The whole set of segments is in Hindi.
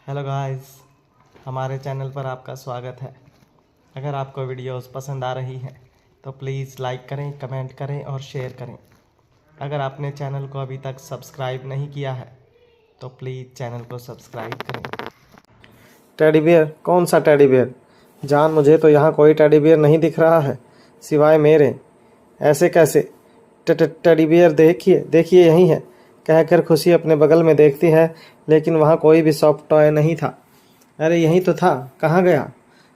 हेलो गाइस, हमारे चैनल पर आपका स्वागत है। अगर आपको वीडियोस पसंद आ रही हैं तो प्लीज़ लाइक करें, कमेंट करें और शेयर करें। अगर आपने चैनल को अभी तक सब्सक्राइब नहीं किया है तो प्लीज़ चैनल को सब्सक्राइब करें। Teddy bear? कौन सा टेडी बियर? जान, मुझे तो यहाँ कोई टेडी बियर नहीं दिख रहा है सिवाय मेरे। ऐसे कैसे? टेडी बियर देखिए देखिए, यहीं है, कहकर खुशी अपने बगल में देखती है, लेकिन वहाँ कोई भी सॉफ्ट टॉय नहीं था। अरे यहीं तो था, कहाँ गया?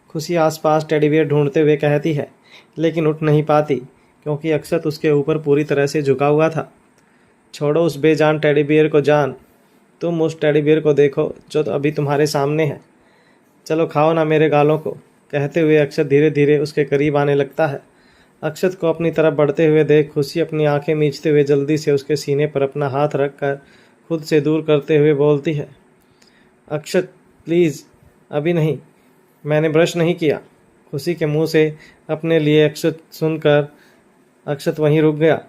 खुशी आसपास टेडी बियर ढूंढते हुए कहती है, लेकिन उठ नहीं पाती क्योंकि अक्षत उसके ऊपर पूरी तरह से झुका हुआ था। छोड़ो उस बेजान टेडी बियर को जान, तुम उस टेडी बियर को देखो जो तो अभी तुम्हारे सामने है। चलो खाओ ना मेरे गालों को। कहते हुए अक्षत धीरे धीरे उसके करीब आने लगता है। अक्षत को अपनी तरफ बढ़ते हुए देख खुशी अपनी आंखें मींचते हुए जल्दी से उसके सीने पर अपना हाथ रखकर खुद से दूर करते हुए बोलती है, अक्षत प्लीज़, अभी नहीं, मैंने ब्रश नहीं किया। खुशी के मुंह से अपने लिए अक्षत सुनकर अक्षत वहीं रुक गया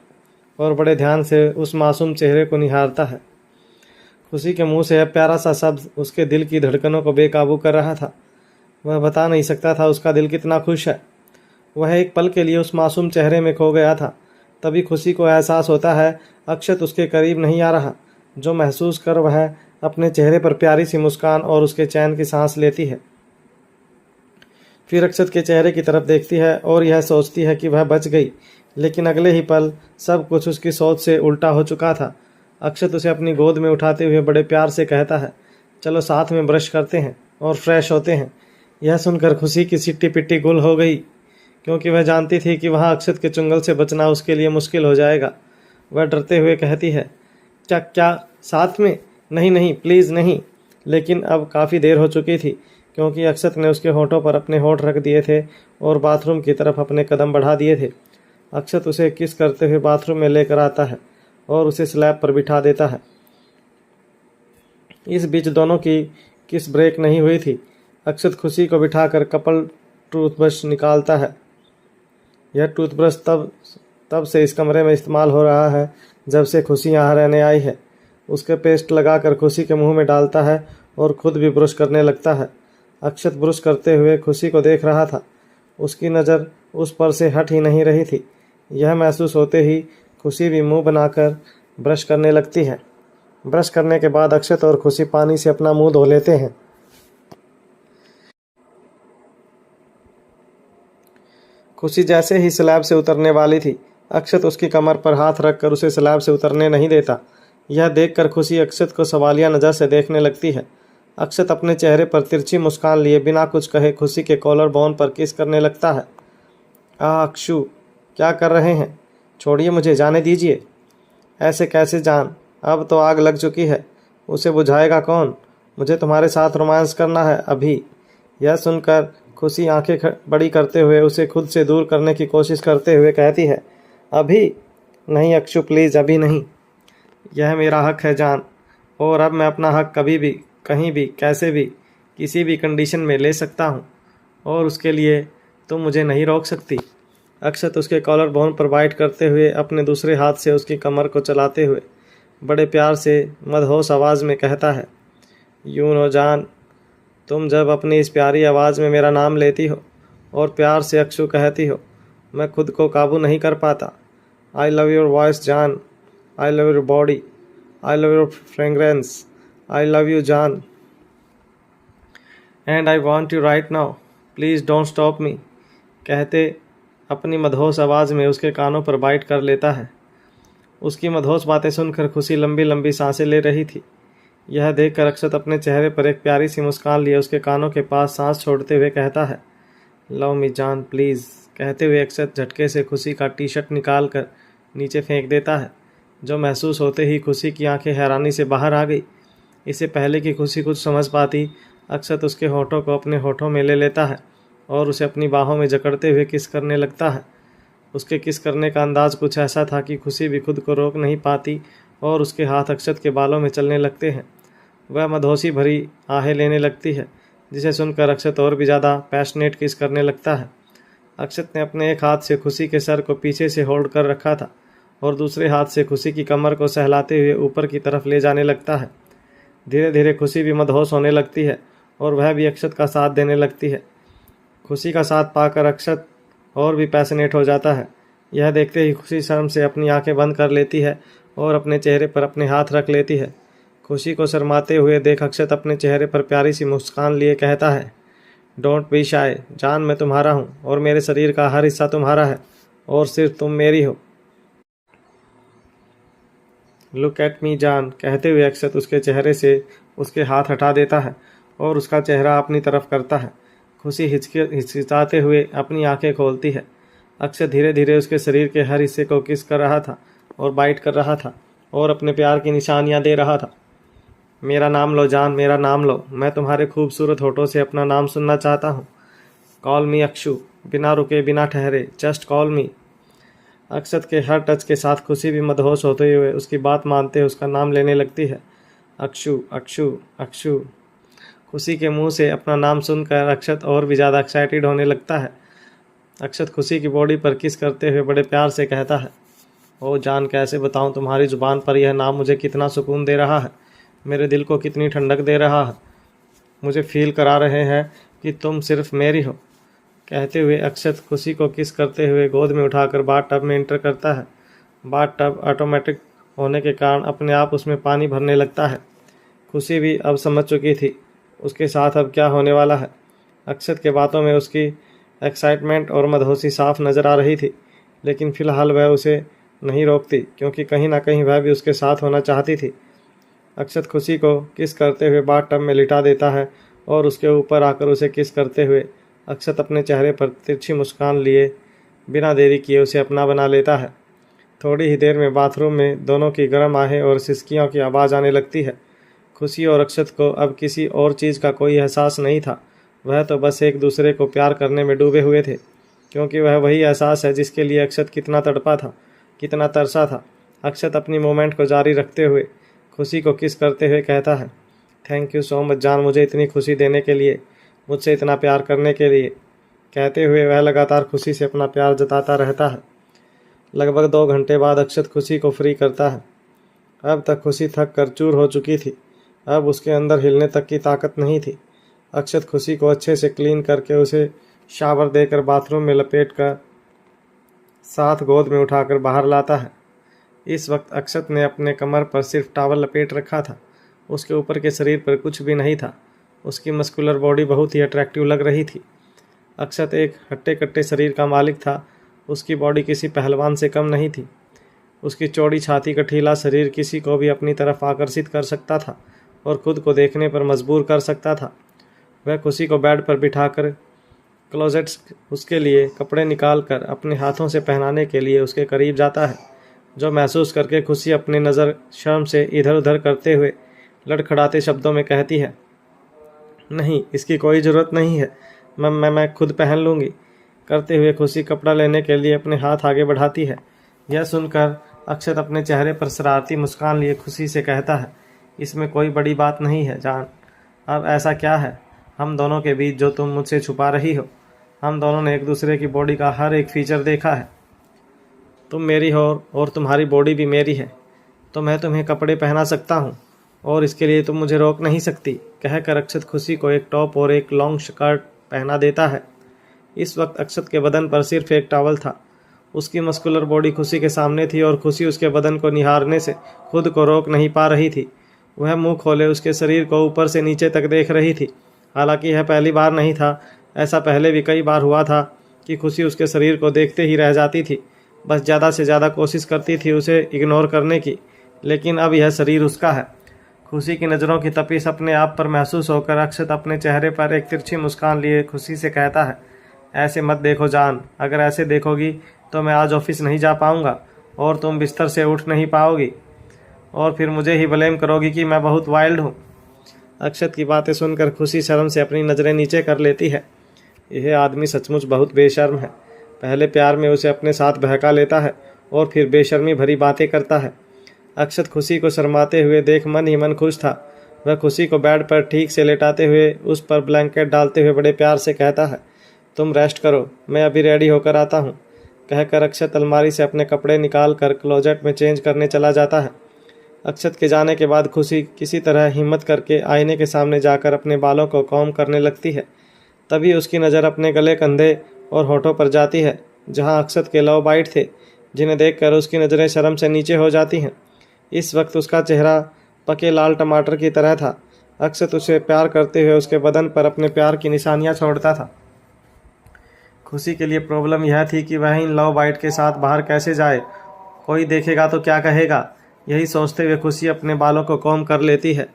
और बड़े ध्यान से उस मासूम चेहरे को निहारता है। खुशी के मुंह से यह प्यारा सा शब्द उसके दिल की धड़कनों को बेकाबू कर रहा था। वह बता नहीं सकता था उसका दिल कितना खुश है। वह एक पल के लिए उस मासूम चेहरे में खो गया था। तभी खुशी को एहसास होता है अक्षत उसके करीब नहीं आ रहा, जो महसूस कर वह अपने चेहरे पर प्यारी सी मुस्कान और उसके चैन की सांस लेती है। फिर अक्षत के चेहरे की तरफ देखती है और यह सोचती है कि वह बच गई, लेकिन अगले ही पल सब कुछ उसकी सोच से उल्टा हो चुका था। अक्षत उसे अपनी गोद में उठाते हुए बड़े प्यार से कहता है, चलो साथ में ब्रश करते हैं और फ्रेश होते हैं। यह सुनकर खुशी की सिट्टी पिट्टी गुल हो गई, क्योंकि वह जानती थी कि वहाँ अक्षत के चुंगल से बचना उसके लिए मुश्किल हो जाएगा। वह डरते हुए कहती है, क्या क्या साथ में? नहीं नहीं, प्लीज़ नहीं। लेकिन अब काफ़ी देर हो चुकी थी, क्योंकि अक्षत ने उसके होठों पर अपने होठ रख दिए थे और बाथरूम की तरफ अपने कदम बढ़ा दिए थे। अक्षत उसे किस करते हुए बाथरूम में लेकर आता है और उसे स्लैब पर बिठा देता है। इस बीच दोनों की किस ब्रेक नहीं हुई थी। अक्षत खुशी को बिठाकर कपल टूथब्रश निकालता है। यह टूथब्रश तब से इस कमरे में इस्तेमाल हो रहा है जब से खुशी यहाँ रहने आई है। उसके पेस्ट लगाकर खुशी के मुंह में डालता है और खुद भी ब्रश करने लगता है। अक्षत ब्रश करते हुए खुशी को देख रहा था। उसकी नज़र उस पर से हट ही नहीं रही थी। यह महसूस होते ही खुशी भी मुंह बनाकर ब्रश करने लगती है। ब्रश करने के बाद अक्षत और खुशी पानी से अपना मुंह धो लेते हैं। खुशी जैसे ही स्लैब से उतरने वाली थी, अक्षत उसकी कमर पर हाथ रखकर उसे स्लैब से उतरने नहीं देता। यह देखकर खुशी अक्षत को सवालिया नज़र से देखने लगती है। अक्षत अपने चेहरे पर तिरछी मुस्कान लिए बिना कुछ कहे खुशी के कॉलर बोन पर किस करने लगता है। अक्षु, क्या कर रहे हैं? छोड़िए मुझे, जाने दीजिए। ऐसे कैसे जान? अब तो आग लग चुकी है, उसे बुझाएगा कौन? मुझे तुम्हारे साथ रोमांस करना है अभी। यह सुनकर खुशी आंखें बड़ी करते हुए उसे खुद से दूर करने की कोशिश करते हुए कहती है, अभी नहीं अक्षु, प्लीज़ अभी नहीं। यह मेरा हक है जान, और अब मैं अपना हक कभी भी, कहीं भी, कैसे भी, किसी भी कंडीशन में ले सकता हूँ, और उसके लिए तुम मुझे नहीं रोक सकती। अक्षत उसके कॉलर बोन पर बाइट करते हुए अपने दूसरे हाथ से उसकी कमर को चलाते हुए बड़े प्यार से मदहोश आवाज़ में कहता है, यूं नो जान, तुम जब अपनी इस प्यारी आवाज़ में मेरा नाम लेती हो और प्यार से अक्षु कहती हो, मैं खुद को काबू नहीं कर पाता। आई लव योर वॉइस जान, I love your body, I love your fragrance, I love you जान, and I want you right now, please don't stop me. कहते अपनी मदहोश आवाज़ में उसके कानों पर बाइट कर लेता है। उसकी मदहोश बातें सुनकर खुशी लंबी लंबी सांसें ले रही थी। यह देखकर अक्षत अपने चेहरे पर एक प्यारी सी मुस्कान लिए उसके कानों के पास सांस छोड़ते हुए कहता है, लव मी जान प्लीज़। कहते हुए अक्षत झटके से खुशी का टी शर्ट निकाल कर नीचे फेंक देता है, जो महसूस होते ही खुशी की आंखें हैरानी से बाहर आ गई। इससे पहले कि खुशी कुछ समझ पाती, अक्षत उसके होठों को अपने होठों में ले लेता है और उसे अपनी बाहों में जकड़ते हुए किस करने लगता है। उसके किस करने का अंदाज कुछ ऐसा था कि खुशी भी खुद को रोक नहीं पाती और उसके हाथ अक्षत के बालों में चलने लगते हैं। वह मदहोशी भरी आहें लेने लगती है, जिसे सुनकर अक्षत और भी ज़्यादा पैशनेट किस करने लगता है। अक्षत ने अपने एक हाथ से खुशी के सर को पीछे से होल्ड कर रखा था और दूसरे हाथ से खुशी की कमर को सहलाते हुए ऊपर की तरफ ले जाने लगता है। धीरे धीरे खुशी भी मदहोश होने लगती है और वह भी अक्षत का साथ देने लगती है। खुशी का साथ पाकर अक्षत और भी पैशनेट हो जाता है। यह देखते ही खुशी शर्म से अपनी आंखें बंद कर लेती है और अपने चेहरे पर अपने हाथ रख लेती है। खुशी को शर्माते हुए देख अक्षत अपने चेहरे पर प्यारी सी मुस्कान लिए कहता है, डोंट बी शाय जान, मैं तुम्हारा हूँ और मेरे शरीर का हर हिस्सा तुम्हारा है और सिर्फ तुम मेरी हो। लुक एट मी जान, कहते हुए अक्षत उसके चेहरे से उसके हाथ हटा देता है और उसका चेहरा अपनी तरफ करता है। खुशी हिचकिचाते हुए अपनी आंखें खोलती है। अक्षत धीरे धीरे उसके शरीर के हर हिस्से को किस कर रहा था और बाइट कर रहा था और अपने प्यार की निशानियां दे रहा था। मेरा नाम लो जान, मेरा नाम लो, मैं तुम्हारे खूबसूरत होठों से अपना नाम सुनना चाहता हूँ। कॉल मी अक्षु, बिना रुके बिना ठहरे, जस्ट कॉल मी। अक्षत के हर टच के साथ खुशी भी मदहोश होते हुए उसकी बात मानते हुए उसका नाम लेने लगती है। अक्षु अक्षु अक्षु। खुशी के मुंह से अपना नाम सुनकर अक्षत और भी ज़्यादा एक्साइटेड होने लगता है। अक्षत खुशी की बॉडी पर किस करते हुए बड़े प्यार से कहता है, ओ जान, कैसे बताऊं तुम्हारी ज़ुबान पर यह नाम मुझे कितना सुकून दे रहा है, मेरे दिल को कितनी ठंडक दे रहा है। मुझे फील करा रहे हैं कि तुम सिर्फ मेरी हो। कहते हुए अक्षत खुशी को किस करते हुए गोद में उठाकर बाथ टब में एंटर करता है। बाथ टब ऑटोमेटिक होने के कारण अपने आप उसमें पानी भरने लगता है। खुशी भी अब समझ चुकी थी उसके साथ अब क्या होने वाला है। अक्षत के बातों में उसकी एक्साइटमेंट और मदहोशी साफ नज़र आ रही थी, लेकिन फ़िलहाल वह उसे नहीं रोकती क्योंकि कहीं ना कहीं वह भी उसके साथ होना चाहती थी। अक्षत खुशी को किस करते हुए बाथ टब में लिटा देता है और उसके ऊपर आकर उसे किस करते हुए अक्षत अपने चेहरे पर तिरछी मुस्कान लिए बिना देरी किए उसे अपना बना लेता है। थोड़ी ही देर में बाथरूम में दोनों की गर्म आहें और सिसकियों की आवाज़ आने लगती है। खुशी और अक्षत को अब किसी और चीज़ का कोई एहसास नहीं था। वह तो बस एक दूसरे को प्यार करने में डूबे हुए थे, क्योंकि वह वही एहसास है जिसके लिए अक्षत कितना तड़पा था, कितना तरसा था। अक्षत अपनी मोमेंट को जारी रखते हुए खुशी को किस करते हुए कहता है, थैंक यू सो मच जान, मुझे इतनी खुशी देने के लिए, मुझसे इतना प्यार करने के लिए। कहते हुए वह लगातार खुशी से अपना प्यार जताता रहता है। लगभग 2 घंटे बाद अक्षत खुशी को फ्री करता है। अब तक खुशी थक कर चूर हो चुकी थी। अब उसके अंदर हिलने तक की ताकत नहीं थी। अक्षत खुशी को अच्छे से क्लीन करके उसे शावर देकर बाथरूम में लपेट कर साथ गोद में उठाकर बाहर लाता है। इस वक्त अक्षत ने अपने कमर पर सिर्फ टॉवल लपेट रखा था। उसके ऊपर के शरीर पर कुछ भी नहीं था। उसकी मस्कुलर बॉडी बहुत ही अट्रैक्टिव लग रही थी। अक्षत एक हट्टे कट्टे शरीर का मालिक था। उसकी बॉडी किसी पहलवान से कम नहीं थी। उसकी चौड़ी छाती का ढीला शरीर किसी को भी अपनी तरफ आकर्षित कर सकता था और खुद को देखने पर मजबूर कर सकता था। वह खुशी को बेड पर बिठाकर क्लोजेट उसके लिए कपड़े निकाल कर अपने हाथों से पहनाने के लिए उसके करीब जाता है, जो महसूस करके खुशी अपने नज़र शर्म से इधर उधर करते हुए लड़खड़ाते शब्दों में कहती है, नहीं, इसकी कोई ज़रूरत नहीं है, मैं खुद पहन लूँगी। करते हुए खुशी कपड़ा लेने के लिए अपने हाथ आगे बढ़ाती है। यह सुनकर अक्षत अपने चेहरे पर शरारती मुस्कान लिए खुशी से कहता है, इसमें कोई बड़ी बात नहीं है जान। अब ऐसा क्या है हम दोनों के बीच जो तुम मुझसे छुपा रही हो? हम दोनों ने एक दूसरे की बॉडी का हर एक फीचर देखा है। तुम मेरी हो और तुम्हारी बॉडी भी मेरी है, तो मैं तुम्हें कपड़े पहना सकता हूँ और इसके लिए तुम मुझे रोक नहीं सकती। कहकर अक्षत खुशी को एक टॉप और एक लॉन्ग स्कर्ट पहना देता है। इस वक्त अक्षत के बदन पर सिर्फ एक टॉवल था। उसकी मस्कुलर बॉडी खुशी के सामने थी और खुशी उसके बदन को निहारने से खुद को रोक नहीं पा रही थी। वह मुंह खोले उसके शरीर को ऊपर से नीचे तक देख रही थी। हालांकि यह पहली बार नहीं था, ऐसा पहले भी कई बार हुआ था कि खुशी उसके शरीर को देखते ही रह जाती थी, बस ज़्यादा से ज़्यादा कोशिश करती थी उसे इग्नोर करने की, लेकिन अब यह शरीर उसका है। खुशी की नज़रों की तपिश अपने आप पर महसूस होकर अक्षत अपने चेहरे पर एक तिरछी मुस्कान लिए खुशी से कहता है, ऐसे मत देखो जान, अगर ऐसे देखोगी तो मैं आज ऑफिस नहीं जा पाऊँगा और तुम बिस्तर से उठ नहीं पाओगी और फिर मुझे ही ब्लेम करोगी कि मैं बहुत वाइल्ड हूँ। अक्षत की बातें सुनकर खुशी शर्म से अपनी नज़रें नीचे कर लेती है। यह आदमी सचमुच बहुत बेशर्म है। पहले प्यार में उसे अपने साथ बहका लेता है और फिर बेशर्मी भरी बातें करता है। अक्षत खुशी को शर्माते हुए देख मन ही मन खुश था। वह खुशी को बेड पर ठीक से लेटाते हुए उस पर ब्लैंकेट डालते हुए बड़े प्यार से कहता है, तुम रेस्ट करो, मैं अभी रेडी होकर आता हूँ। कहकर अक्षत अलमारी से अपने कपड़े निकाल कर क्लोजेट में चेंज करने चला जाता है। अक्षत के जाने के बाद खुशी किसी तरह हिम्मत करके आईने के सामने जाकर अपने बालों को कॉम्ब करने लगती है। तभी उसकी नज़र अपने गले, कंधे और होठों पर जाती है जहां अक्षत के लव बाइट थे, जिन्हें देखकर उसकी नज़रें शर्म से नीचे हो जाती हैं। इस वक्त उसका चेहरा पके लाल टमाटर की तरह था। अक्षत उसे प्यार करते हुए उसके बदन पर अपने प्यार की निशानियां छोड़ता था। खुशी के लिए प्रॉब्लम यह थी कि वह इन लव बाइट के साथ बाहर कैसे जाए, कोई देखेगा तो क्या कहेगा। यही सोचते हुए खुशी अपने बालों को कॉम्ब कर लेती है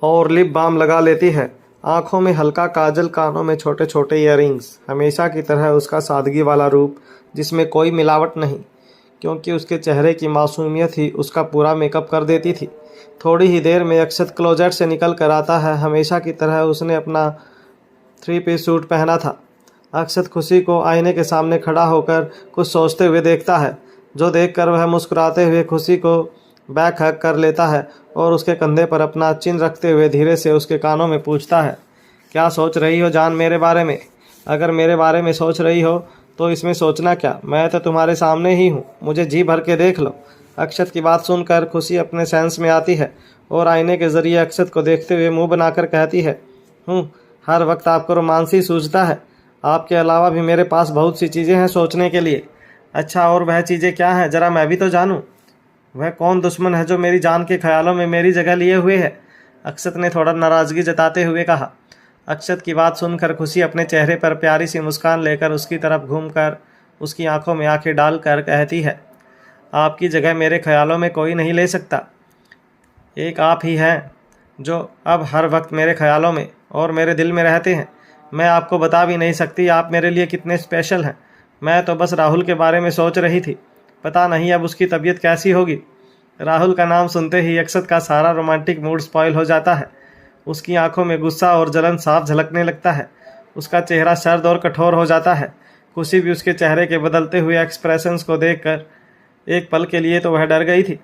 और लिप बाम लगा लेती है। आंखों में हल्का काजल, कानों में छोटे छोटे इयररिंग्स। हमेशा की तरह उसका सादगी वाला रूप जिसमें कोई मिलावट नहीं, क्योंकि उसके चेहरे की मासूमियत ही उसका पूरा मेकअप कर देती थी। थोड़ी ही देर में अक्षत क्लोजेट से निकल कर आता है। हमेशा की तरह उसने अपना 3 पीस सूट पहना था। अक्षत खुशी को आईने के सामने खड़ा होकर कुछ सोचते हुए देखता है, जो देखकर वह मुस्कुराते हुए खुशी को बैक हग कर लेता है और उसके कंधे पर अपना चिन रखते हुए धीरे से उसके कानों में पूछता है, क्या सोच रही हो जान मेरे बारे में? अगर मेरे बारे में सोच रही हो तो इसमें सोचना क्या, मैं तो तुम्हारे सामने ही हूँ, मुझे जी भर के देख लो। अक्षत की बात सुनकर खुशी अपने सेंस में आती है और आईने के जरिए अक्षत को देखते हुए मुंह बनाकर कहती है, हर वक्त आपको रोमांस ही सूझता है। आपके अलावा भी मेरे पास बहुत सी चीज़ें हैं सोचने के लिए। अच्छा, और वह चीज़ें क्या हैं, ज़रा मैं भी तो जानूं। वह कौन दुश्मन है जो मेरी जान के ख्यालों में मेरी जगह लिए हुए है? अक्षत ने थोड़ा नाराज़गी जताते हुए कहा। अक्षत की बात सुनकर खुशी अपने चेहरे पर प्यारी सी मुस्कान लेकर उसकी तरफ घूमकर उसकी आंखों में आंखें डालकर कहती है, आपकी जगह मेरे ख्यालों में कोई नहीं ले सकता। एक आप ही हैं जो अब हर वक्त मेरे ख्यालों में और मेरे दिल में रहते हैं। मैं आपको बता भी नहीं सकती आप मेरे लिए कितने स्पेशल हैं। मैं तो बस राहुल के बारे में सोच रही थी, पता नहीं अब उसकी तबीयत कैसी होगी। राहुल का नाम सुनते ही अक्षत का सारा रोमांटिक मूड स्पॉइल हो जाता है। उसकी आंखों में गुस्सा और जलन साफ झलकने लगता है। उसका चेहरा सर्द और कठोर हो जाता है। खुशी भी उसके चेहरे के बदलते हुए एक्सप्रेशंस को देखकर एक पल के लिए तो वह डर गई थी।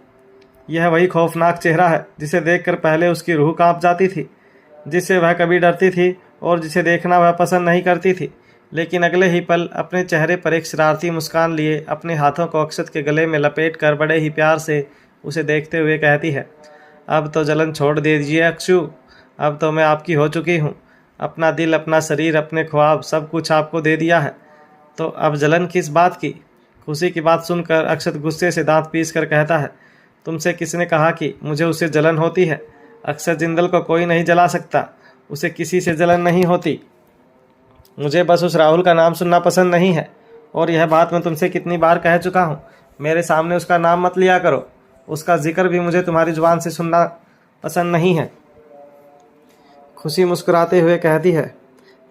यह वही खौफनाक चेहरा है जिसे देखकर पहले उसकी रूह कांप जाती थी, जिससे वह कभी डरती थी और जिसे देखना वह पसंद नहीं करती थी। लेकिन अगले ही पल अपने चेहरे पर एक शरारती मुस्कान लिए अपने हाथों को अक्षत के गले में लपेट कर बड़े ही प्यार से उसे देखते हुए कहती है, अब तो जलन छोड़ दीजिए अक्षु, अब तो मैं आपकी हो चुकी हूँ। अपना दिल, अपना शरीर, अपने ख्वाब सब कुछ आपको दे दिया है, तो अब जलन किस बात की? खुशी की बात सुनकर अक्षत गुस्से से दांत पीस कर कहता है, तुमसे किसने कहा कि मुझे उससे जलन होती है? अक्षत जिंदल को कोई नहीं जला सकता, उसे किसी से जलन नहीं होती। मुझे बस उस राहुल का नाम सुनना पसंद नहीं है, और यह बात मैं तुमसे कितनी बार कह चुका हूँ। मेरे सामने उसका नाम मत लिया करो, उसका जिक्र भी मुझे तुम्हारी जुबान से सुनना पसंद नहीं है। खुशी मुस्कुराते हुए कहती है,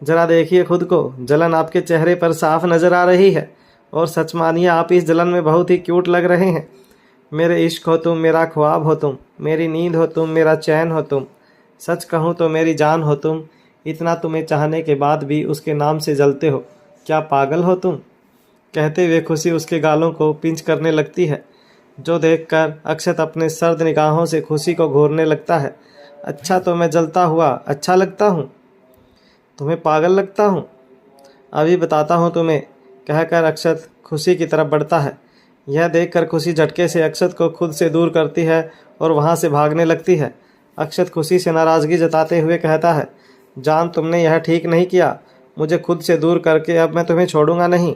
जरा देखिए खुद को, जलन आपके चेहरे पर साफ नज़र आ रही है, और सच मानिए आप इस जलन में बहुत ही क्यूट लग रहे हैं। मेरे इश्क हो तुम, मेरा ख्वाब हो तुम, मेरी नींद हो तुम, मेरा चैन हो तुम, सच कहूँ तो मेरी जान हो तुम। इतना तुम्हें चाहने के बाद भी उसके नाम से जलते हो, क्या पागल हो तुम? कहते हुए खुशी उसके गालों को पिंच करने लगती है, जो देखकर अक्षत अपने सर्द निगाहों से खुशी को घूरने लगता है। अच्छा, तो मैं जलता हुआ अच्छा लगता हूँ? तुम्हें पागल लगता हूँ? अभी बताता हूँ तुम्हें, कहकर अक्षत खुशी की तरफ बढ़ता है। यह देखकर खुशी झटके से अक्षत को खुद से दूर करती है और वहाँ से भागने लगती है। अक्षत खुशी से नाराज़गी जताते हुए कहता है, जान तुमने यह ठीक नहीं किया, मुझे खुद से दूर करके अब मैं तुम्हें छोड़ूंगा नहीं।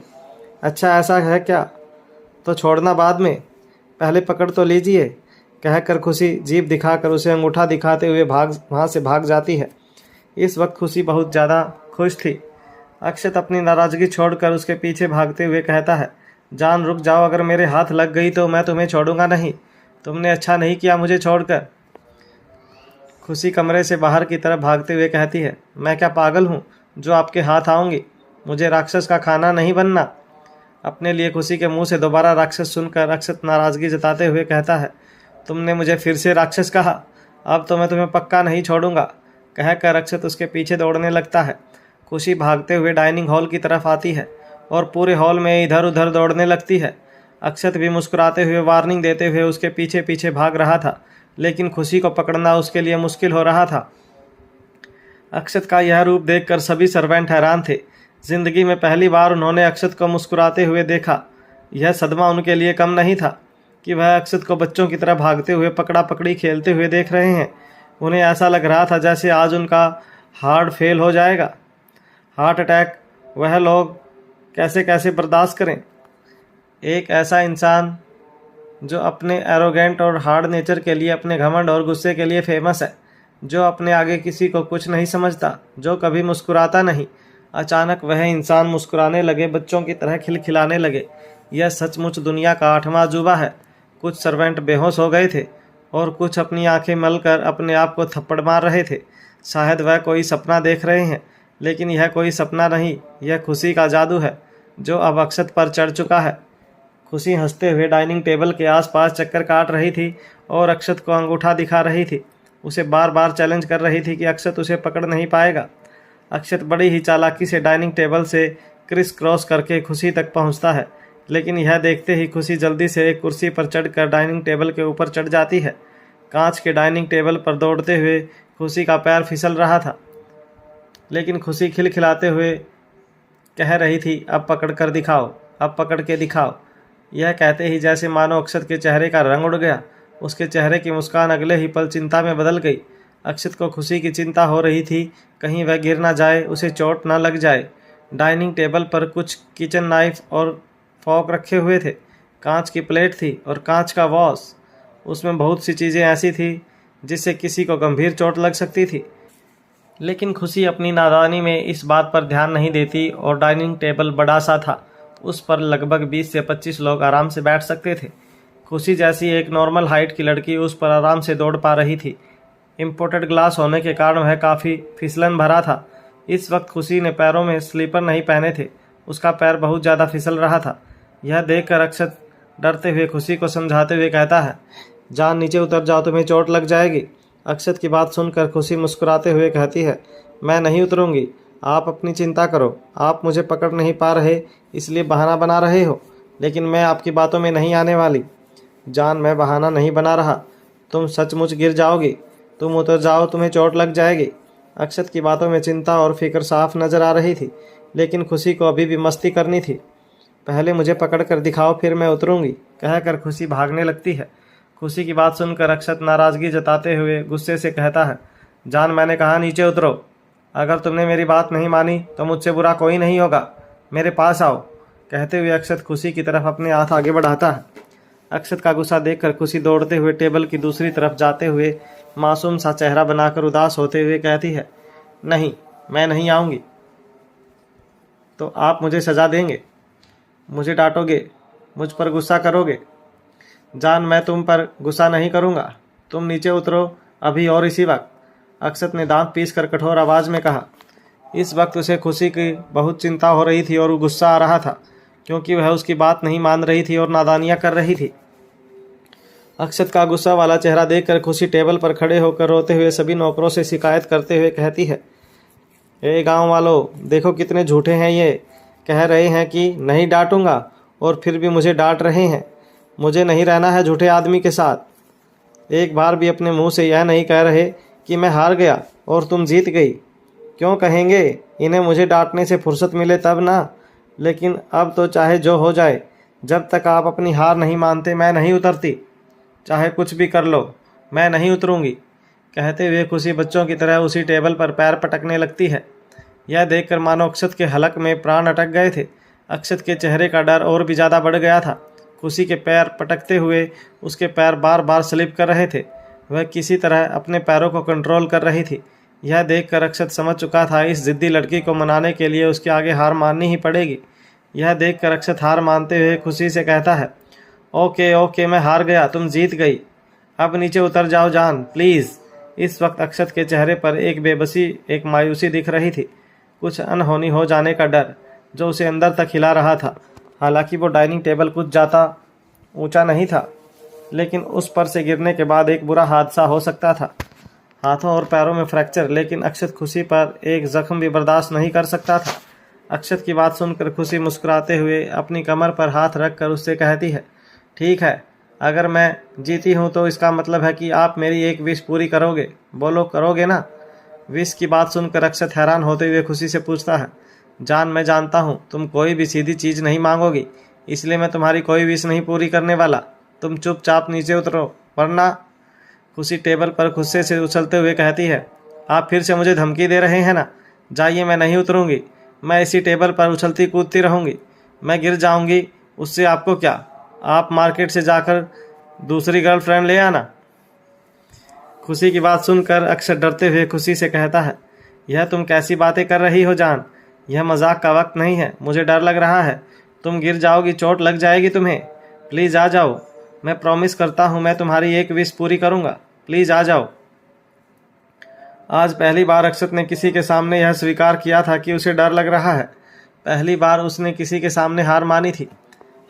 अच्छा ऐसा है क्या? तो छोड़ना बाद में, पहले पकड़ तो लीजिए। कहकर खुशी जीभ दिखाकर उसे अंगूठा दिखाते हुए वहाँ से भाग जाती है। इस वक्त खुशी बहुत ज़्यादा खुश थी। अक्षत अपनी नाराज़गी छोड़कर उसके पीछे भागते हुए कहता है, जान रुक जाओ, अगर मेरे हाथ लग गई तो मैं तुम्हें छोड़ूंगा नहीं। तुमने अच्छा नहीं किया मुझे छोड़कर। खुशी कमरे से बाहर की तरफ भागते हुए कहती है, मैं क्या पागल हूँ जो आपके हाथ आऊँगी? मुझे राक्षस का खाना नहीं बनना। अपने लिए खुशी के मुंह से दोबारा राक्षस सुनकर अक्षत नाराज़गी जताते हुए कहता है, तुमने मुझे फिर से राक्षस कहा, अब तो मैं तुम्हें पक्का नहीं छोड़ूंगा। कहकर अक्षत उसके पीछे दौड़ने लगता है। खुशी भागते हुए डाइनिंग हॉल की तरफ आती है और पूरे हॉल में इधर उधर दौड़ने लगती है। अक्षत भी मुस्कुराते हुए वार्निंग देते हुए उसके पीछे पीछे भाग रहा था, लेकिन खुशी को पकड़ना उसके लिए मुश्किल हो रहा था। अक्षत का यह रूप देखकर सभी सर्वेंट हैरान थे। जिंदगी में पहली बार उन्होंने अक्षत को मुस्कुराते हुए देखा। यह सदमा उनके लिए कम नहीं था कि वह अक्षत को बच्चों की तरह भागते हुए पकड़ा पकड़ी खेलते हुए देख रहे हैं। उन्हें ऐसा लग रहा था जैसे आज उनका हार्ट फेल हो जाएगा। हार्ट अटैक वह लोग कैसे कैसे बर्दाश्त करें। एक ऐसा इंसान जो अपने एरोगेंट और हार्ड नेचर के लिए, अपने घमंड और गुस्से के लिए फेमस है, जो अपने आगे किसी को कुछ नहीं समझता, जो कभी मुस्कुराता नहीं। अचानक वह इंसान मुस्कुराने लगे, बच्चों की तरह खिलखिलाने लगे। यह सचमुच दुनिया का 8वां अजूबा है। कुछ सर्वेंट बेहोश हो गए थे और कुछ अपनी आंखें मलकर अपने आप को थप्पड़ मार रहे थे। शायद वह कोई सपना देख रहे हैं, लेकिन यह कोई सपना नहीं, यह खुशी का जादू है जो अब अक्षत पर चढ़ चुका है। खुशी हंसते हुए डाइनिंग टेबल के आसपास चक्कर काट रही थी और अक्षत को अंगूठा दिखा रही थी। उसे बार बार चैलेंज कर रही थी कि अक्षत उसे पकड़ नहीं पाएगा। अक्षत बड़ी ही चालाकी से डाइनिंग टेबल से क्रिस क्रॉस करके खुशी तक पहुंचता है, लेकिन यह देखते ही खुशी जल्दी से एक कुर्सी पर चढ़कर डाइनिंग टेबल के ऊपर चढ़ जाती है। कांच के डाइनिंग टेबल पर दौड़ते हुए खुशी का पैर फिसल रहा था, लेकिन खुशी खिलखिलाते हुए कह रही थी, अब पकड़ कर दिखाओ, अब पकड़ के दिखाओ। यह कहते ही जैसे मानो अक्षत के चेहरे का रंग उड़ गया। उसके चेहरे की मुस्कान अगले ही पल चिंता में बदल गई। अक्षत को खुशी की चिंता हो रही थी, कहीं वह गिर ना जाए, उसे चोट ना लग जाए। डाइनिंग टेबल पर कुछ किचन नाइफ और फॉक रखे हुए थे। कांच की प्लेट थी और कांच का वॉश। उसमें बहुत सी चीज़ें ऐसी थी जिससे किसी को गंभीर चोट लग सकती थी, लेकिन खुशी अपनी नादानी में इस बात पर ध्यान नहीं देती और डाइनिंग टेबल बड़ा सा था। उस पर लगभग 20 से 25 लोग आराम से बैठ सकते थे। खुशी जैसी एक नॉर्मल हाइट की लड़की उस पर आराम से दौड़ पा रही थी। इम्पोर्टेड ग्लास होने के कारण वह काफ़ी फिसलन भरा था। इस वक्त खुशी ने पैरों में स्लीपर नहीं पहने थे। उसका पैर बहुत ज़्यादा फिसल रहा था। यह देखकर अक्षत डरते हुए खुशी को समझाते हुए कहता है, जान नीचे उतर जाओ, तुम्हें चोट लग जाएगी। अक्षत की बात सुनकर खुशी मुस्कुराते हुए कहती है, मैं नहीं उतरूंगी, आप अपनी चिंता करो। आप मुझे पकड़ नहीं पा रहे इसलिए बहाना बना रहे हो, लेकिन मैं आपकी बातों में नहीं आने वाली। जान, मैं बहाना नहीं बना रहा, तुम सचमुच गिर जाओगी। तुम उतर जाओ, तुम्हें चोट लग जाएगी। अक्षत की बातों में चिंता और फिक्र साफ नजर आ रही थी, लेकिन खुशी को अभी भी मस्ती करनी थी। पहले मुझे पकड़ कर दिखाओ, फिर मैं उतरूंगी, कहकर खुशी भागने लगती है। खुशी की बात सुनकर अक्षत नाराज़गी जताते हुए गुस्से से कहता है, जान, मैंने कहा नीचे उतरो। अगर तुमने मेरी बात नहीं मानी तो मुझसे बुरा कोई नहीं होगा, मेरे पास आओ। कहते हुए अक्षत खुशी की तरफ अपने हाथ आगे बढ़ाता है। अक्षत का गुस्सा देखकर खुशी दौड़ते हुए टेबल की दूसरी तरफ जाते हुए मासूम सा चेहरा बनाकर उदास होते हुए कहती है, नहीं, मैं नहीं आऊँगी तो आप मुझे सज़ा देंगे, मुझे डांटोगे, मुझ पर गुस्सा करोगे। जान, मैं तुम पर गुस्सा नहीं करूँगा, तुम नीचे उतरो अभी और इसी वक्त, अक्षत ने दांत पीसकर कठोर आवाज़ में कहा। इस वक्त उसे खुशी की बहुत चिंता हो रही थी और गुस्सा आ रहा था, क्योंकि वह उसकी बात नहीं मान रही थी और नादानियाँ कर रही थी। अक्षत का गुस्सा वाला चेहरा देखकर खुशी टेबल पर खड़े होकर रोते हुए सभी नौकरों से शिकायत करते हुए कहती है, ए गांव वालों, देखो कितने झूठे हैं ये। कह रहे हैं कि नहीं डांटूंगा और फिर भी मुझे डांट रहे हैं। मुझे नहीं रहना है झूठे आदमी के साथ। एक बार भी अपने मुंह से यह नहीं कह रहे कि मैं हार गया और तुम जीत गई। क्यों कहेंगे? इन्हें मुझे डांटने से फुर्सत मिले तब ना। लेकिन अब तो चाहे जो हो जाए, जब तक आप अपनी हार नहीं मानते मैं नहीं उतरती। चाहे कुछ भी कर लो, मैं नहीं उतरूंगी। कहते हुए खुशी बच्चों की तरह उसी टेबल पर पैर पटकने लगती है। यह देखकर मानो अक्षत के हलक में प्राण अटक गए थे। अक्षत के चेहरे का डर और भी ज़्यादा बढ़ गया था। खुशी के पैर पटकते हुए उसके पैर बार बार स्लिप कर रहे थे। वह किसी तरह अपने पैरों को कंट्रोल कर रही थी। यह देखकर अक्षत समझ चुका था इस जिद्दी लड़की को मनाने के लिए उसके आगे हार माननी ही पड़ेगी। यह देखकर अक्षत हार मानते हुए खुशी से कहता है, ओके ओके, मैं हार गया, तुम जीत गई। अब नीचे उतर जाओ जान, प्लीज़। इस वक्त अक्षत के चेहरे पर एक बेबसी, एक मायूसी दिख रही थी, कुछ अनहोनी हो जाने का डर जो उसे अंदर तक हिला रहा था। हालांकि वो डाइनिंग टेबल कुछ ज़्यादा ऊंचा नहीं था, लेकिन उस पर से गिरने के बाद एक बुरा हादसा हो सकता था। हाथों और पैरों में फ्रैक्चर, लेकिन अक्षत खुशी पर एक जख्म भी बर्दाश्त नहीं कर सकता था। अक्षत की बात सुनकर खुशी मुस्कुराते हुए अपनी कमर पर हाथ रखकर उससे कहती है, ठीक है, अगर मैं जीती हूँ तो इसका मतलब है कि आप मेरी एक विश पूरी करोगे। बोलो, करोगे ना? विश की बात सुनकर अक्षत हैरान होते हुए खुशी से पूछता है, जान, मैं जानता हूँ तुम कोई भी सीधी चीज़ नहीं मांगोगी। इसलिए मैं तुम्हारी कोई विश नहीं पूरी करने वाला। तुम चुपचाप नीचे उतरो, वरना। खुशी टेबल पर गुस्से से उछलते हुए कहती है, आप फिर से मुझे धमकी दे रहे हैं ना? जाइए, मैं नहीं उतरूंगी। मैं इसी टेबल पर उछलती कूदती रहूंगी। मैं गिर जाऊंगी, उससे आपको क्या? आप मार्केट से जाकर दूसरी गर्लफ्रेंड ले आना। खुशी की बात सुनकर अक्षत डरते हुए खुशी से कहता है, यह तुम कैसी बातें कर रही हो जान? यह मजाक का वक्त नहीं है, मुझे डर लग रहा है। तुम गिर जाओगी, चोट लग जाएगी तुम्हें। प्लीज़ आ जाओ, मैं प्रॉमिस करता हूँ मैं तुम्हारी एक विश पूरी करूँगा। प्लीज़ आ जाओ। आज पहली बार अक्षत ने किसी के सामने यह स्वीकार किया था कि उसे डर लग रहा है। पहली बार उसने किसी के सामने हार मानी थी।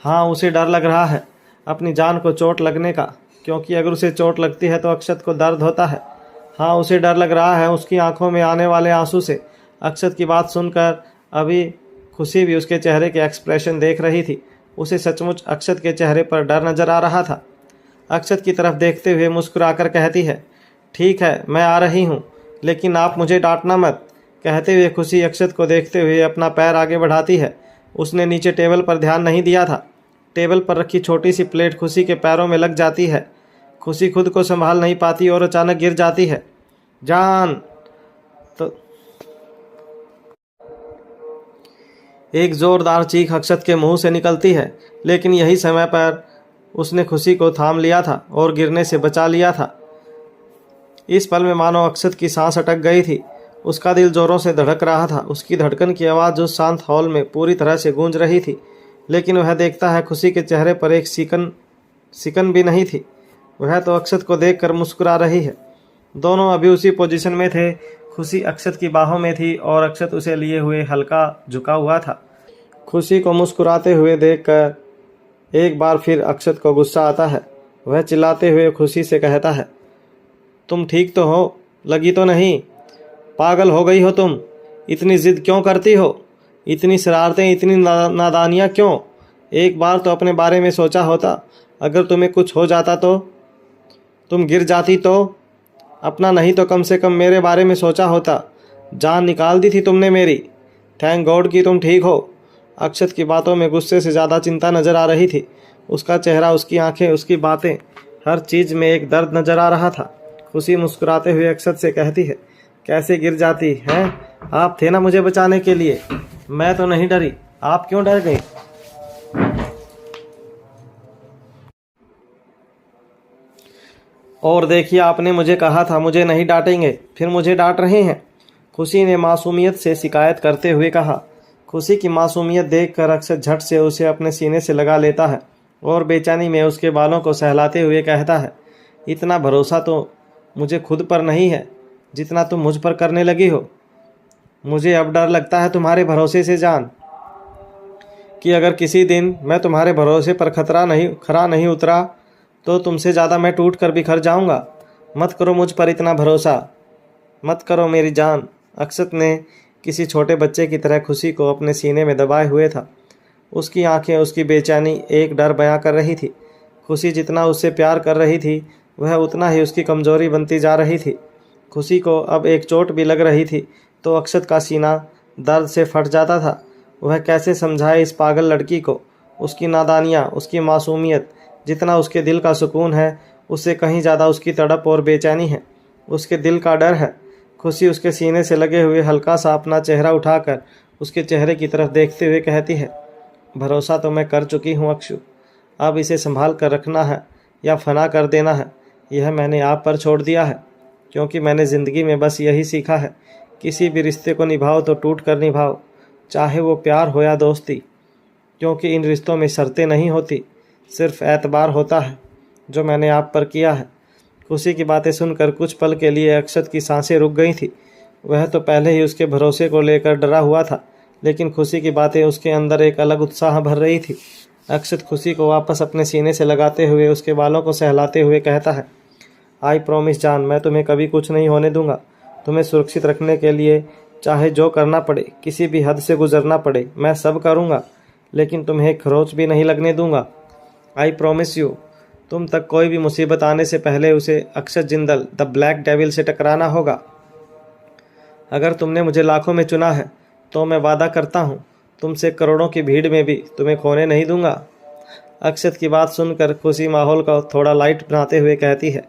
हाँ, उसे डर लग रहा है अपनी जान को चोट लगने का, क्योंकि अगर उसे चोट लगती है तो अक्षत को दर्द होता है। हाँ, उसे डर लग रहा है उसकी आंखों में आने वाले आंसू से। अक्षत की बात सुनकर अभी खुशी भी उसके चेहरे के एक्सप्रेशन देख रही थी। उसे सचमुच अक्षत के चेहरे पर डर नजर आ रहा था। अक्षत की तरफ देखते हुए मुस्कुराकर कहती है, ठीक है, मैं आ रही हूँ, लेकिन आप मुझे डांटना मत। कहते हुए खुशी अक्षत को देखते हुए अपना पैर आगे बढ़ाती है। उसने नीचे टेबल पर ध्यान नहीं दिया था। टेबल पर रखी छोटी सी प्लेट खुशी के पैरों में लग जाती है। खुशी खुद को संभाल नहीं पाती और अचानक गिर जाती है। जान! तो एक जोरदार चीख अक्षत के मुंह से निकलती है, लेकिन यही समय पर उसने खुशी को थाम लिया था और गिरने से बचा लिया था। इस पल में मानो अक्षत की सांस अटक गई थी। उसका दिल जोरों से धड़क रहा था। उसकी धड़कन की आवाज़ उस शांत हॉल में पूरी तरह से गूंज रही थी, लेकिन वह देखता है खुशी के चेहरे पर एक सिकन भी नहीं थी। वह तो अक्षत को देखकर मुस्कुरा रही है। दोनों अभी उसी पोजीशन में थे। खुशी अक्षत की बाहों में थी और अक्षत उसे लिए हुए हल्का झुका हुआ था। खुशी को मुस्कुराते हुए देखकर एक बार फिर अक्षत को गुस्सा आता है। वह चिल्लाते हुए खुशी से कहता है, तुम ठीक तो हो? लगी तो नहीं? पागल हो गई हो तुम? इतनी जिद क्यों करती हो? इतनी शरारतें, इतनी नादानियाँ क्यों? एक बार तो अपने बारे में सोचा होता। अगर तुम्हें कुछ हो जाता तो? तुम गिर जाती तो? अपना नहीं तो कम से कम मेरे बारे में सोचा होता। जान निकाल दी थी तुमने मेरी। थैंक गॉड कि तुम ठीक हो। अक्षत की बातों में गुस्से से ज़्यादा चिंता नजर आ रही थी। उसका चेहरा, उसकी आंखें, उसकी बातें, हर चीज़ में एक दर्द नजर आ रहा था। खुशी मुस्कुराते हुए अक्षत से कहती है, कैसे गिर जाती हैं? आप थे ना मुझे बचाने के लिए। मैं तो नहीं डरी, आप क्यों डर गई? और देखिए, आपने मुझे कहा था मुझे नहीं डांटेंगे, फिर मुझे डांट रहे हैं। खुशी ने मासूमियत से शिकायत करते हुए कहा। खुशी की मासूमियत देखकर अक्षत झट से उसे अपने सीने से लगा लेता है और बेचैनी में उसके बालों को सहलाते हुए कहता है, इतना भरोसा तो मुझे खुद पर नहीं है जितना तुम मुझ पर करने लगी हो। मुझे अब डर लगता है तुम्हारे भरोसे से जान, कि अगर किसी दिन मैं तुम्हारे भरोसे पर खरा नहीं उतरा तो तुमसे ज़्यादा मैं टूट कर बिखर जाऊंगा। मत करो मुझ पर इतना भरोसा, मत करो मेरी जान। अक्षत ने किसी छोटे बच्चे की तरह खुशी को अपने सीने में दबाए हुए था। उसकी आंखें, उसकी बेचैनी एक डर बयां कर रही थी। खुशी जितना उससे प्यार कर रही थी, वह उतना ही उसकी कमज़ोरी बनती जा रही थी। खुशी को अब एक चोट भी लग रही थी तो अक्षत का सीना दर्द से फट जाता था। वह कैसे समझाए इस पागल लड़की को? उसकी नादानियाँ, उसकी मासूमियत, जितना उसके दिल का सुकून है उससे कहीं ज़्यादा उसकी तड़प और बेचैनी है। उसके दिल का डर है। खुशी उसके सीने से लगे हुए हल्का सा अपना चेहरा उठाकर उसके चेहरे की तरफ देखते हुए कहती है, भरोसा तो मैं कर चुकी हूँ अक्षु। अब इसे संभाल कर रखना है या फना कर देना है, यह मैंने आप पर छोड़ दिया है। क्योंकि मैंने ज़िंदगी में बस यही सीखा है, किसी भी रिश्ते को निभाओ तो टूट कर निभाओ, चाहे वो प्यार हो या दोस्ती। क्योंकि इन रिश्तों में शर्तें नहीं होती, सिर्फ एतबार होता है, जो मैंने आप पर किया है। खुशी की बातें सुनकर कुछ पल के लिए अक्षत की सांसें रुक गई थी। वह तो पहले ही उसके भरोसे को लेकर डरा हुआ था, लेकिन खुशी की बातें उसके अंदर एक अलग उत्साह भर रही थी। अक्षत खुशी को वापस अपने सीने से लगाते हुए उसके बालों को सहलाते हुए कहता है, आई प्रॉमिस जान, मैं तुम्हें कभी कुछ नहीं होने दूंगा। तुम्हें सुरक्षित रखने के लिए चाहे जो करना पड़े, किसी भी हद से गुजरना पड़े, मैं सब करूँगा, लेकिन तुम्हें एक खरोच भी नहीं लगने दूंगा। I promise you. तुम तक कोई भी मुसीबत आने से पहले उसे अक्षत जिंदल, द ब्लैक डेविल से टकराना होगा। अगर तुमने मुझे लाखों में चुना है तो मैं वादा करता हूँ तुमसे करोड़ों की भीड़ में भी तुम्हें खोने नहीं दूंगा। अक्षत की बात सुनकर खुशी माहौल का थोड़ा लाइट बनाते हुए कहती है,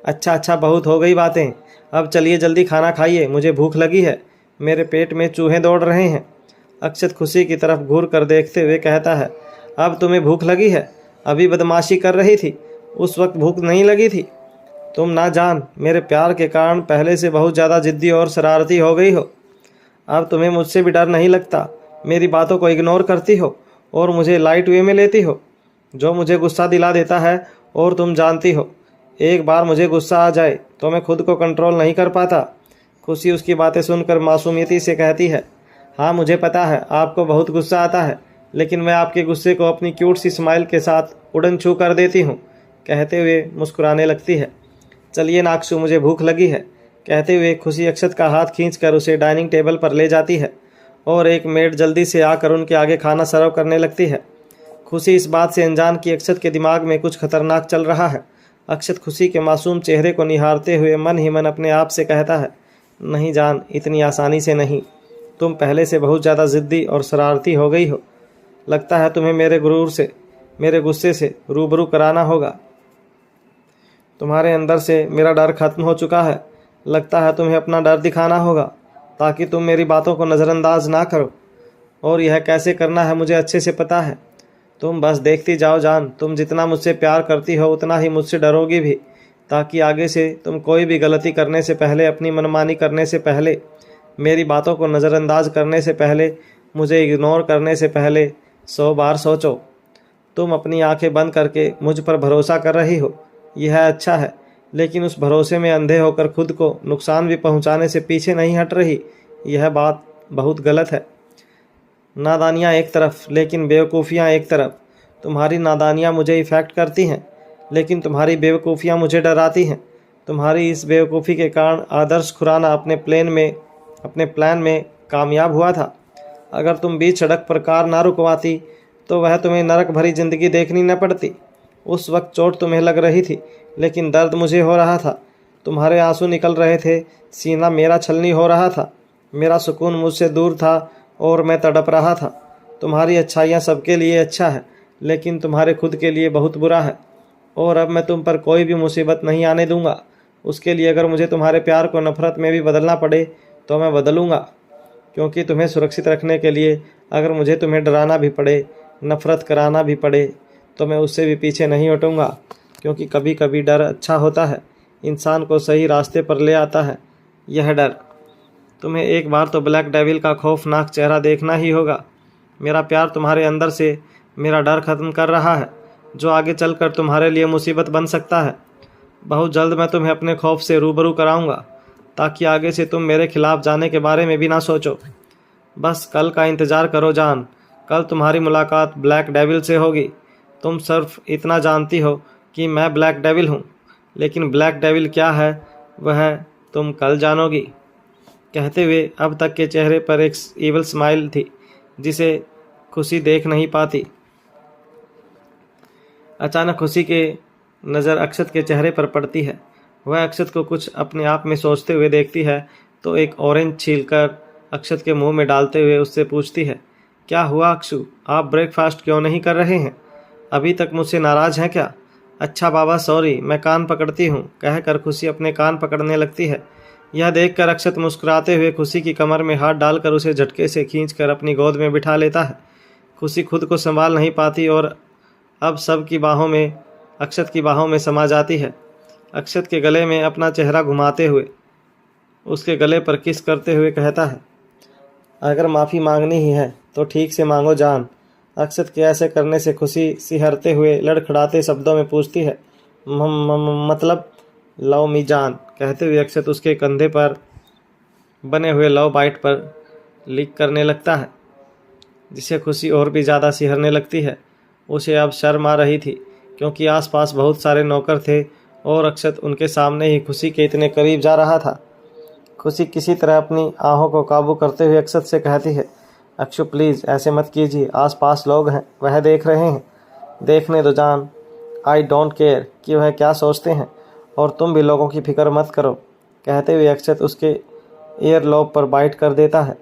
अच्छा अच्छा, बहुत हो गई बातें, अब चलिए जल्दी खाना खाइए, मुझे भूख लगी है, मेरे पेट में चूहे दौड़ रहे हैं। अक्षत खुशी की तरफ घूर कर देखते हुए कहता है, अब तुम्हें भूख लगी है? अभी बदमाशी कर रही थी, उस वक्त भूख नहीं लगी थी? तुम ना जान मेरे प्यार के कारण पहले से बहुत ज़्यादा जिद्दी और शरारती हो गई हो। अब तुम्हें मुझसे भी डर नहीं लगता, मेरी बातों को इग्नोर करती हो और मुझे लाइट वे में लेती हो, जो मुझे गुस्सा दिला देता है। और तुम जानती हो, एक बार मुझे गुस्सा आ जाए तो मैं खुद को कंट्रोल नहीं कर पाता। खुशी उसकी बातें सुनकर मासूमियती से कहती है, हाँ मुझे पता है आपको बहुत गुस्सा आता है, लेकिन मैं आपके गुस्से को अपनी क्यूट सी स्माइल के साथ उड़न छू कर देती हूँ। कहते हुए मुस्कुराने लगती है। चलिए नाक्षु, मुझे भूख लगी है। कहते हुए खुशी अक्षत का हाथ खींचकर उसे डाइनिंग टेबल पर ले जाती है और एक मेड जल्दी से आकर उनके आगे खाना सर्व करने लगती है। खुशी इस बात से अनजान कि अक्षत के दिमाग में कुछ खतरनाक चल रहा है। अक्षत खुशी के मासूम चेहरे को निहारते हुए मन ही मन अपने आप से कहता है, नहीं जान, इतनी आसानी से नहीं, तुम पहले से बहुत ज़्यादा ज़िद्दी और शरारती हो गई हो। लगता है तुम्हें मेरे गुरूर से, मेरे गुस्से से रूबरू कराना होगा। तुम्हारे अंदर से मेरा डर खत्म हो चुका है। लगता है तुम्हें अपना डर दिखाना होगा ताकि तुम मेरी बातों को नज़रअंदाज ना करो, और यह कैसे करना है मुझे अच्छे से पता है। तुम बस देखती जाओ जान, तुम जितना मुझसे प्यार करती हो उतना ही मुझसे डरोगी भी, ताकि आगे से तुम कोई भी गलती करने से पहले, अपनी मनमानी करने से पहले, मेरी बातों को नज़रअंदाज करने से पहले, मुझे इग्नोर करने से पहले 100 बार सोचो। तुम अपनी आंखें बंद करके मुझ पर भरोसा कर रही हो, यह अच्छा है, लेकिन उस भरोसे में अंधे होकर खुद को नुकसान भी पहुंचाने से पीछे नहीं हट रही। यह बात बहुत गलत है। नादानियाँ एक तरफ, लेकिन बेवकूफ़ियाँ एक तरफ। तुम्हारी नादानियाँ मुझे इफ़ेक्ट करती हैं, लेकिन तुम्हारी बेवकूफ़ियाँ मुझे डराती हैं। तुम्हारी इस बेवकूफ़ी के कारण आदर्श खुराना अपने प्लान में कामयाब हुआ था। अगर तुम बीच सड़क पर कार ना रुकवाती तो वह तुम्हें नरक भरी ज़िंदगी देखनी न पड़ती। उस वक्त चोट तुम्हें लग रही थी, लेकिन दर्द मुझे हो रहा था। तुम्हारे आंसू निकल रहे थे, सीना मेरा छलनी हो रहा था, मेरा सुकून मुझसे दूर था और मैं तड़प रहा था। तुम्हारी अच्छाइयाँ सबके लिए अच्छा है, लेकिन तुम्हारे खुद के लिए बहुत बुरा है। और अब मैं तुम पर कोई भी मुसीबत नहीं आने दूंगा। उसके लिए अगर मुझे तुम्हारे प्यार को नफ़रत में भी बदलना पड़े तो मैं बदलूँगा, क्योंकि तुम्हें सुरक्षित रखने के लिए अगर मुझे तुम्हें डराना भी पड़े, नफ़रत कराना भी पड़े, तो मैं उससे भी पीछे नहीं हटूँगा, क्योंकि कभी कभी डर अच्छा होता है, इंसान को सही रास्ते पर ले आता है। यह डर, तुम्हें एक बार तो ब्लैक डेविल का खौफनाक चेहरा देखना ही होगा। मेरा प्यार तुम्हारे अंदर से मेरा डर खत्म कर रहा है, जो आगे चलकर तुम्हारे लिए मुसीबत बन सकता है। बहुत जल्द मैं तुम्हें अपने खौफ से रूबरू कराऊंगा, ताकि आगे से तुम मेरे खिलाफ जाने के बारे में भी ना सोचो। बस कल का इंतज़ार करो जान, कल तुम्हारी मुलाकात ब्लैक डेविल से होगी। तुम सिर्फ इतना जानती हो कि मैं ब्लैक डेविल हूँ, लेकिन ब्लैक डेविल क्या है वह तुम कल जानोगी। कहते हुए अब तक के चेहरे पर एक ईवल स्माइल थी, जिसे खुशी देख नहीं पाती। अचानक खुशी के नज़र अक्षत के चेहरे पर पड़ती है। वह अक्षत को कुछ अपने आप में सोचते हुए देखती है तो एक ऑरेंज छीलकर अक्षत के मुंह में डालते हुए उससे पूछती है, क्या हुआ अक्षु, आप ब्रेकफास्ट क्यों नहीं कर रहे हैं? अभी तक मुझसे नाराज़ हैं क्या? अच्छा बाबा सॉरी, मैं कान पकड़ती हूँ, कहकर खुशी अपने कान पकड़ने लगती है। यह देखकर अक्षत मुस्कुराते हुए खुशी की कमर में हाथ डालकर उसे झटके से खींचकर अपनी गोद में बिठा लेता है। खुशी खुद को संभाल नहीं पाती और अब अक्षत की बाहों में समा जाती है। अक्षत के गले में अपना चेहरा घुमाते हुए उसके गले पर किस करते हुए कहता है, अगर माफ़ी मांगनी ही है तो ठीक से मांगो जान। अक्षत के ऐसे करने से खुशी सिहरते हुए लड़खड़ाते शब्दों में पूछती है, मतलब लव मी जान। कहते हुए अक्षत उसके कंधे पर बने हुए लव बाइट पर लिक करने लगता है, जिसे खुशी और भी ज़्यादा सिहरने लगती है। उसे अब शर्म आ रही थी, क्योंकि आसपास बहुत सारे नौकर थे और अक्षत उनके सामने ही खुशी के इतने करीब जा रहा था। खुशी किसी तरह अपनी आहों को काबू करते हुए अक्षत से कहती है, अक्षु प्लीज़ ऐसे मत कीजिए, आसपास लोग हैं, वह देख रहे हैं, देखने दो जान। आई डोंट केयर कि वह क्या सोचते हैं, और तुम भी लोगों की फिक्र मत करो। कहते हुए अक्षत उसके ईयर लोब पर बाइट कर देता है।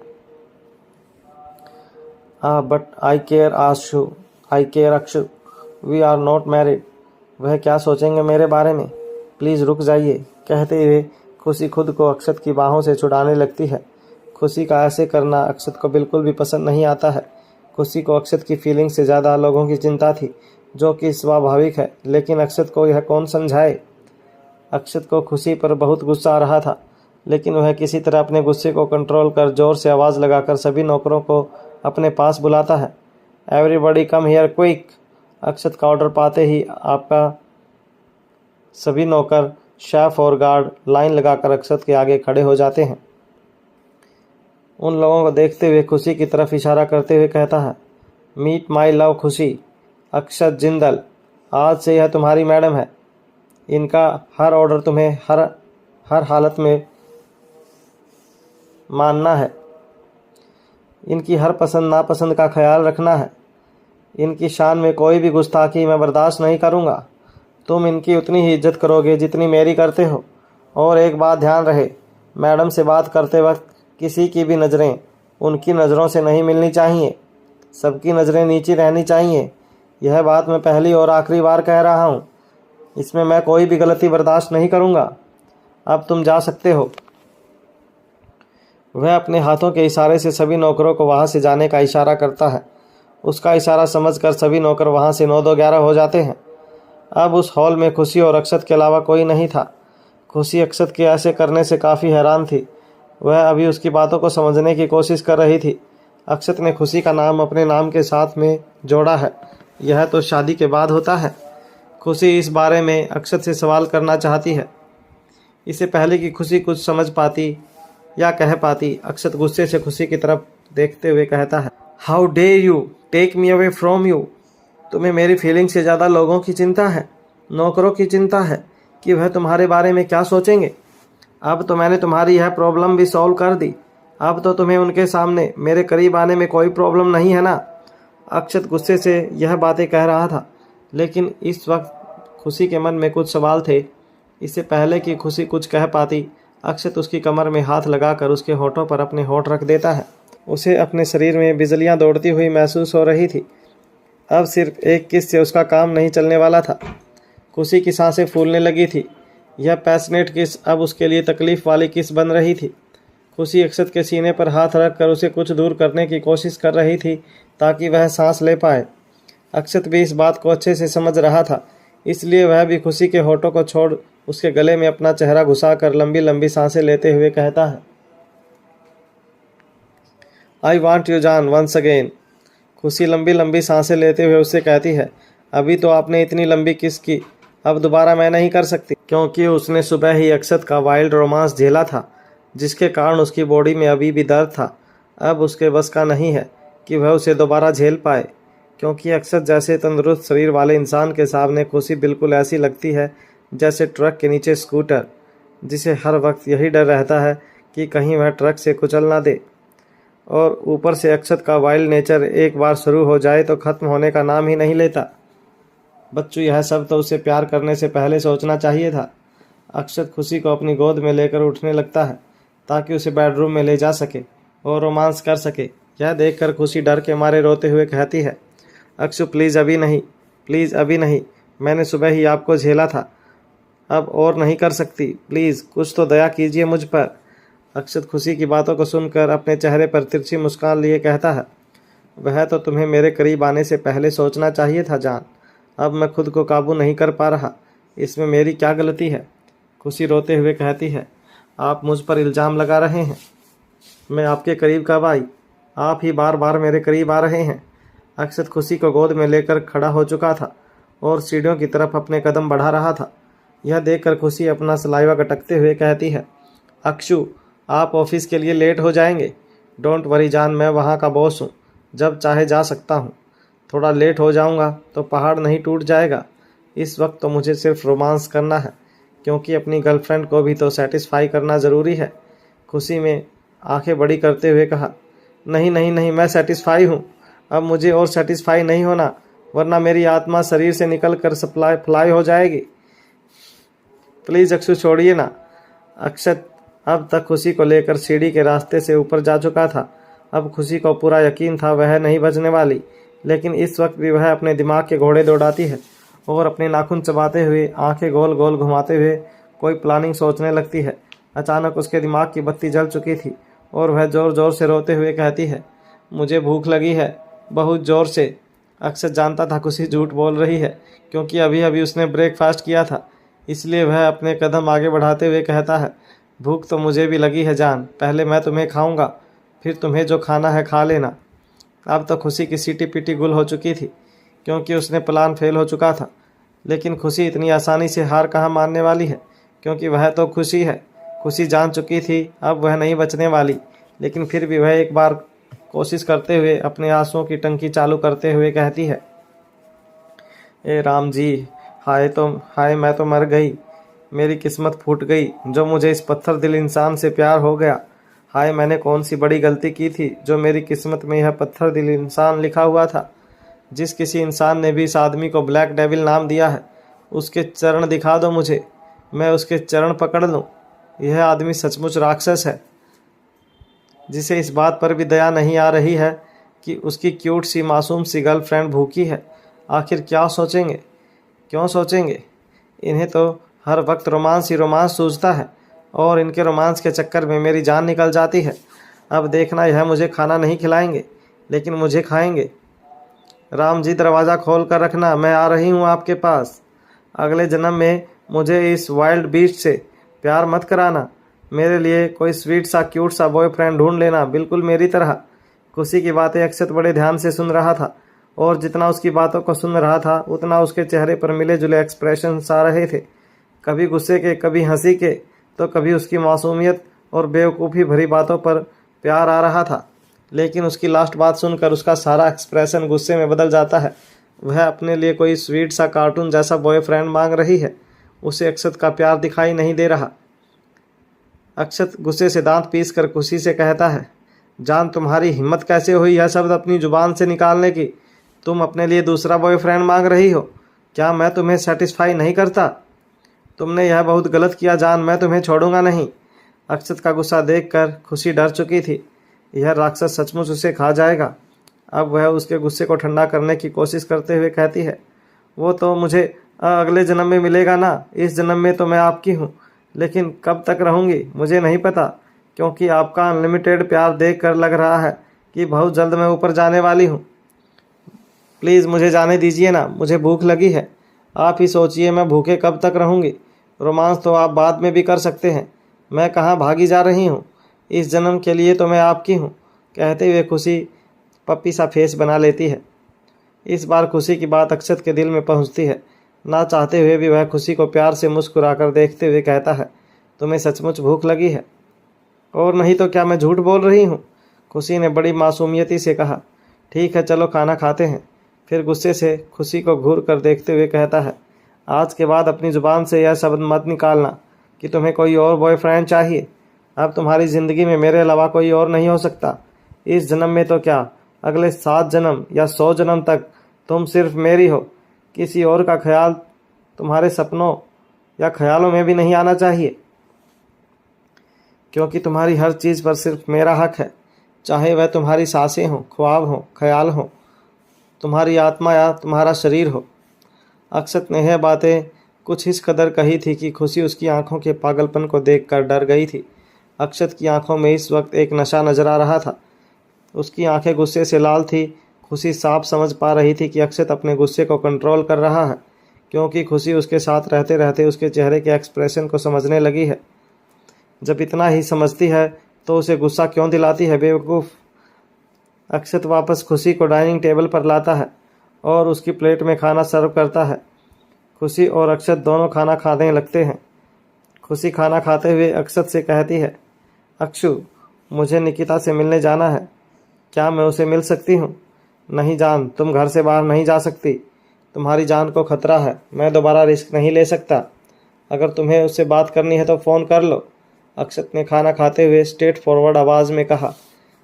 But I care Ashu, I care Akshu, we are not married. वह क्या सोचेंगे मेरे बारे में? प्लीज़ रुक जाइए। कहते हुए खुशी खुद को अक्षत की बाहों से छुड़ाने लगती है। खुशी का ऐसे करना अक्षत को बिल्कुल भी पसंद नहीं आता है। खुशी को अक्षत की फीलिंग से ज़्यादा लोगों की चिंता थी, जो कि स्वाभाविक है, लेकिन अक्षत को यह कौन समझाए। अक्षत को खुशी पर बहुत गुस्सा आ रहा था, लेकिन वह किसी तरह अपने गुस्से को कंट्रोल कर जोर से आवाज़ लगाकर सभी नौकरों को अपने पास बुलाता है। Everybody come here quick. Akshat का ऑर्डर पाते ही आपका सभी नौकर, शेफ और गार्ड लाइन लगाकर अक्षत के आगे खड़े हो जाते हैं। उन लोगों को देखते हुए खुशी की तरफ इशारा करते हुए कहता है, मीट माई लव खुशी, अक्षत जिंदल। आज से यह तुम्हारी मैडम है। इनका हर ऑर्डर तुम्हें हर हालत में मानना है। इनकी हर पसंद नापसंद का ख्याल रखना है। इनकी शान में कोई भी गुस्ताखी मैं बर्दाश्त नहीं करूँगा। तुम इनकी उतनी ही इज्जत करोगे जितनी मेरी करते हो। और एक बात ध्यान रहे, मैडम से बात करते वक्त किसी की भी नज़रें उनकी नज़रों से नहीं मिलनी चाहिए। सबकी नज़रें नीची रहनी चाहिए। यह बात मैं पहली और आखिरी बार कह रहा हूँ। इसमें मैं कोई भी गलती बर्दाश्त नहीं करूँगा। अब तुम जा सकते हो। वह अपने हाथों के इशारे से सभी नौकरों को वहाँ से जाने का इशारा करता है। उसका इशारा समझकर सभी नौकर वहाँ से 9-2-11 हो जाते हैं। अब उस हॉल में खुशी और अक्षत के अलावा कोई नहीं था। खुशी अक्षत के ऐसे करने से काफ़ी हैरान थी। वह अभी उसकी बातों को समझने की कोशिश कर रही थी। अक्षत ने खुशी का नाम अपने नाम के साथ में जोड़ा है। यह तो शादी के बाद होता है। खुशी इस बारे में अक्षत से सवाल करना चाहती है। इससे पहले कि खुशी कुछ समझ पाती या कह पाती, अक्षत गुस्से से खुशी की तरफ देखते हुए कहता है, how dare you take me away from you. तुम्हें मेरी फीलिंग से ज़्यादा लोगों की चिंता है, नौकरों की चिंता है कि वह तुम्हारे बारे में क्या सोचेंगे। अब तो मैंने तुम्हारी यह प्रॉब्लम भी सॉल्व कर दी। अब तो तुम्हें उनके सामने मेरे करीब आने में कोई प्रॉब्लम नहीं है ना। अक्षत गुस्से से यह बातें कह रहा था, लेकिन इस वक्त खुशी के मन में कुछ सवाल थे। इससे पहले कि खुशी कुछ कह पाती, अक्षत उसकी कमर में हाथ लगाकर उसके होठों पर अपने होठ रख देता है। उसे अपने शरीर में बिजलियां दौड़ती हुई महसूस हो रही थी। अब सिर्फ एक किस से उसका काम नहीं चलने वाला था। खुशी की सांसें फूलने लगी थी। यह पैशनेट किस अब उसके लिए तकलीफ वाली किस बन रही थी। खुशी अक्षत के सीने पर हाथ रखकर उसे कुछ दूर करने की कोशिश कर रही थी ताकि वह सांस ले पाए। अक्षत भी इस बात को अच्छे से समझ रहा था, इसलिए वह भी खुशी के होठों को छोड़ उसके गले में अपना चेहरा घुसाकर लंबी लंबी सांसें लेते हुए कहता है, आई वांट यू जान वंस अगेन। खुशी लंबी लंबी सांसें लेते हुए उससे कहती है, अभी तो आपने इतनी लंबी किस की, अब दोबारा मैं नहीं कर सकती। क्योंकि उसने सुबह ही अक्षत का वाइल्ड रोमांस झेला था, जिसके कारण उसकी बॉडी में अभी भी दर्द था। अब उसके बस का नहीं है कि वह उसे दोबारा झेल पाए, क्योंकि अक्षत जैसे तंदुरुस्त शरीर वाले इंसान के सामने खुशी बिल्कुल ऐसी लगती है जैसे ट्रक के नीचे स्कूटर, जिसे हर वक्त यही डर रहता है कि कहीं वह ट्रक से कुचल ना दे। और ऊपर से अक्षत का वाइल्ड नेचर एक बार शुरू हो जाए तो ख़त्म होने का नाम ही नहीं लेता। बच्चों, यह सब तो उसे प्यार करने से पहले सोचना चाहिए था। अक्षत खुशी को अपनी गोद में लेकर उठने लगता है ताकि उसे बेडरूम में ले जा सके और रोमांस कर सके। यह देखकर खुशी डर के मारे रोते हुए कहती है, अक्षु प्लीज़ अभी नहीं, प्लीज़ अभी नहीं। मैंने सुबह ही आपको झेला था, अब और नहीं कर सकती। प्लीज़ कुछ तो दया कीजिए मुझ पर। अक्षत खुशी की बातों को सुनकर अपने चेहरे पर तिरछी मुस्कान लिए कहता है, वह तो तुम्हें मेरे करीब आने से पहले सोचना चाहिए था जान। अब मैं खुद को काबू नहीं कर पा रहा, इसमें मेरी क्या गलती है। खुशी रोते हुए कहती है, आप मुझ पर इल्ज़ाम लगा रहे हैं। मैं आपके करीब कब आई? आप ही बार बार मेरे करीब आ रहे हैं। अक्षत खुशी को गोद में लेकर खड़ा हो चुका था और सीढ़ियों की तरफ अपने कदम बढ़ा रहा था। यह देखकर खुशी अपना सलाइवा गटकते हुए कहती है, अक्षु आप ऑफिस के लिए लेट हो जाएंगे। डोंट वरी जान, मैं वहाँ का बॉस हूँ, जब चाहे जा सकता हूँ। थोड़ा लेट हो जाऊँगा तो पहाड़ नहीं टूट जाएगा। इस वक्त तो मुझे सिर्फ रोमांस करना है, क्योंकि अपनी गर्लफ्रेंड को भी तो सेटिस्फाई करना ज़रूरी है। खुशी में आंखें बड़ी करते हुए कहा, नहीं नहीं नहीं, मैं सेटिस्फाई हूँ। अब मुझे और सेटिस्फाई नहीं होना, वरना मेरी आत्मा शरीर से निकल कर फ्लाई हो जाएगी। प्लीज़ अक्षु छोड़िए ना। अक्षत अब तक खुशी को लेकर सीढ़ी के रास्ते से ऊपर जा चुका था अब खुशी को पूरा यकीन था वह नहीं बचने वाली, लेकिन इस वक्त भी वह अपने दिमाग के घोड़े दौड़ाती है और अपने नाखून चबाते हुए आंखें गोल गोल घुमाते हुए कोई प्लानिंग सोचने लगती है। अचानक उसके दिमाग की बत्ती जल चुकी थी और वह ज़ोर ज़ोर से रोते हुए कहती है, मुझे भूख लगी है, बहुत ज़ोर से। अक्षत जानता था खुशी झूठ बोल रही है, क्योंकि अभी अभी उसने ब्रेकफास्ट किया था। इसलिए वह अपने कदम आगे बढ़ाते हुए कहता है, भूख तो मुझे भी लगी है जान, पहले मैं तुम्हें खाऊंगा, फिर तुम्हें जो खाना है खा लेना। अब तो खुशी की सीटी पीटी गुल हो चुकी थी, क्योंकि उसने प्लान फेल हो चुका था। लेकिन खुशी इतनी आसानी से हार कहाँ मानने वाली है, क्योंकि वह तो खुशी है। खुशी जान चुकी थी अब वह नहीं बचने वाली, लेकिन फिर भी वह एक बार कोशिश करते हुए अपने आंसुओं की टंकी चालू करते हुए कहती है, ए राम जी, हाय मैं तो मर गई, मेरी किस्मत फूट गई, जो मुझे इस पत्थर दिल इंसान से प्यार हो गया। हाय मैंने कौन सी बड़ी गलती की थी जो मेरी किस्मत में यह पत्थर दिल इंसान लिखा हुआ था। जिस किसी इंसान ने भी इस आदमी को ब्लैक डेविल नाम दिया है, उसके चरण दिखा दो मुझे, मैं उसके चरण पकड़ लूँ। यह आदमी सचमुच राक्षस है, जिसे इस बात पर भी दया नहीं आ रही है कि उसकी क्यूट सी मासूम सी गर्लफ्रेंड भूखी है। आखिर क्या सोचेंगे, क्यों सोचेंगे? इन्हें तो हर वक्त रोमांस ही रोमांस सूझता है और इनके रोमांस के चक्कर में मेरी जान निकल जाती है। अब देखना यह मुझे खाना नहीं खिलाएंगे, लेकिन मुझे खाएंगे। राम जी दरवाज़ा खोल कर रखना, मैं आ रही हूँ आपके पास। अगले जन्म में मुझे इस वाइल्ड बीस्ट से प्यार मत कराना, मेरे लिए कोई स्वीट सा क्यूट सा बॉयफ्रेंड ढूंढ लेना, बिल्कुल मेरी तरह। खुशी की बातें अक्षत बड़े ध्यान से सुन रहा था और जितना उसकी बातों को सुन रहा था उतना उसके चेहरे पर मिले जुले एक्सप्रेशंस आ रहे थे, कभी गुस्से के, कभी हंसी के, तो कभी उसकी मासूमियत और बेवकूफ़ी भरी बातों पर प्यार आ रहा था। लेकिन उसकी लास्ट बात सुनकर उसका सारा एक्सप्रेशन गुस्से में बदल जाता है। वह अपने लिए कोई स्वीट सा कार्टून जैसा बॉयफ्रेंड मांग रही है, उसे अक्षत का प्यार दिखाई नहीं दे रहा। अक्षत गुस्से से दांत पीस कर खुशी से कहता है, जान तुम्हारी हिम्मत कैसे हुई यह शब्द अपनी जुबान से निकालने की? तुम अपने लिए दूसरा बॉयफ्रेंड मांग रही हो? क्या मैं तुम्हें सेटिस्फाई नहीं करता? तुमने यह बहुत गलत किया जान, मैं तुम्हें छोड़ूंगा नहीं। अक्षत का गुस्सा देखकर खुशी डर चुकी थी, यह राक्षस सचमुच उसे खा जाएगा। अब वह उसके गुस्से को ठंडा करने की कोशिश करते हुए कहती है, वो तो मुझे अगले जन्म में मिलेगा ना, इस जन्म में तो मैं आपकी हूँ, लेकिन कब तक रहूँगी मुझे नहीं पता, क्योंकि आपका अनलिमिटेड प्यार देखकर लग रहा है कि बहुत जल्द मैं ऊपर जाने वाली हूँ। प्लीज़ मुझे जाने दीजिए ना, मुझे भूख लगी है। आप ही सोचिए मैं भूखे कब तक रहूँगी। रोमांस तो आप बाद में भी कर सकते हैं, मैं कहाँ भागी जा रही हूँ, इस जन्म के लिए तो मैं आपकी हूँ। कहते हुए खुशी पप्पी सा फेस बना लेती है। इस बार खुशी की बात अक्षत के दिल में पहुँचती है। ना चाहते हुए भी वह खुशी को प्यार से मुस्कुराकर देखते हुए कहता है, तुम्हें सचमुच भूख लगी है? और नहीं तो क्या मैं झूठ बोल रही हूँ? खुशी ने बड़ी मासूमियती से कहा, ठीक है चलो खाना खाते हैं। फिर गुस्से से खुशी को घूर कर देखते हुए कहता है, आज के बाद अपनी ज़ुबान से यह शब्द मत निकालना कि तुम्हें कोई और बॉयफ्रेंड चाहिए। अब तुम्हारी ज़िंदगी में मेरे अलावा कोई और नहीं हो सकता। इस जन्म में तो क्या, अगले 7 जन्म या 100 जन्म तक तुम सिर्फ मेरी हो। किसी और का ख्याल तुम्हारे सपनों या ख्यालों में भी नहीं आना चाहिए, क्योंकि तुम्हारी हर चीज़ पर सिर्फ मेरा हक है, चाहे वह तुम्हारी सांसें हों, ख्वाब हों, ख्याल हों, तुम्हारी आत्मा या तुम्हारा शरीर हो। अक्षत ने यह बातें कुछ इस कदर कही थी कि खुशी उसकी आंखों के पागलपन को देखकर डर गई थी। अक्षत की आंखों में इस वक्त एक नशा नजर आ रहा था। उसकी आंखें गुस्से से लाल थी। खुशी साफ समझ पा रही थी कि अक्षत अपने गुस्से को कंट्रोल कर रहा है, क्योंकि खुशी उसके साथ रहते रहते उसके चेहरे के एक्सप्रेशन को समझने लगी है। जब इतना ही समझती है तो उसे गुस्सा क्यों दिलाती है बेवकूफ़। अक्षत वापस खुशी को डाइनिंग टेबल पर लाता है और उसकी प्लेट में खाना सर्व करता है। खुशी और अक्षत दोनों खाना खाने लगते हैं। खुशी खाना खाते हुए अक्षत से कहती है, अक्षु मुझे निकिता से मिलने जाना है, क्या मैं उसे मिल सकती हूँ? नहीं जान, तुम घर से बाहर नहीं जा सकती, तुम्हारी जान को खतरा है, मैं दोबारा रिस्क नहीं ले सकता। अगर तुम्हें उससे बात करनी है तो फ़ोन कर लो, अक्षत ने खाना खाते हुए स्ट्रेट फॉरवर्ड आवाज़ में कहा।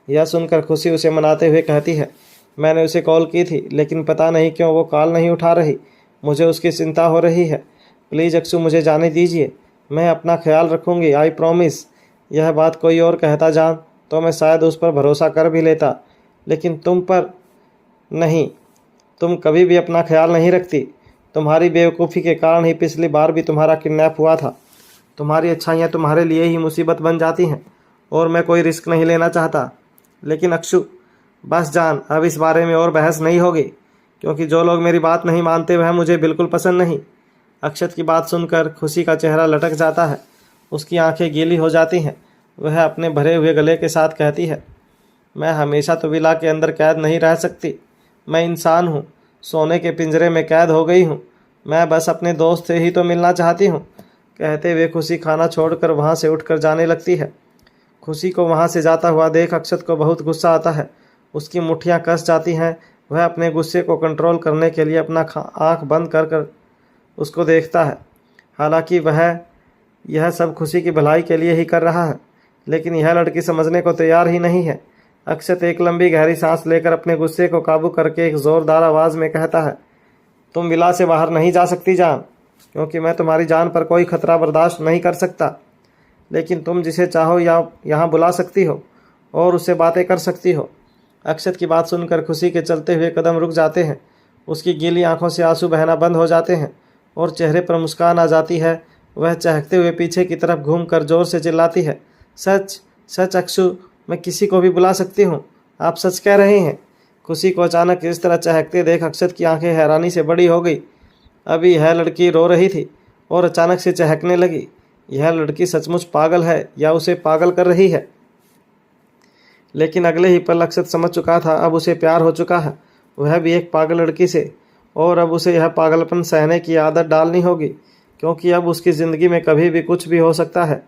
यह सुनकर खुशी उसे मनाते हुए कहती है, मैंने उसे कॉल की थी लेकिन पता नहीं क्यों वो कॉल नहीं उठा रही, मुझे उसकी चिंता हो रही है। प्लीज़ अक्षु मुझे जाने दीजिए, मैं अपना ख्याल रखूँगी, आई प्रॉमिस। यह बात कोई और कहता जान तो मैं शायद उस पर भरोसा कर भी लेता, लेकिन तुम पर नहीं। तुम कभी भी अपना ख्याल नहीं रखती। तुम्हारी बेवकूफ़ी के कारण ही पिछली बार भी तुम्हारा किडनैप हुआ था। तुम्हारी अच्छाइयाँ तुम्हारे लिए ही मुसीबत बन जाती हैं और मैं कोई रिस्क नहीं लेना चाहता। लेकिन अक्षु, बस जान, अब इस बारे में और बहस नहीं होगी, क्योंकि जो लोग मेरी बात नहीं मानते वह मुझे बिल्कुल पसंद नहीं। अक्षत की बात सुनकर खुशी का चेहरा लटक जाता है। उसकी आंखें गीली हो जाती हैं। वह अपने भरे हुए गले के साथ कहती है, मैं हमेशा तो विला के अंदर कैद नहीं रह सकती। मैं इंसान हूँ, सोने के पिंजरे में कैद हो गई हूँ। मैं बस अपने दोस्त से ही तो मिलना चाहती हूँ। कहते हुए खुशी खाना छोड़कर वहाँ से उठकर जाने लगती है। खुशी को वहाँ से जाता हुआ देख अक्षत को बहुत गुस्सा आता है। उसकी मुट्ठियाँ कस जाती हैं। वह अपने गुस्से को कंट्रोल करने के लिए अपना आँख बंद कर कर उसको देखता है। हालांकि वह यह सब खुशी की भलाई के लिए ही कर रहा है, लेकिन यह लड़की समझने को तैयार ही नहीं है। अक्षत एक लंबी गहरी सांस लेकर अपने गुस्से को काबू करके एक ज़ोरदार आवाज़ में कहता है, तुम विला से बाहर नहीं जा सकती जान, क्योंकि मैं तुम्हारी जान पर कोई खतरा बर्दाश्त नहीं कर सकता। लेकिन तुम जिसे चाहो या यहाँ बुला सकती हो और उससे बातें कर सकती हो। अक्षत की बात सुनकर खुशी के चलते हुए कदम रुक जाते हैं। उसकी गीली आंखों से आंसू बहना बंद हो जाते हैं और चेहरे पर मुस्कान आ जाती है। वह चहकते हुए पीछे की तरफ घूमकर जोर से चिल्लाती है, सच सच अक्षु, मैं किसी को भी बुला सकती हूँ। आप सच कह रहे हैं? खुशी को अचानक इस तरह चहकते देख अक्षत की आंखें हैरानी से बड़ी हो गई। अभी यह लड़की रो रही थी और अचानक से चहकने लगी। यह लड़की सचमुच पागल है या उसे पागल कर रही है? लेकिन अगले ही पल अक्षत समझ चुका था, अब उसे प्यार हो चुका है, वह भी एक पागल लड़की से। और अब उसे यह पागलपन सहने की आदत डालनी होगी, क्योंकि अब उसकी ज़िंदगी में कभी भी कुछ भी हो सकता है।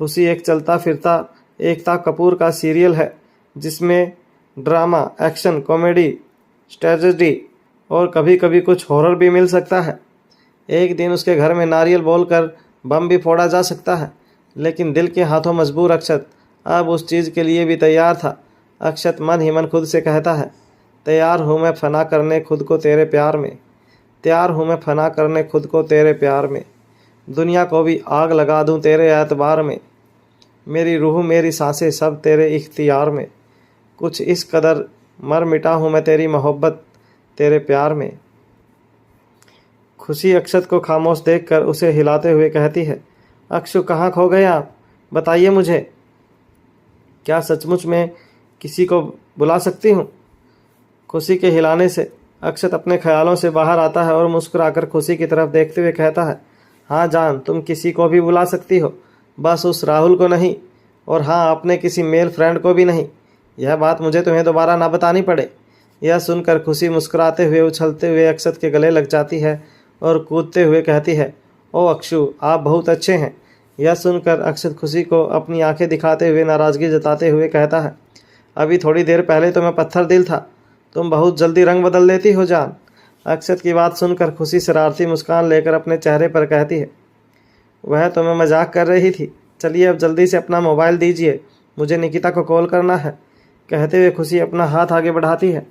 खुशी एक चलता फिरता एकता कपूर का सीरियल है, जिसमें ड्रामा, एक्शन, कॉमेडी, स्ट्रेटजी और कभी कभी कुछ हॉरर भी मिल सकता है। एक दिन उसके घर में नारियल बोलकर बम भी फोड़ा जा सकता है, लेकिन दिल के हाथों मजबूर अक्षत अब उस चीज़ के लिए भी तैयार था। अक्षत मन ही मन खुद से कहता है, तैयार हूँ मैं फना करने खुद को तेरे प्यार में। तैयार हूँ मैं फना करने खुद को तेरे प्यार में। दुनिया को भी आग लगा दूँ तेरे एतबार में। मेरी रूह मेरी सांसें सब तेरे इख्तियार में। कुछ इस कदर मर मिटा हूँ मैं तेरी मोहब्बत तेरे प्यार में। खुशी अक्षत को खामोश देखकर उसे हिलाते हुए कहती है, अक्षु, कहाँ खो गए आप? बताइए मुझे, क्या सचमुच में किसी को बुला सकती हूँ? खुशी के हिलाने से अक्षत अपने ख्यालों से बाहर आता है और मुस्कुराकर खुशी की तरफ देखते हुए कहता है, हाँ जान, तुम किसी को भी बुला सकती हो, बस उस राहुल को नहीं, और हाँ, अपने किसी मेल फ्रेंड को भी नहीं। यह बात मुझे तुम्हें दोबारा ना बतानी पड़े। यह सुनकर खुशी मुस्कुराते हुए उछलते हुए अक्षत के गले लग जाती है और कूदते हुए कहती है, ओ अक्षु, आप बहुत अच्छे हैं। यह सुनकर अक्षत खुशी को अपनी आंखें दिखाते हुए नाराज़गी जताते हुए कहता है, अभी थोड़ी देर पहले तो मैं पत्थर दिल था, तुम बहुत जल्दी रंग बदल लेती हो जान। अक्षत की बात सुनकर खुशी शरारती मुस्कान लेकर अपने चेहरे पर कहती है, वह तो मैं मजाक कर रही थी, चलिए अब जल्दी से अपना मोबाइल दीजिए, मुझे निकिता को कॉल करना है। कहते हुए खुशी अपना हाथ आगे बढ़ाती है।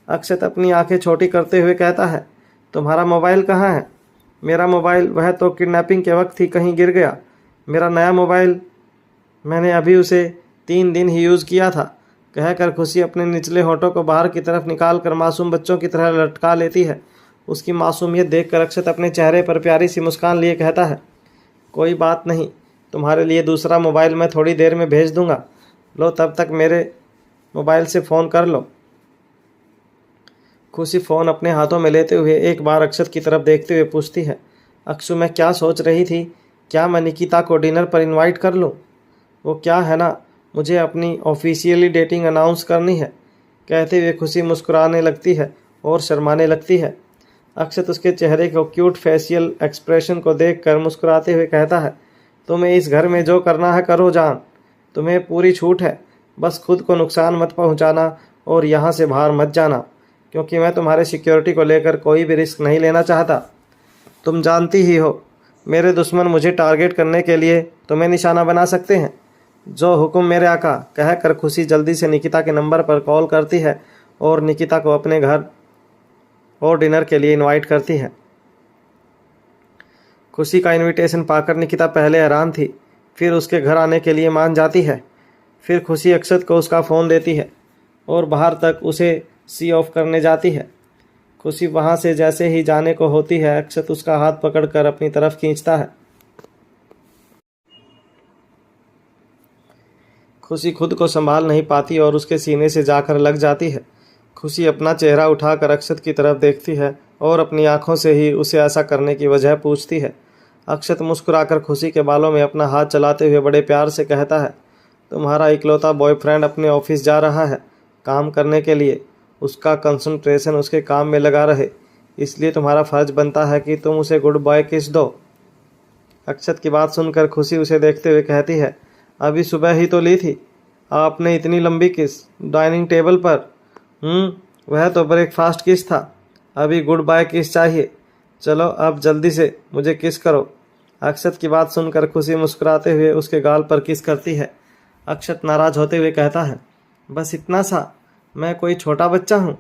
अक्षत अपनी आंखें छोटी करते हुए कहता है, तुम्हारा मोबाइल कहाँ है? मेरा मोबाइल? वह तो किडनैपिंग के वक्त ही कहीं गिर गया। मेरा नया मोबाइल, मैंने अभी उसे 3 दिन ही यूज़ किया था। कहकर खुशी अपने निचले होठों को बाहर की तरफ निकाल कर मासूम बच्चों की तरह लटका लेती है। उसकी मासूमियत देखकर अक्षत अपने चेहरे पर प्यारी सी मुस्कान लिए कहता है, कोई बात नहीं, तुम्हारे लिए दूसरा मोबाइल मैं थोड़ी देर में भेज दूंगा। लो, तब तक मेरे मोबाइल से फ़ोन कर लो। खुशी फ़ोन अपने हाथों में लेते हुए एक बार अक्षत की तरफ देखते हुए पूछती है, अक्षु, मैं क्या सोच रही थी, क्या मैं निकिता को डिनर पर इनवाइट कर लूँ? वो क्या है ना, मुझे अपनी ऑफिशियली डेटिंग अनाउंस करनी है। कहते हुए खुशी मुस्कुराने लगती है और शर्माने लगती है। अक्षत उसके चेहरे को क्यूट फेशियल एक्सप्रेशन को देखकर मुस्कुराते हुए कहता है, तुम्हें इस घर में जो करना है करो जान, तुम्हें पूरी छूट है, बस खुद को नुकसान मत पहुंचाना और यहाँ से बाहर मत जाना, क्योंकि मैं तुम्हारे सिक्योरिटी को लेकर कोई भी रिस्क नहीं लेना चाहता। तुम जानती ही हो, मेरे दुश्मन मुझे टारगेट करने के लिए तुम्हें निशाना बना सकते हैं। जो हुक्म मेरे आका। कहकर खुशी जल्दी से निकिता के नंबर पर कॉल करती है और निकिता को अपने घर और डिनर के लिए इनवाइट करती है। खुशी का इनविटेशन पाकर निकिता पहले हैरान थी, फिर उसके घर आने के लिए मान जाती है। फिर खुशी अक्षत को उसका फ़ोन देती है और बाहर तक उसे सी ऑफ करने जाती है। खुशी वहाँ से जैसे ही जाने को होती है, अक्षत उसका हाथ पकड़कर अपनी तरफ खींचता है। खुशी खुद को संभाल नहीं पाती और उसके सीने से जाकर लग जाती है। खुशी अपना चेहरा उठाकर अक्षत की तरफ देखती है और अपनी आंखों से ही उसे ऐसा करने की वजह पूछती है। अक्षत मुस्कुराकर खुशी के बालों में अपना हाथ चलाते हुए बड़े प्यार से कहता है, तुम्हारा इकलौता बॉयफ्रेंड अपने ऑफिस जा रहा है काम करने के लिए। उसका कंसंट्रेशन उसके काम में लगा रहे, इसलिए तुम्हारा फर्ज बनता है कि तुम उसे गुड बाय किस दो। अक्षत की बात सुनकर खुशी उसे देखते हुए कहती है, अभी सुबह ही तो ली थी आपने इतनी लंबी किस डाइनिंग टेबल पर। वह तो ब्रेकफास्ट किस था, अभी गुड बाय किस चाहिए। चलो अब जल्दी से मुझे किस करो। अक्षत की बात सुनकर खुशी मुस्कुराते हुए उसके गाल पर किस करती है। अक्षत नाराज होते हुए कहता है, बस इतना सा, मैं कोई छोटा बच्चा हूँ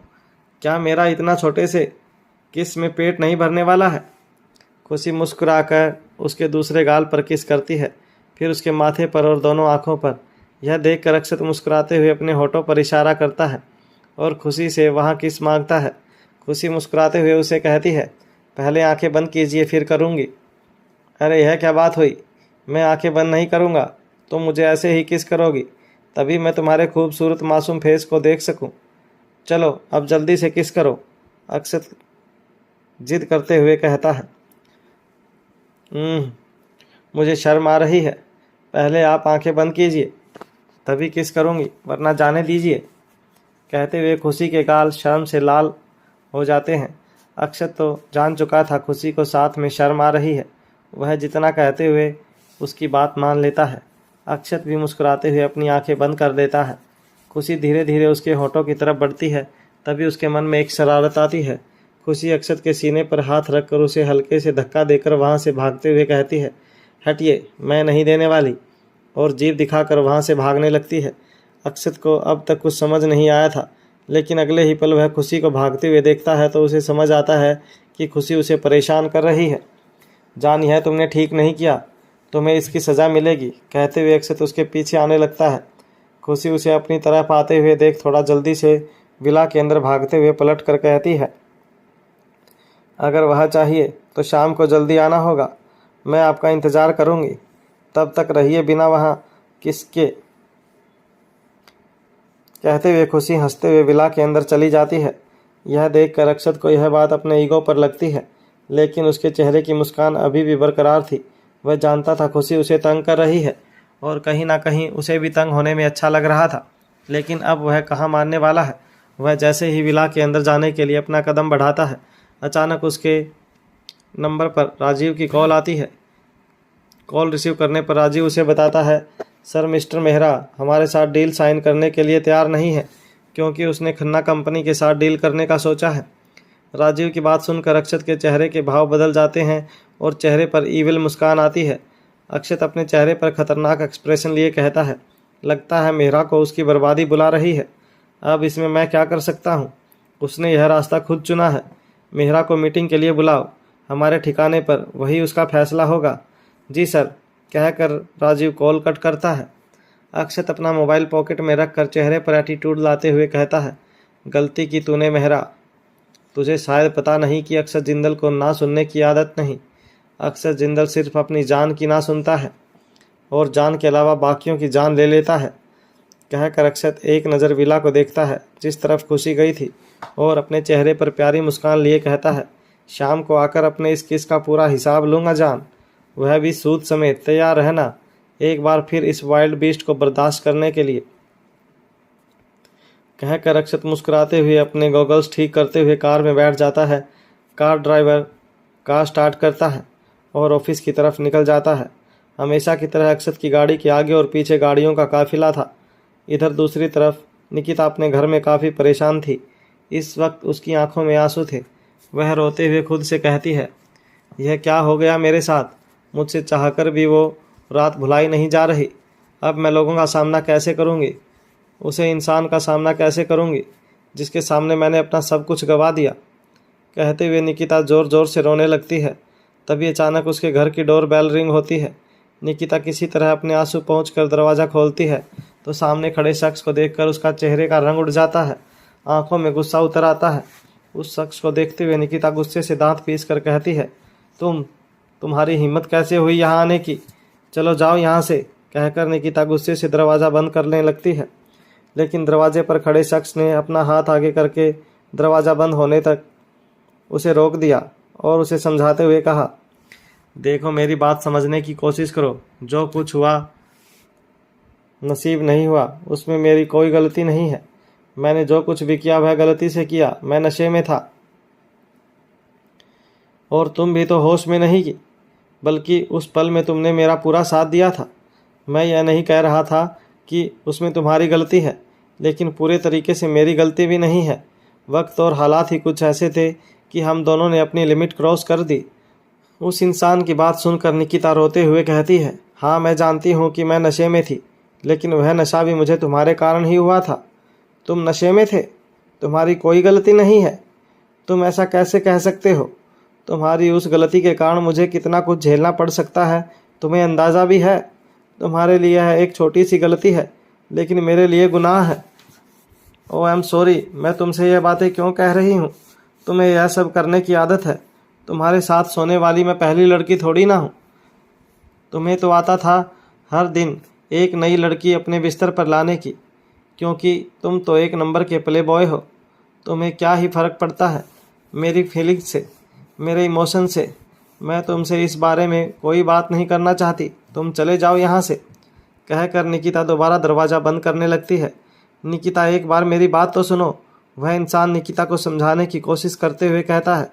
क्या, मेरा इतना छोटे से किस में पेट नहीं भरने वाला है। खुशी मुस्कुराकर उसके दूसरे गाल पर किस करती है, फिर उसके माथे पर और दोनों आंखों पर। यह देखकर अक्षत मुस्कुराते हुए अपने होठों पर इशारा करता है और खुशी से वहाँ किस मांगता है। खुशी मुस्कुराते हुए उसे कहती है, पहले आंखें बंद कीजिए फिर करूँगी। अरे यह क्या बात हुई, मैं आंखें बंद नहीं करूँगा, तुम मुझे ऐसे ही किस करोगी, तभी मैं तुम्हारे खूबसूरत मासूम फेस को देख सकूं। चलो अब जल्दी से किस करो। अक्षत जिद करते हुए कहता है, मुझे शर्म आ रही है, पहले आप आंखें बंद कीजिए तभी किस करूँगी, वरना जाने दीजिए। कहते हुए खुशी के गाल शर्म से लाल हो जाते हैं। अक्षत तो जान चुका था खुशी को साथ में शर्म आ रही है, वह जितना कहते हुए उसकी बात मान लेता है। अक्षत भी मुस्कुराते हुए अपनी आंखें बंद कर देता है। खुशी धीरे धीरे उसके होठों की तरफ बढ़ती है, तभी उसके मन में एक शरारत आती है। खुशी अक्षत के सीने पर हाथ रखकर उसे हल्के से धक्का देकर वहाँ से भागते हुए कहती है, हटिए, मैं नहीं देने वाली, और जीभ दिखाकर वहाँ से भागने लगती है। अक्षत को अब तक कुछ समझ नहीं आया था, लेकिन अगले ही पल वह खुशी को भागते हुए देखता है तो उसे समझ आता है कि खुशी उसे परेशान कर रही है। जान, यह तुमने ठीक नहीं किया, तुम्हें इसकी सज़ा मिलेगी। कहते हुए अक्षत उसके पीछे आने लगता है। खुशी उसे अपनी तरफ आते हुए देख थोड़ा जल्दी से विला के अंदर भागते हुए पलट कर कहती है, अगर वह चाहिए तो शाम को जल्दी आना होगा, मैं आपका इंतज़ार करूँगी, तब तक रहिए बिना वहाँ किसके। कहते हुए खुशी हंसते हुए विला के अंदर चली जाती है। यह देखकर अक्षत को यह बात अपने ईगो पर लगती है, लेकिन उसके चेहरे की मुस्कान अभी भी बरकरार थी। वह जानता था खुशी उसे तंग कर रही है और कहीं ना कहीं उसे भी तंग होने में अच्छा लग रहा था, लेकिन अब वह कहाँ मानने वाला है। वह जैसे ही विला के अंदर जाने के लिए अपना कदम बढ़ाता है, अचानक उसके नंबर पर राजीव की कॉल आती है। कॉल रिसीव करने पर राजीव उसे बताता है, सर मिस्टर मेहरा हमारे साथ डील साइन करने के लिए तैयार नहीं है, क्योंकि उसने खन्ना कंपनी के साथ डील करने का सोचा है। राजीव की बात सुनकर अक्षत के चेहरे के भाव बदल जाते हैं और चेहरे पर ईविल मुस्कान आती है। अक्षत अपने चेहरे पर खतरनाक एक्सप्रेशन लिए कहता है, लगता है मेहरा को उसकी बर्बादी बुला रही है, अब इसमें मैं क्या कर सकता हूँ, उसने यह रास्ता खुद चुना है। मेहरा को मीटिंग के लिए बुलाओ हमारे ठिकाने पर, वही उसका फैसला होगा। जी सर, कहकर राजीव कॉल कट करता है। अक्षत अपना मोबाइल पॉकेट में रखकर चेहरे पर एटीट्यूड लाते हुए कहता है, गलती की तूने मेहरा, तुझे शायद पता नहीं कि अक्षत जिंदल को ना सुनने की आदत नहीं। अक्षत जिंदल सिर्फ अपनी जान की ना सुनता है और जान के अलावा बाकियों की जान ले लेता है। कहकर अक्षत एक नज़र विला को देखता है जिस तरफ खुशी गई थी और अपने चेहरे पर प्यारी मुस्कान लिए कहता है, शाम को आकर अपने इस किस का पूरा हिसाब लूँगा जान, वह भी सूद समेत। तैयार रहना एक बार फिर इस वाइल्ड बीस्ट को बर्दाश्त करने के लिए। कहकर अक्षत मुस्कुराते हुए अपने गॉगल्स ठीक करते हुए कार में बैठ जाता है। कार ड्राइवर कार स्टार्ट करता है और ऑफिस की तरफ निकल जाता है। हमेशा की तरह अक्षत की गाड़ी के आगे और पीछे गाड़ियों का काफिला था। इधर दूसरी तरफ निकिता अपने घर में काफ़ी परेशान थी। इस वक्त उसकी आंखों में आंसू थे। वह रोते हुए खुद से कहती है, यह क्या हो गया मेरे साथ, मुझसे चाहकर भी वो रात भुलाई नहीं जा रही। अब मैं लोगों का सामना कैसे करूँगी, उसे इंसान का सामना कैसे करूँगी जिसके सामने मैंने अपना सब कुछ गंवा दिया। कहते हुए निकिता ज़ोर ज़ोर से रोने लगती है। तभी अचानक उसके घर की डोर बेल रिंग होती है। निकिता किसी तरह अपने आंसू पोंछ कर दरवाज़ा खोलती है तो सामने खड़े शख्स को देखकर उसका चेहरे का रंग उड़ जाता है, आंखों में गुस्सा उतर आता है। उस शख्स को देखते हुए निकिता गुस्से से दांत पीस कर कहती है, तुम्हारी हिम्मत कैसे हुई यहाँ आने की? चलो जाओ यहाँ से। कहकर निकिता गुस्से से दरवाज़ा बंद करने लगती है, लेकिन दरवाजे पर खड़े शख्स ने अपना हाथ आगे करके दरवाज़ा बंद होने तक उसे रोक दिया और उसे समझाते हुए कहा, देखो मेरी बात समझने की कोशिश करो। जो कुछ हुआ नसीब नहीं हुआ, उसमें मेरी कोई गलती नहीं है। मैंने जो कुछ भी किया वह गलती से किया। मैं नशे में था और तुम भी तो होश में नहीं की, बल्कि उस पल में तुमने मेरा पूरा साथ दिया था। मैं यह नहीं कह रहा था कि उसमें तुम्हारी गलती है, लेकिन पूरे तरीके से मेरी गलती भी नहीं है। वक्त और हालात ही कुछ ऐसे थे कि हम दोनों ने अपनी लिमिट क्रॉस कर दी। उस इंसान की बात सुनकर निकिता रोते हुए कहती है, हाँ मैं जानती हूँ कि मैं नशे में थी, लेकिन वह नशा भी मुझे तुम्हारे कारण ही हुआ था। तुम नशे में थे, तुम्हारी कोई गलती नहीं है। तुम ऐसा कैसे कह सकते हो? तुम्हारी उस गलती के कारण मुझे कितना कुछ झेलना पड़ सकता है, तुम्हें अंदाज़ा भी है? तुम्हारे लिए यह एक छोटी सी गलती है, लेकिन मेरे लिए गुनाह है। ओह आई एम सॉरी, मैं तुमसे यह बातें क्यों कह रही हूँ? तुम्हें यह सब करने की आदत है। तुम्हारे साथ सोने वाली मैं पहली लड़की थोड़ी ना हूँ। तुम्हें तो आता था हर दिन एक नई लड़की अपने बिस्तर पर लाने की, क्योंकि तुम तो एक नंबर के प्ले बॉय हो। तुम्हें क्या ही फ़र्क पड़ता है मेरी फीलिंग से, मेरे इमोशन से। मैं तुमसे इस बारे में कोई बात नहीं करना चाहती, तुम चले जाओ यहाँ से। कहकर निकिता दोबारा दरवाज़ा बंद करने लगती है। निकिता एक बार मेरी बात तो सुनो। वह इंसान निकिता को समझाने की कोशिश करते हुए कहता है,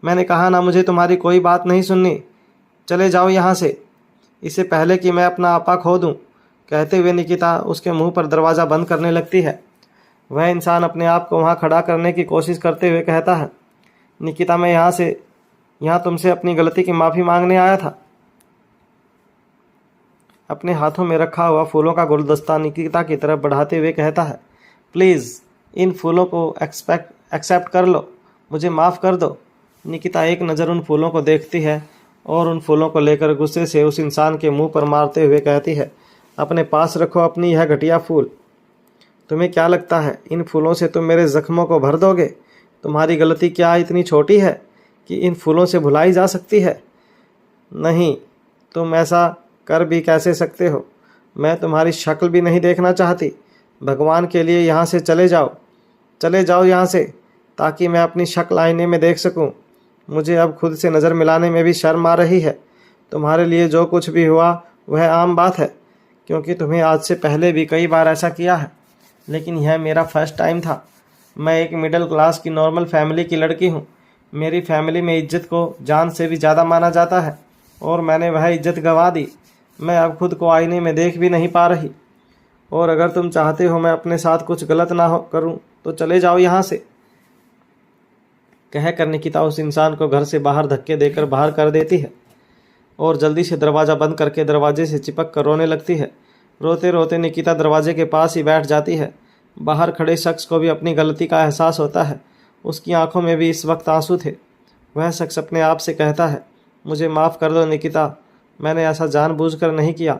मैंने कहा ना, मुझे तुम्हारी कोई बात नहीं सुननी। चले जाओ यहाँ से, इससे पहले कि मैं अपना आपा खो दूँ। कहते हुए निकिता उसके मुंह पर दरवाज़ा बंद करने लगती है। वह इंसान अपने आप को वहाँ खड़ा करने की कोशिश करते हुए कहता है, निकिता मैं यहाँ तुमसे अपनी गलती की माफ़ी मांगने आया था। अपने हाथों में रखा हुआ फूलों का गुलदस्ता निकिता की तरफ बढ़ाते हुए कहता है, प्लीज़ इन फूलों को एक्सेप्ट कर लो, मुझे माफ़ कर दो। निकिता एक नज़र उन फूलों को देखती है और उन फूलों को लेकर गुस्से से उस इंसान के मुंह पर मारते हुए कहती है, अपने पास रखो अपनी यह घटिया फूल। तुम्हें क्या लगता है इन फूलों से तुम मेरे ज़ख्मों को भर दोगे? तुम्हारी गलती क्या इतनी छोटी है कि इन फूलों से भुलाई जा सकती है? नहीं, तुम ऐसा कर भी कैसे सकते हो? मैं तुम्हारी शक्ल भी नहीं देखना चाहती। भगवान के लिए यहाँ से चले जाओ यहाँ से, ताकि मैं अपनी शक्ल आईने में देख सकूं। मुझे अब खुद से नज़र मिलाने में भी शर्म आ रही है। तुम्हारे लिए जो कुछ भी हुआ वह आम बात है, क्योंकि तुम्हें आज से पहले भी कई बार ऐसा किया है, लेकिन यह मेरा फर्स्ट टाइम था। मैं एक मिडिल क्लास की नॉर्मल फैमिली की लड़की हूँ। मेरी फैमिली में इज्जत को जान से भी ज़्यादा माना जाता है, और मैंने वह इज्जत गंवा दी। मैं अब खुद को आईने में देख भी नहीं पा रही। और अगर तुम चाहते हो मैं अपने साथ कुछ गलत ना करूं, तो चले जाओ यहाँ से। कहकर निकिता उस इंसान को घर से बाहर धक्के देकर बाहर कर देती है और जल्दी से दरवाज़ा बंद करके दरवाजे से चिपक कर रोने लगती है। रोते रोते निकिता दरवाजे के पास ही बैठ जाती है। बाहर खड़े शख्स को भी अपनी गलती का एहसास होता है। उसकी आंखों में भी इस वक्त आंसू थे। वह शख्स अपने आप से कहता है, मुझे माफ़ कर दो निकिता, मैंने ऐसा जानबूझकर नहीं किया।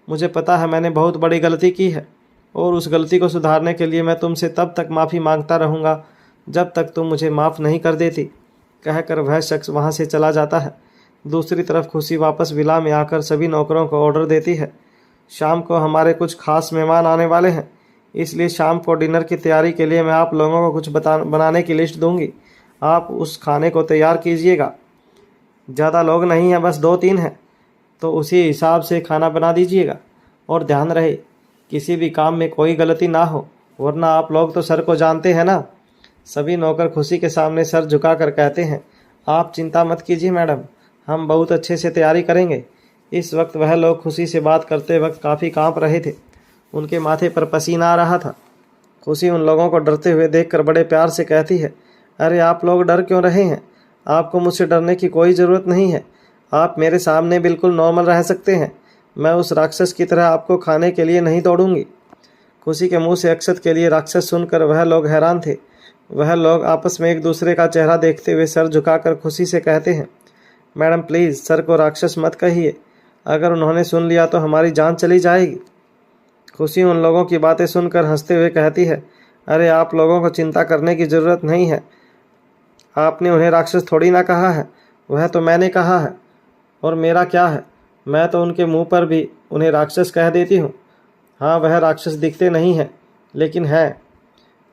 मुझे पता है मैंने बहुत बड़ी गलती की है, और उस गलती को सुधारने के लिए मैं तुमसे तब तक माफ़ी मांगता रहूँगा जब तक तुम मुझे माफ़ नहीं कर देती। कहकर वह शख्स वहाँ से चला जाता है। दूसरी तरफ खुशी वापस विला में आकर सभी नौकरों को ऑर्डर देती है, शाम को हमारे कुछ खास मेहमान आने वाले हैं, इसलिए शाम को डिनर की तैयारी के लिए मैं आप लोगों को कुछ बनाने की लिस्ट दूंगी। आप उस खाने को तैयार कीजिएगा। ज़्यादा लोग नहीं हैं, बस 2-3 हैं, तो उसी हिसाब से खाना बना दीजिएगा। और ध्यान रहे किसी भी काम में कोई गलती ना हो, वरना आप लोग तो सर को जानते हैं ना। सभी नौकर खुशी के सामने सर झुकाकर कहते हैं, आप चिंता मत कीजिए मैडम, हम बहुत अच्छे से तैयारी करेंगे। इस वक्त वह लोग खुशी से बात करते वक्त काफ़ी कांप रहे थे। उनके माथे पर पसीना आ रहा था। खुशी उन लोगों को डरते हुए देखकर बड़े प्यार से कहती है, अरे आप लोग डर क्यों रहे हैं? आपको मुझसे डरने की कोई ज़रूरत नहीं है। आप मेरे सामने बिल्कुल नॉर्मल रह सकते हैं। मैं उस राक्षस की तरह आपको खाने के लिए नहीं दौड़ूंगी। खुशी के मुंह से अक्षत के लिए राक्षस सुनकर वह लोग हैरान थे। वह लोग आपस में एक दूसरे का चेहरा देखते हुए सर झुकाकर खुशी से कहते हैं, मैडम प्लीज़ सर को राक्षस मत कहिए, अगर उन्होंने सुन लिया तो हमारी जान चली जाएगी। खुशी उन लोगों की बातें सुनकर हंसते हुए कहती है, अरे आप लोगों को चिंता करने की ज़रूरत नहीं है। आपने उन्हें राक्षस थोड़ी ना कहा है, वह तो मैंने कहा है। और मेरा क्या है, मैं तो उनके मुंह पर भी उन्हें राक्षस कह देती हूँ। हाँ, वह राक्षस दिखते नहीं हैं, लेकिन है।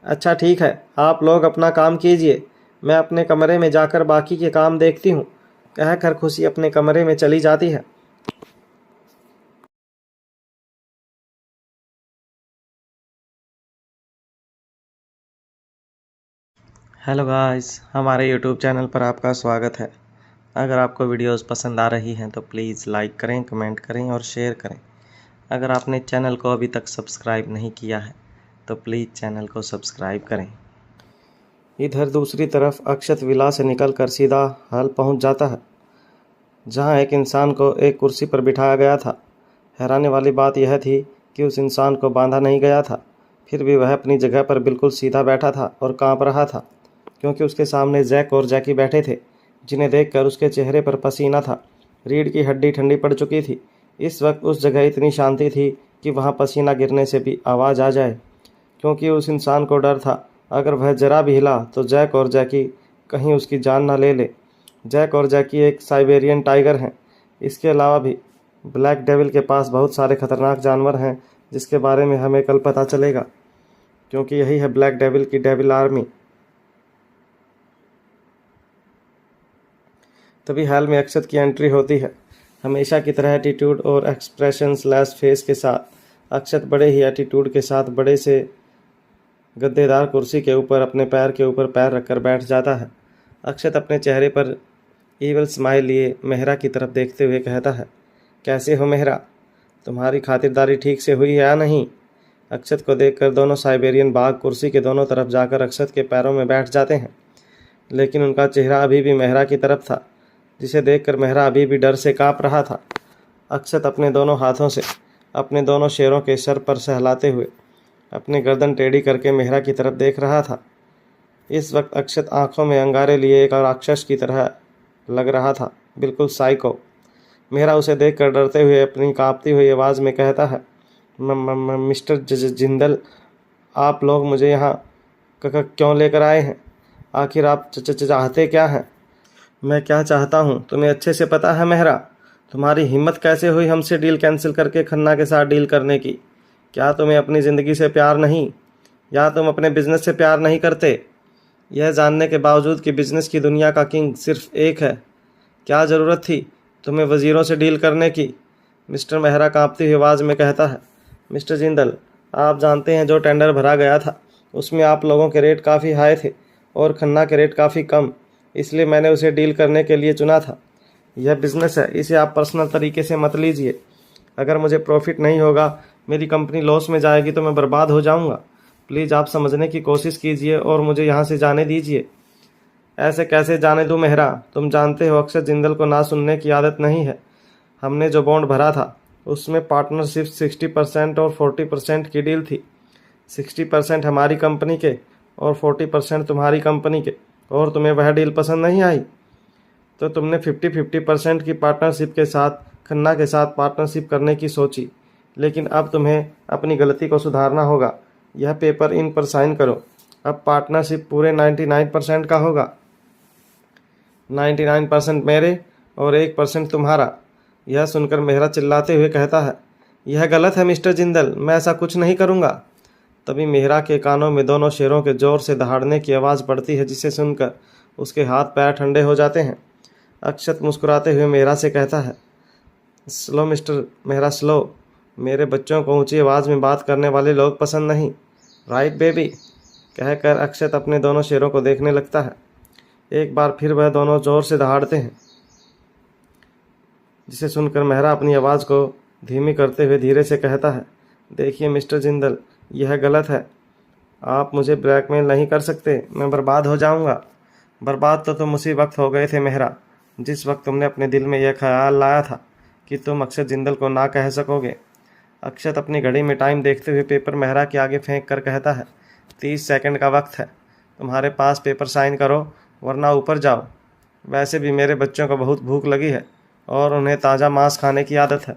अच्छा ठीक है, आप लोग अपना काम कीजिए, मैं अपने कमरे में जाकर बाकी के काम देखती हूँ। कहकर खुशी अपने कमरे में चली जाती है। हेलो गाइस, हमारे यूट्यूब चैनल पर आपका स्वागत है। अगर आपको वीडियोस पसंद आ रही हैं तो प्लीज़ लाइक करें, कमेंट करें और शेयर करें। अगर आपने चैनल को अभी तक सब्सक्राइब नहीं किया है तो प्लीज़ चैनल को सब्सक्राइब करें। इधर दूसरी तरफ अक्षत विला से निकलकर सीधा हल पहुंच जाता है, जहां एक इंसान को एक कुर्सी पर बिठाया गया था। हैरानी वाली बात यह थी कि उस इंसान को बांधा नहीं गया था, फिर भी वह अपनी जगह पर बिल्कुल सीधा बैठा था और काँप रहा था, क्योंकि उसके सामने जैक और जैकी बैठे थे, जिन्हें देखकर उसके चेहरे पर पसीना था। रीढ़ की हड्डी ठंडी पड़ चुकी थी। इस वक्त उस जगह इतनी शांति थी कि वहाँ पसीना गिरने से भी आवाज़ आ जाए, क्योंकि उस इंसान को डर था अगर वह जरा भी हिला तो जैक और जैकी कहीं उसकी जान न ले ले। जैक और जैकी एक साइबेरियन टाइगर हैं। इसके अलावा भी ब्लैक डेविल के पास बहुत सारे खतरनाक जानवर हैं, जिसके बारे में हमें कल पता चलेगा, क्योंकि यही है ब्लैक डेविल की डेविल आर्मी। तभी हाल में अक्षत की एंट्री होती है, हमेशा की तरह एटीट्यूड और एक्सप्रेशन लेस फेस के साथ। अक्षत बड़े ही एटीट्यूड के साथ बड़े से गद्देदार कुर्सी के ऊपर अपने पैर के ऊपर पैर रखकर बैठ जाता है। अक्षत अपने चेहरे पर ईवल स्माइल लिए मेहरा की तरफ देखते हुए कहता है, कैसे हो मेहरा, तुम्हारी खातिरदारी ठीक से हुई है या नहीं। अक्षत को देखकर दोनों साइबेरियन बाघ कुर्सी के दोनों तरफ जाकर अक्षत के पैरों में बैठ जाते हैं, लेकिन उनका चेहरा अभी भी मेहरा की तरफ था, जिसे देखकर मेहरा अभी भी डर से काँप रहा था। अक्षत अपने दोनों हाथों से अपने दोनों शेरों के सर पर सहलाते हुए अपनी गर्दन टेढ़ी करके मेहरा की तरफ देख रहा था। इस वक्त अक्षत आंखों में अंगारे लिए एक राक्षस की तरह लग रहा था, बिल्कुल साइको। मेहरा उसे देखकर डरते हुए अपनी कांपती हुई आवाज़ में कहता है, मिस्टर जिंदल, आप लोग मुझे यहाँ क्यों लेकर आए हैं? आखिर आप चाहते क्या हैं? मैं क्या चाहता हूँ तुम्हें अच्छे से पता है मेहरा। तुम्हारी हिम्मत कैसे हुई हमसे डील कैंसिल करके खन्ना के साथ डील करने की? क्या तुम्हें अपनी ज़िंदगी से प्यार नहीं, या तुम अपने बिजनेस से प्यार नहीं करते? यह जानने के बावजूद कि बिजनेस की दुनिया का किंग सिर्फ एक है, क्या ज़रूरत थी तुम्हें वज़ीरों से डील करने की? मिस्टर मेहरा कांपती हुई आवाज़ में कहता है, मिस्टर जिंदल, आप जानते हैं जो टेंडर भरा गया था उसमें आप लोगों के रेट काफ़ी हाई थे और खन्ना के रेट काफ़ी कम, इसलिए मैंने उसे डील करने के लिए चुना था। यह बिज़नेस है, इसे आप पर्सनल तरीके से मत लीजिए। अगर मुझे प्रॉफिट नहीं होगा, मेरी कंपनी लॉस में जाएगी तो मैं बर्बाद हो जाऊंगा। प्लीज़ आप समझने की कोशिश कीजिए और मुझे यहाँ से जाने दीजिए। ऐसे कैसे जाने दूँ मेहरा? तुम जानते हो अक्षत जिंदल को ना सुनने की आदत नहीं है। हमने जो बॉन्ड भरा था उसमें पार्टनरशिप 60% और 40% की डील थी। 60% हमारी कंपनी के और 40% तुम्हारी कंपनी के, और तुम्हें वह डील पसंद नहीं आई तो तुमने 50-50% की पार्टनरशिप के साथ खन्ना के साथ पार्टनरशिप करने की सोची। लेकिन अब तुम्हें अपनी गलती को सुधारना होगा। यह पेपर इन पर साइन करो। अब पार्टनरशिप पूरे 99% का होगा। 99% मेरे और 1% तुम्हारा। यह सुनकर मेहरा चिल्लाते हुए कहता है, यह गलत है मिस्टर जिंदल, मैं ऐसा कुछ नहीं करूँगा। तभी मेहरा के कानों में दोनों शेरों के ज़ोर से दहाड़ने की आवाज़ पड़ती है, जिसे सुनकर उसके हाथ पैर ठंडे हो जाते हैं। अक्षत मुस्कुराते हुए मेहरा से कहता है, स्लो मिस्टर मेहरा, स्लो। मेरे बच्चों को ऊंची आवाज़ में बात करने वाले लोग पसंद नहीं, राइट बेबी? कहकर अक्षत अपने दोनों शेरों को देखने लगता है। एक बार फिर वह दोनों ज़ोर से दहाड़ते हैं, जिसे सुनकर मेहरा अपनी आवाज़ को धीमी करते हुए धीरे से कहता है, देखिए मिस्टर जिंदल, यह गलत है। आप मुझे ब्लैकमेल नहीं कर सकते, मैं बर्बाद हो जाऊंगा। बर्बाद तो तुम उसी वक्त हो गए थे मेहरा, जिस वक्त तुमने अपने दिल में यह ख्याल लाया था कि तुम अक्षत जिंदल को ना कह सकोगे। अक्षत अपनी घड़ी में टाइम देखते हुए पेपर मेहरा के आगे फेंक कर कहता है, 30 सेकंड का वक्त है, तुम्हारे पास पेपर साइन करो वरना ऊपर जाओ। वैसे भी मेरे बच्चों को बहुत भूख लगी है और उन्हें ताज़ा मांस खाने की आदत है।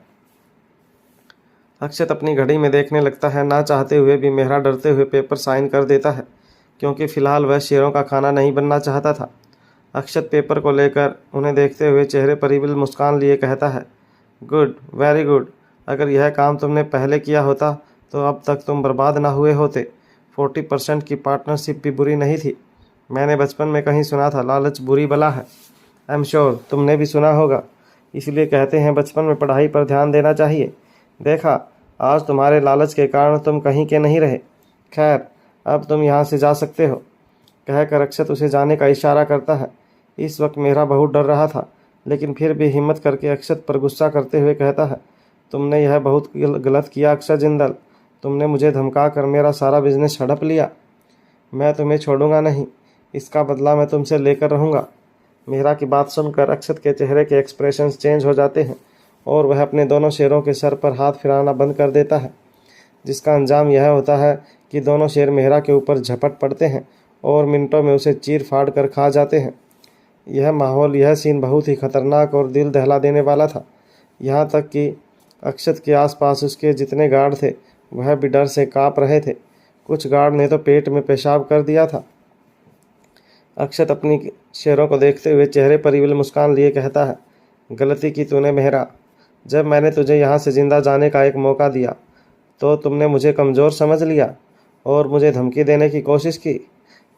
अक्षत अपनी घड़ी में देखने लगता है। ना चाहते हुए भी मेहरा डरते हुए पेपर साइन कर देता है, क्योंकि फ़िलहाल वह शेरों का खाना नहीं बनना चाहता था। अक्षत पेपर को लेकर उन्हें देखते हुए चेहरे पर इविल मुस्कान लिए कहता है, गुड, वेरी गुड। अगर यह काम तुमने पहले किया होता तो अब तक तुम बर्बाद ना हुए होते। 40% की पार्टनरशिप भी बुरी नहीं थी। मैंने बचपन में कहीं सुना था, लालच बुरी बला है। आई एम श्योर तुमने भी सुना होगा। इसलिए कहते हैं बचपन में पढ़ाई पर ध्यान देना चाहिए। देखा, आज तुम्हारे लालच के कारण तुम कहीं के नहीं रहे। खैर, अब तुम यहाँ से जा सकते हो। कहकर अक्षत उसे जाने का इशारा करता है। इस वक्त मेरा बहुत डर रहा था, लेकिन फिर भी हिम्मत करके अक्षत पर गुस्सा करते हुए कहता है, तुमने यह बहुत गलत किया अक्षत जिंदल। तुमने मुझे धमका कर मेरा सारा बिजनेस हड़प लिया। मैं तुम्हें छोड़ूंगा नहीं। इसका बदला मैं तुमसे लेकर रहूँगा। मेहरा की बात सुनकर अक्षत के चेहरे के एक्सप्रेशंस चेंज हो जाते हैं और वह अपने दोनों शेरों के सर पर हाथ फिराना बंद कर देता है, जिसका अंजाम यह होता है कि दोनों शेर मेहरा के ऊपर झपट पड़ते हैं और मिनटों में उसे चीर फाड़ कर खा जाते हैं। यह माहौल, यह सीन बहुत ही खतरनाक और दिल दहला देने वाला था। यहाँ तक कि अक्षत के आसपास उसके जितने गार्ड थे वह भी डर से काँप रहे थे। कुछ गार्ड ने तो पेट में पेशाब कर दिया था। अक्षत अपनी शेरों को देखते हुए चेहरे पर इविल मुस्कान लिए कहता है, गलती की तूने मेहरा। जब मैंने तुझे यहाँ से जिंदा जाने का एक मौका दिया तो तुमने मुझे कमज़ोर समझ लिया और मुझे धमकी देने की कोशिश की।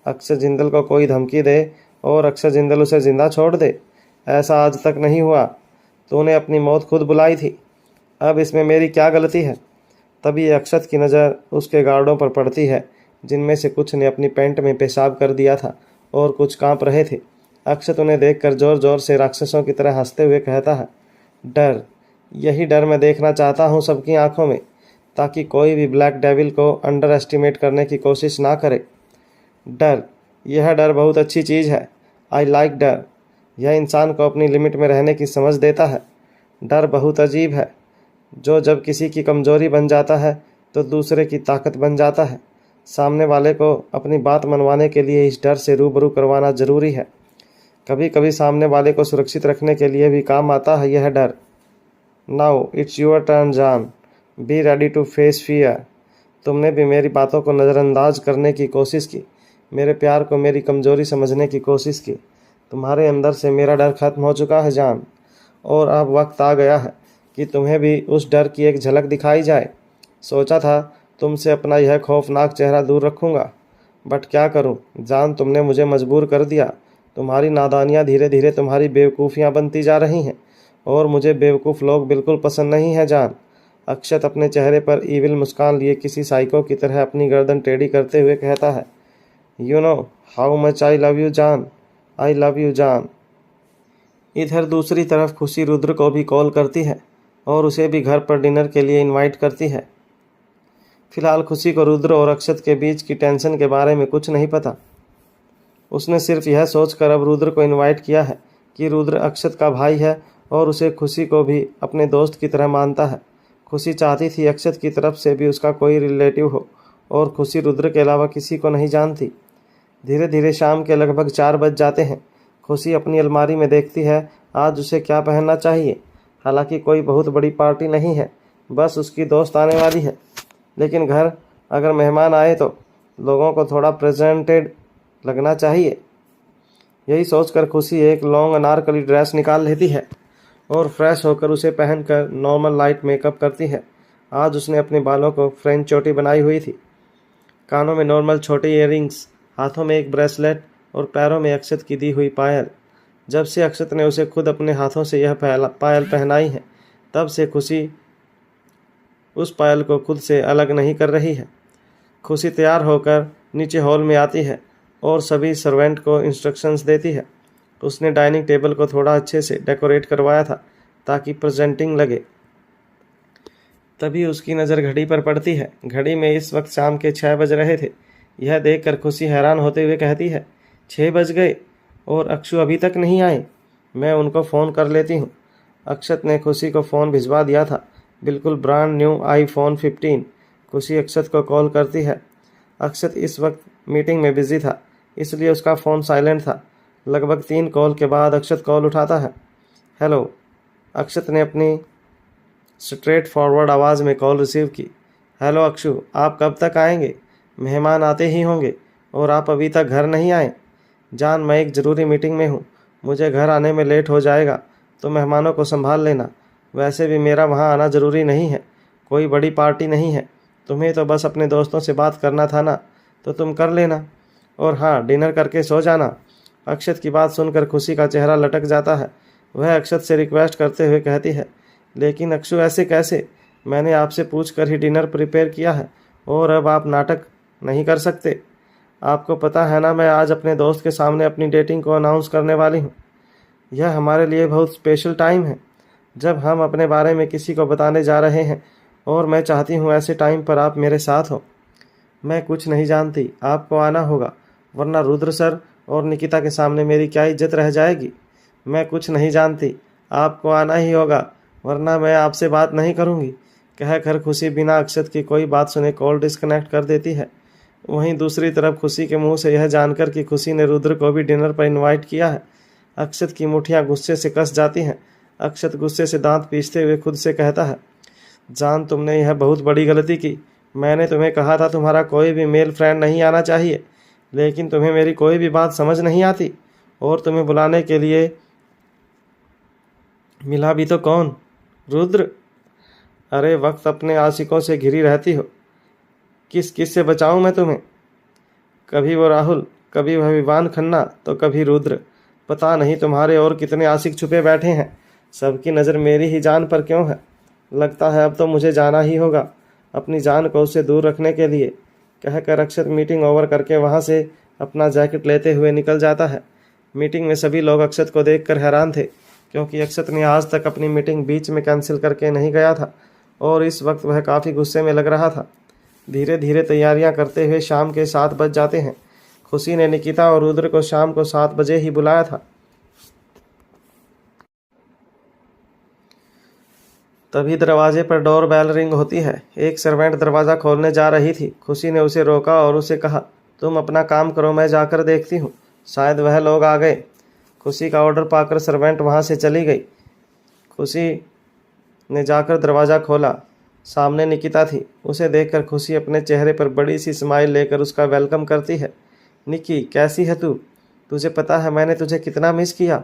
अक्षत जिंदल को कोई धमकी दे और अक्षत जिंदल उसे जिंदा छोड़ दे, ऐसा आज तक नहीं हुआ। तूने अपनी मौत खुद बुलाई थी। अब इसमें मेरी क्या गलती है? तभी अक्षत की नज़र उसके गार्डों पर पड़ती है, जिनमें से कुछ ने अपनी पैंट में पेशाब कर दिया था और कुछ कांप रहे थे। अक्षत उन्हें देखकर ज़ोर ज़ोर से राक्षसों की तरह हंसते हुए कहता है, डर, यही डर मैं देखना चाहता हूँ सबकी आंखों में, ताकि कोई भी ब्लैक डेविल को अंडर एस्टिमेट करने की कोशिश ना करे। डर, यह डर बहुत अच्छी चीज़ है। आई लाइक डर। यह इंसान को अपनी लिमिट में रहने की समझ देता है। डर बहुत अजीब है, जो जब किसी की कमज़ोरी बन जाता है तो दूसरे की ताकत बन जाता है। सामने वाले को अपनी बात मनवाने के लिए इस डर से रूबरू करवाना ज़रूरी है। कभी कभी सामने वाले को सुरक्षित रखने के लिए भी काम आता है यह डर। नाउ इट्स योर टर्न जान, be ready to face fear. तुमने भी मेरी बातों को नज़रअंदाज करने की कोशिश की, मेरे प्यार को मेरी कमज़ोरी समझने की कोशिश की। तुम्हारे अंदर से मेरा डर खत्म हो चुका है जान, और अब वक्त आ गया है कि तुम्हें भी उस डर की एक झलक दिखाई जाए। सोचा था तुमसे अपना यह खौफनाक चेहरा दूर रखूँगा, बट क्या करूँ जान, तुमने मुझे मजबूर कर दिया। तुम्हारी नादानियाँ धीरे धीरे तुम्हारी बेवकूफ़ियाँ बनती जा रही हैं, और मुझे बेवकूफ़ लोग बिल्कुल पसंद नहीं हैं जान। अक्षत अपने चेहरे पर ईविल मुस्कान लिए किसी साइको की तरह अपनी गर्दन टेढ़ी करते हुए कहता है, you know how much I love you जान, आई लव यू जान। इधर दूसरी तरफ खुशी रुद्र को भी कॉल करती है और उसे भी घर पर डिनर के लिए इनवाइट करती है। फिलहाल खुशी को रुद्र और अक्षत के बीच की टेंशन के बारे में कुछ नहीं पता। उसने सिर्फ यह सोचकर अब रुद्र को इनवाइट किया है कि रुद्र अक्षत का भाई है और उसे खुशी को भी अपने दोस्त की तरह मानता है। खुशी चाहती थी अक्षत की तरफ से भी उसका कोई रिलेटिव हो, और खुशी रुद्र के अलावा किसी को नहीं जानती। धीरे धीरे शाम के लगभग 4 बज जाते हैं। खुशी अपनी अलमारी में देखती है आज उसे क्या पहनना चाहिए। हालांकि कोई बहुत बड़ी पार्टी नहीं है, बस उसकी दोस्त आने वाली है, लेकिन घर अगर मेहमान आए तो लोगों को थोड़ा प्रेजेंटेड लगना चाहिए। यही सोचकर खुशी एक लॉन्ग अनारकली ड्रेस निकाल लेती है और फ्रेश होकर उसे पहनकर नॉर्मल लाइट मेकअप करती है। आज उसने अपने बालों को फ्रेंच चोटी बनाई हुई थी, कानों में नॉर्मल छोटे ईयररिंग्स, हाथों में एक ब्रेसलेट और पैरों में अक्षत की दी हुई पायल। जब से अक्षत ने उसे खुद अपने हाथों से यह पायल पहनाई है, तब से खुशी उस पायल को खुद से अलग नहीं कर रही है। खुशी तैयार होकर नीचे हॉल में आती है और सभी सर्वेंट को इंस्ट्रक्शंस देती है। उसने डाइनिंग टेबल को थोड़ा अच्छे से डेकोरेट करवाया था ताकि प्रेजेंटिंग लगे। तभी उसकी नज़र घड़ी पर पड़ती है। घड़ी में इस वक्त शाम के 6 बज रहे थे। यह देखकर खुशी हैरान होते हुए कहती है, 6 बज गए और अक्षु अभी तक नहीं आए। मैं उनको फ़ोन कर लेती हूँ। अक्षत ने खुशी को फ़ोन भिजवा दिया था, बिल्कुल ब्रांड न्यू iPhone 15। खुशी अक्षत को कॉल करती है। अक्षत इस वक्त मीटिंग में बिजी था, इसलिए उसका फ़ोन साइलेंट था। लगभग 3 कॉल के बाद अक्षत कॉल उठाता है। हेलो। अक्षत ने अपनी स्ट्रेट फॉरवर्ड आवाज़ में कॉल रिसीव की। हेलो अक्षु, आप कब तक आएंगे? मेहमान आते ही होंगे और आप अभी तक घर नहीं आए। जान, मैं एक ज़रूरी मीटिंग में हूँ, मुझे घर आने में लेट हो जाएगा, तो मेहमानों को संभाल लेना। वैसे भी मेरा वहाँ आना ज़रूरी नहीं है, कोई बड़ी पार्टी नहीं है। तुम्हें तो बस अपने दोस्तों से बात करना था ना, तो तुम कर लेना। और हाँ, डिनर करके सो जाना। अक्षत की बात सुनकर खुशी का चेहरा लटक जाता है। वह अक्षत से रिक्वेस्ट करते हुए कहती है, लेकिन अक्षु ऐसे कैसे? मैंने आपसे पूछ कर ही डिनर प्रिपेयर किया है और अब आप नाटक नहीं कर सकते। आपको पता है ना, मैं आज अपने दोस्त के सामने अपनी डेटिंग को अनाउंस करने वाली हूँ। यह हमारे लिए बहुत स्पेशल टाइम है, जब हम अपने बारे में किसी को बताने जा रहे हैं, और मैं चाहती हूँ ऐसे टाइम पर आप मेरे साथ हो। मैं कुछ नहीं जानती, आपको आना होगा, वरना रुद्र सर और निकिता के सामने मेरी क्या इज्जत रह जाएगी। मैं कुछ नहीं जानती, आपको आना ही होगा, वरना मैं आपसे बात नहीं करूँगी। कहकर खुशी बिना अक्षत की कोई बात सुने कॉल डिस्कनेक्ट कर देती है। वहीं दूसरी तरफ खुशी के मुंह से यह जानकर कि खुशी ने रुद्र को भी डिनर पर इनवाइट किया है, अक्षत की मुठियाँ गुस्से से कस जाती हैं। अक्षत गुस्से से दांत पीसते हुए खुद से कहता है, जान, तुमने यह बहुत बड़ी गलती की। मैंने तुम्हें कहा था तुम्हारा कोई भी मेल फ्रेंड नहीं आना चाहिए, लेकिन तुम्हें मेरी कोई भी बात समझ नहीं आती, और तुम्हें बुलाने के लिए मिला भी तो कौन? रुद्र। अरे वक्त अपने आशिकों से घिरी रहती हो, किस किस से बचाऊं मैं तुम्हें? कभी वो राहुल, कभी वह विवान खन्ना, तो कभी रुद्र। पता नहीं तुम्हारे और कितने आशिक छुपे बैठे हैं। सबकी नज़र मेरी ही जान पर क्यों है? लगता है अब तो मुझे जाना ही होगा, अपनी जान को उससे दूर रखने के लिए। कहकर अक्षत मीटिंग ओवर करके वहाँ से अपना जैकेट लेते हुए निकल जाता है। मीटिंग में सभी लोग अक्षत को देखकर हैरान थे, क्योंकि अक्षत ने आज तक अपनी मीटिंग बीच में कैंसिल करके नहीं गया था, और इस वक्त वह काफ़ी गुस्से में लग रहा था। धीरे धीरे तैयारियां करते हुए शाम के 7 बज जाते हैं। खुशी ने निकिता और रुद्र को शाम को 7 बजे ही बुलाया था। तभी दरवाजे पर डोर बेल रिंग होती है। एक सर्वेंट दरवाज़ा खोलने जा रही थी। खुशी ने उसे रोका और उसे कहा, तुम अपना काम करो, मैं जाकर देखती हूँ, शायद वह लोग आ गए। खुशी का ऑर्डर पाकर सर्वेंट वहाँ से चली गई। खुशी ने जाकर दरवाज़ा खोला। सामने निकिता थी। उसे देखकर खुशी अपने चेहरे पर बड़ी सी स्माइल लेकर उसका वेलकम करती है। निकी, कैसी है तू? तुझे पता है मैंने तुझे कितना मिस किया।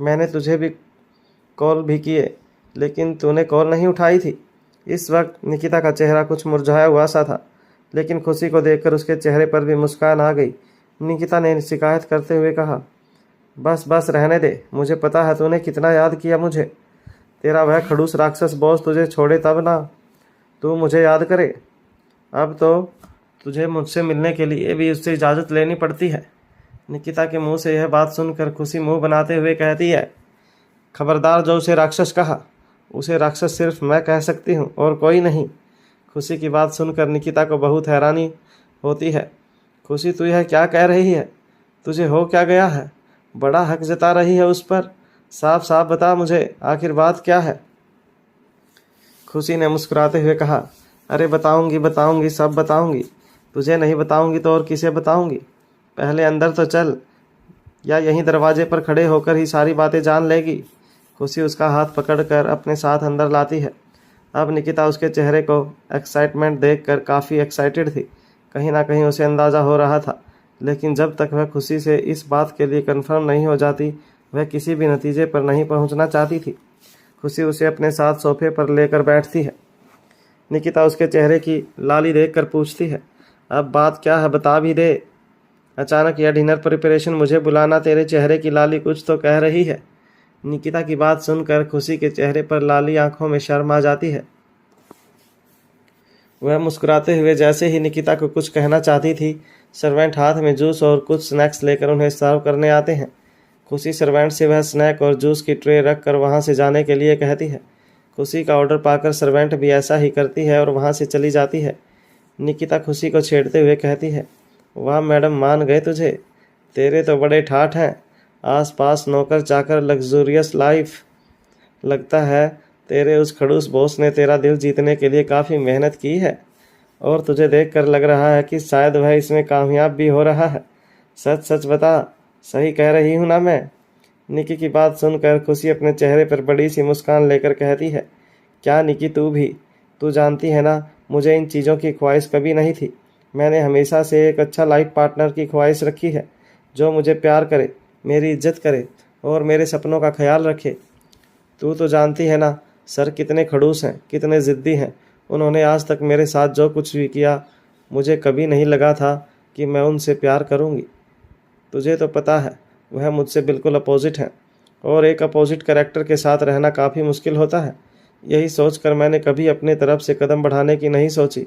मैंने तुझे भी कॉल भी किए, लेकिन तूने कॉल नहीं उठाई थी। इस वक्त निकिता का चेहरा कुछ मुरझाया हुआ सा था, लेकिन खुशी को देखकर उसके चेहरे पर भी मुस्कान आ गई। निकिता ने शिकायत करते हुए कहा, बस बस रहने दे, मुझे पता है तूने कितना याद किया मुझे। तेरा वह खड़ूस राक्षस बॉस तुझे छोड़े तब ना तू मुझे याद करे। अब तो तुझे मुझसे मिलने के लिए भी उससे इजाज़त लेनी पड़ती है। निकिता के मुंह से यह बात सुनकर खुशी मुंह बनाते हुए कहती है, खबरदार, जो उसे राक्षस कहा, उसे राक्षस सिर्फ मैं कह सकती हूँ और कोई नहीं। खुशी की बात सुनकर निकिता को बहुत हैरानी होती है। खुशी, तू यह क्या कह रही है? तुझे हो क्या गया है? बड़ा हक जता रही है उस पर। साफ साफ बता मुझे, आखिर बात क्या है? खुशी ने मुस्कुराते हुए कहा, अरे बताऊंगी बताऊंगी, सब बताऊंगी। तुझे नहीं बताऊंगी तो और किसे बताऊंगी? पहले अंदर तो चल, या यहीं दरवाजे पर खड़े होकर ही सारी बातें जान लेगी। खुशी उसका हाथ पकड़कर अपने साथ अंदर लाती है। अब निकिता उसके चेहरे को एक्साइटमेंट देखकर काफ़ी एक्साइटेड थी। कहीं ना कहीं उसे अंदाज़ा हो रहा था, लेकिन जब तक वह खुशी से इस बात के लिए कंफर्म नहीं हो जाती, वह किसी भी नतीजे पर नहीं पहुंचना चाहती थी। खुशी उसे अपने साथ सोफे पर लेकर बैठती है। निकिता उसके चेहरे की लाली देखकर पूछती है, अब बात क्या है, बता भी दे। अचानक यह डिनर प्रिपरेशन, मुझे बुलाना, तेरे चेहरे की लाली कुछ तो कह रही है। निकिता की बात सुनकर खुशी के चेहरे पर लाली आंखों में शर्म आ जाती है। वह मुस्कुराते हुए जैसे ही निकिता को कुछ कहना चाहती थी, सर्वेंट हाथ में जूस और कुछ स्नैक्स लेकर उन्हें सर्व करने आते हैं। खुशी सर्वेंट से वह स्नैक और जूस की ट्रे रख कर वहाँ से जाने के लिए कहती है। खुशी का ऑर्डर पाकर सर्वेंट भी ऐसा ही करती है और वहाँ से चली जाती है। निकिता खुशी को छेड़ते हुए कहती है, वाह मैडम, मान गए तुझे, तेरे तो बड़े ठाठ हैं। आस पास नौकर चाकर, लग्जूरियस लाइफ। लगता है तेरे उस खड़ूस बॉस ने तेरा दिल जीतने के लिए काफ़ी मेहनत की है, और तुझे देखकर लग रहा है कि शायद वह इसमें कामयाब भी हो रहा है। सच सच बता, सही कह रही हूँ ना मैं? निकी की बात सुनकर खुशी अपने चेहरे पर बड़ी सी मुस्कान लेकर कहती है, क्या निकी तू भी? तू जानती है ना, मुझे इन चीज़ों की ख्वाहिश कभी नहीं थी। मैंने हमेशा से एक अच्छा लाइफ पार्टनर की ख्वाहिश रखी है, जो मुझे प्यार करे, मेरी इज्जत करे और मेरे सपनों का ख्याल रखे। तू तो जानती है ना, सर कितने खड़ूस हैं, कितने ज़िद्दी हैं। उन्होंने आज तक मेरे साथ जो कुछ भी किया, मुझे कभी नहीं लगा था कि मैं उनसे प्यार करूँगी। तुझे तो पता है, वह मुझसे बिल्कुल अपोजिट है और एक अपोजिट कैरेक्टर के साथ रहना काफ़ी मुश्किल होता है। यही सोचकर मैंने कभी अपने तरफ से कदम बढ़ाने की नहीं सोची।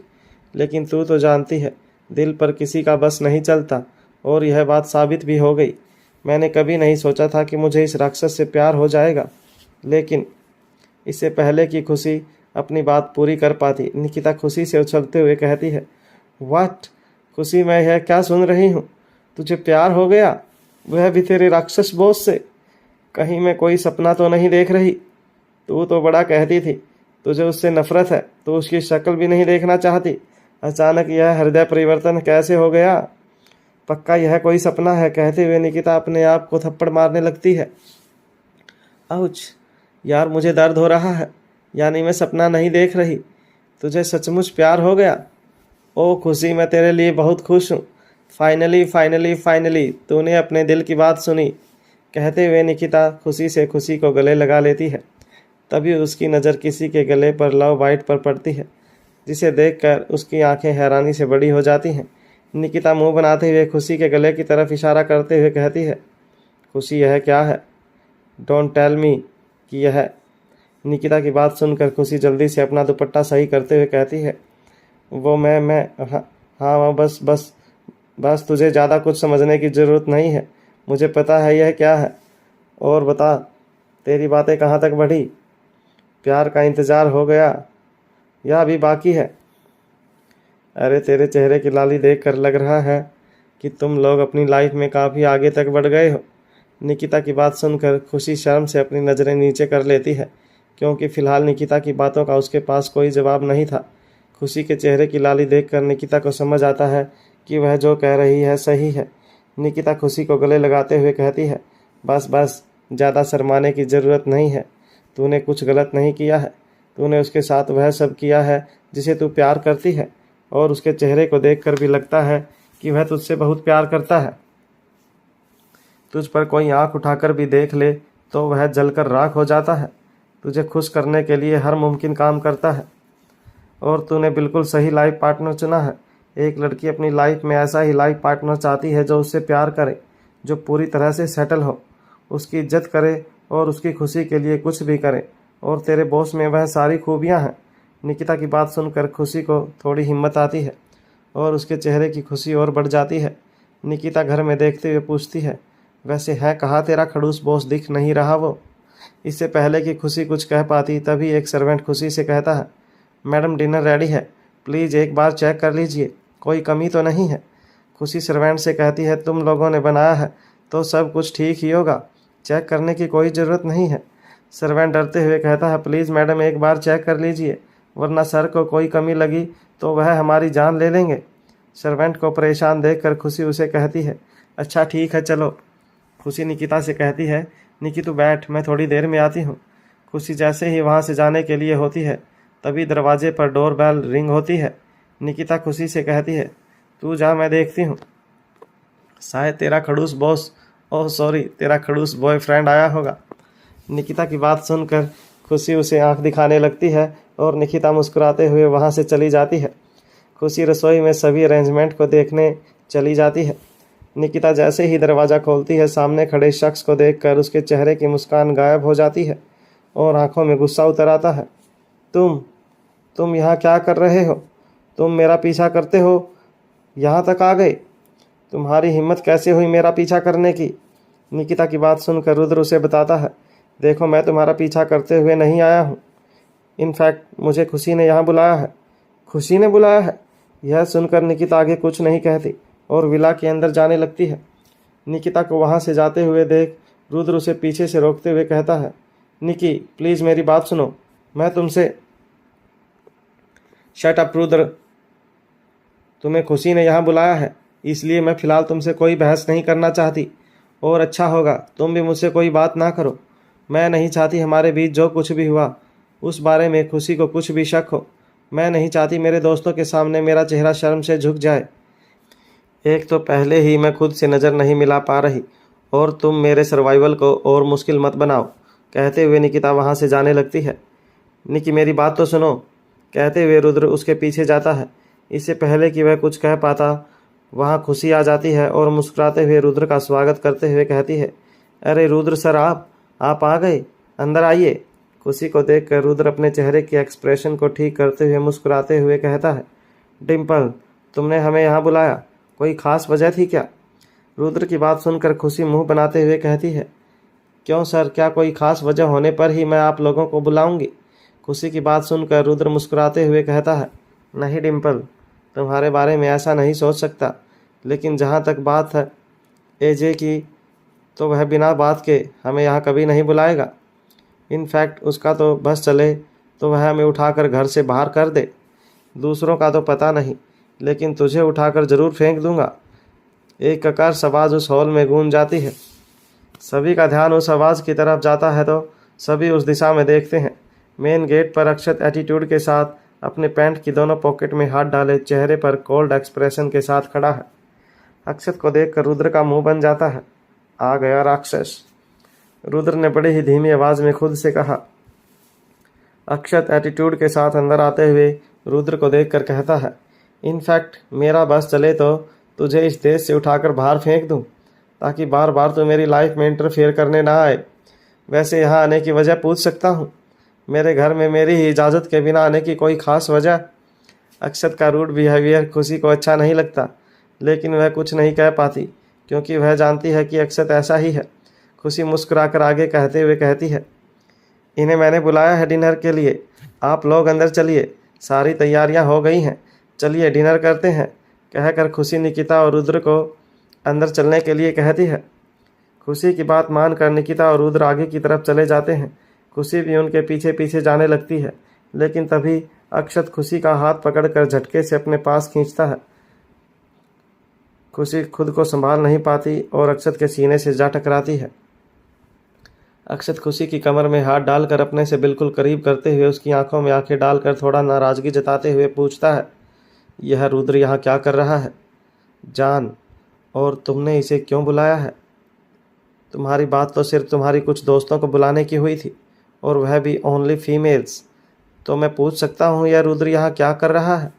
लेकिन तू तो जानती है, दिल पर किसी का बस नहीं चलता और यह बात साबित भी हो गई। मैंने कभी नहीं सोचा था कि मुझे इस राक्षस से प्यार हो जाएगा, लेकिन इससे पहले कि खुशी अपनी बात पूरी कर पाती, निकिता खुशी से उछलते हुए कहती है, वाट खुशी, मैं यह क्या सुन रही हूँ? तुझे प्यार हो गया, वह भी तेरे राक्षस बॉस से? कहीं मैं कोई सपना तो नहीं देख रही? तू तो बड़ा कहती थी तुझे उससे नफरत है, तो उसकी शक्ल भी नहीं देखना चाहती। अचानक यह हृदय परिवर्तन कैसे हो गया? पक्का यह कोई सपना है? कहते हुए निकिता अपने आप को थप्पड़ मारने लगती है। आउच यार, मुझे दर्द हो रहा है। यानी मैं सपना नहीं देख रही, तुझे सचमुच प्यार हो गया? ओ खुशी, मैं तेरे लिए बहुत खुश हूँ। फाइनली फाइनली फाइनली तूने अपने दिल की बात सुनी। कहते हुए निकिता खुशी से खुशी को गले लगा लेती है। तभी उसकी नज़र किसी के गले पर लव बाइट पर पड़ती है, जिसे देखकर उसकी आंखें हैरानी से बड़ी हो जाती हैं। निकिता मुंह बनाते हुए खुशी के गले की तरफ इशारा करते हुए कहती है, खुशी यह क्या है? डोंट टेल मी कि यह। निकिता की बात सुनकर खुशी जल्दी से अपना दुपट्टा सही करते हुए कहती है, वो मैं हाँ बस बस बस तुझे ज़्यादा कुछ समझने की ज़रूरत नहीं है, मुझे पता है यह क्या है। और बता, तेरी बातें कहाँ तक बढ़ी? प्यार का इंतज़ार हो गया या अभी बाकी है? अरे तेरे चेहरे की लाली देखकर लग रहा है कि तुम लोग अपनी लाइफ में काफ़ी आगे तक बढ़ गए हो। निकिता की बात सुनकर खुशी शर्म से अपनी नज़रें नीचे कर लेती है, क्योंकि फ़िलहाल निकिता की बातों का उसके पास कोई जवाब नहीं था। खुशी के चेहरे की लाली देखकर निकिता को समझ आता है कि वह जो कह रही है सही है। निकिता खुशी को गले लगाते हुए कहती है, बस बस, ज़्यादा शर्माने की ज़रूरत नहीं है। तूने कुछ गलत नहीं किया है। तूने उसके साथ वह सब किया है जिसे तू प्यार करती है, और उसके चेहरे को देखकर भी लगता है कि वह तुझसे बहुत प्यार करता है। तुझ पर कोई आंख उठाकर भी देख ले तो वह जलकर राख हो जाता है। तुझे खुश करने के लिए हर मुमकिन काम करता है, और तूने बिल्कुल सही लाइफ पार्टनर चुना है। एक लड़की अपनी लाइफ में ऐसा ही लाइफ पार्टनर चाहती है जो उससे प्यार करे, जो पूरी तरह से सेटल हो, उसकी इज्जत करे और उसकी खुशी के लिए कुछ भी करे। और तेरे बॉस में वह सारी खूबियाँ हैं। निकिता की बात सुनकर खुशी को थोड़ी हिम्मत आती है और उसके चेहरे की खुशी और बढ़ जाती है। निकिता घर में देखते हुए पूछती है, वैसे है कहाँ तेरा खड़ूस बॉस? दिख नहीं रहा वो? इससे पहले कि खुशी कुछ कह पाती, तभी एक सर्वेंट खुशी से कहता है, मैडम डिनर रेडी है, प्लीज़ एक बार चेक कर लीजिए, कोई कमी तो नहीं है। खुशी सर्वेंट से कहती है, तुम लोगों ने बनाया है तो सब कुछ ठीक ही होगा, चेक करने की कोई ज़रूरत नहीं है। सर्वेंट डरते हुए कहता है, प्लीज़ मैडम एक बार चेक कर लीजिए, वरना सर को कोई कमी लगी तो वह हमारी जान ले लेंगे। सर्वेंट को परेशान देखकर खुशी उसे कहती है, अच्छा ठीक है चलो। खुशी निकिता से कहती है, निकी तू बैठ, मैं थोड़ी देर में आती हूँ। खुशी जैसे ही वहाँ से जाने के लिए होती है, तभी दरवाजे पर डोर बेल रिंग होती है। निकिता खुशी से कहती है, तू जा, मैं देखती हूँ, शायद तेरा खड़ूस बॉस, ओह सॉरी, तेरा खड़ूस बॉयफ्रेंड आया होगा। निकिता की बात सुनकर खुशी उसे आंख दिखाने लगती है और निकिता मुस्कुराते हुए वहाँ से चली जाती है। खुशी रसोई में सभी अरेंजमेंट को देखने चली जाती है। निकिता जैसे ही दरवाज़ा खोलती है, सामने खड़े शख्स को देखकर उसके चेहरे की मुस्कान गायब हो जाती है और आंखों में गुस्सा उतर आता है। तुम यहाँ क्या कर रहे हो? तुम मेरा पीछा करते हो, यहाँ तक आ गए? तुम्हारी हिम्मत कैसे हुई मेरा पीछा करने की? निकिता की बात सुनकर रुद्र उसे बताता है, देखो मैं तुम्हारा पीछा करते हुए नहीं आया हूँ, इनफैक्ट मुझे खुशी ने यहाँ बुलाया है। खुशी ने बुलाया है? यह सुनकर निकिता आगे कुछ नहीं कहती और विला के अंदर जाने लगती है। निकिता को वहाँ से जाते हुए देख रुद्र उसे पीछे से रोकते हुए कहता है, निकी प्लीज़ मेरी बात सुनो, मैं तुमसे। शट अप रुद्र, तुम्हें खुशी ने यहाँ बुलाया है, इसलिए मैं फ़िलहाल तुमसे कोई बहस नहीं करना चाहती, और अच्छा होगा तुम भी मुझसे कोई बात ना करो। मैं नहीं चाहती हमारे बीच जो कुछ भी हुआ उस बारे में खुशी को कुछ भी शक हो। मैं नहीं चाहती मेरे दोस्तों के सामने मेरा चेहरा शर्म से झुक जाए। एक तो पहले ही मैं खुद से नज़र नहीं मिला पा रही और तुम मेरे सर्वाइवल को और मुश्किल मत बनाओ। कहते हुए निकिता वहाँ से जाने लगती है। निकी मेरी बात तो सुनो, कहते हुए रुद्र उसके पीछे जाता है। इससे पहले कि वह कुछ कह पाता वहाँ खुशी आ जाती है और मुस्कुराते हुए रुद्र का स्वागत करते हुए कहती है, अरे रुद्र सर, आप आ गए, अंदर आइए। खुशी को देखकर रुद्र अपने चेहरे के एक्सप्रेशन को ठीक करते हुए मुस्कुराते हुए कहता है, डिम्पल, तुमने हमें यहाँ बुलाया, कोई ख़ास वजह थी क्या? रुद्र की बात सुनकर खुशी मुंह बनाते हुए कहती है, क्यों सर, क्या कोई ख़ास वजह होने पर ही मैं आप लोगों को बुलाऊंगी? खुशी की बात सुनकर रुद्र मुस्कुराते हुए कहता है, नहीं डिम्पल, तुम्हारे बारे में ऐसा नहीं सोच सकता, लेकिन जहाँ तक बात है एजे की, तो वह बिना बात के हमें यहाँ कभी नहीं बुलाएगा। इनफैक्ट उसका तो बस चले तो वह हमें उठाकर घर से बाहर कर दे। दूसरों का तो पता नहीं, लेकिन तुझे उठाकर ज़रूर फेंक दूंगा। एक ककार आवाज़ उस हॉल में गूंज जाती है। सभी का ध्यान उस आवाज़ की तरफ जाता है तो सभी उस दिशा में देखते हैं। मेन गेट पर अक्षत एटीट्यूड के साथ अपने पैंट की दोनों पॉकेट में हाथ डाले चेहरे पर कोल्ड एक्सप्रेशन के साथ खड़ा है। अक्षत को देखकर रुद्र का मुंह बन जाता है। आ गया राक्षस, रुद्र ने बड़ी ही धीमी आवाज़ में खुद से कहा। अक्षत एटीट्यूड के साथ अंदर आते हुए रुद्र को देखकर कहता है, इनफैक्ट मेरा बस चले तो तुझे इस देश से उठाकर बाहर फेंक दूं, ताकि बार बार तो मेरी लाइफ में इंटरफेयर करने ना आए। वैसे यहाँ आने की वजह पूछ सकता हूँ? मेरे घर में मेरी ही इजाज़त के बिना आने की कोई ख़ास वजह? अक्षत का रूड बिहेवियर खुशी को अच्छा नहीं लगता, लेकिन वह कुछ नहीं कह पाती क्योंकि वह जानती है कि अक्षत ऐसा ही है। खुशी मुस्कुराकर आगे कहते हुए कहती है, इन्हें मैंने बुलाया है डिनर के लिए, आप लोग अंदर चलिए, सारी तैयारियां हो गई हैं, चलिए डिनर करते हैं। कहकर खुशी निकिता और रुद्र को अंदर चलने के लिए कहती है। खुशी की बात मानकर निकिता और रुद्र आगे की तरफ चले जाते हैं। खुशी भी उनके पीछे पीछे जाने लगती है, लेकिन तभी अक्षत खुशी का हाथ पकड़कर झटके से अपने पास खींचता है। खुशी खुद को संभाल नहीं पाती और अक्षत के सीने से जा टकराती है। अक्षत खुशी की कमर में हाथ डालकर अपने से बिल्कुल करीब करते हुए उसकी आंखों में आंखें डालकर थोड़ा नाराज़गी जताते हुए पूछता है, यह रुद्र यहाँ क्या कर रहा है? जान, और तुमने इसे क्यों बुलाया है? तुम्हारी बात तो सिर्फ तुम्हारी कुछ दोस्तों को बुलाने की हुई थी, और वह भी ओनली फीमेल्स। तो मैं पूछ सकता हूँ यह रुद्र यहाँ क्या कर रहा है?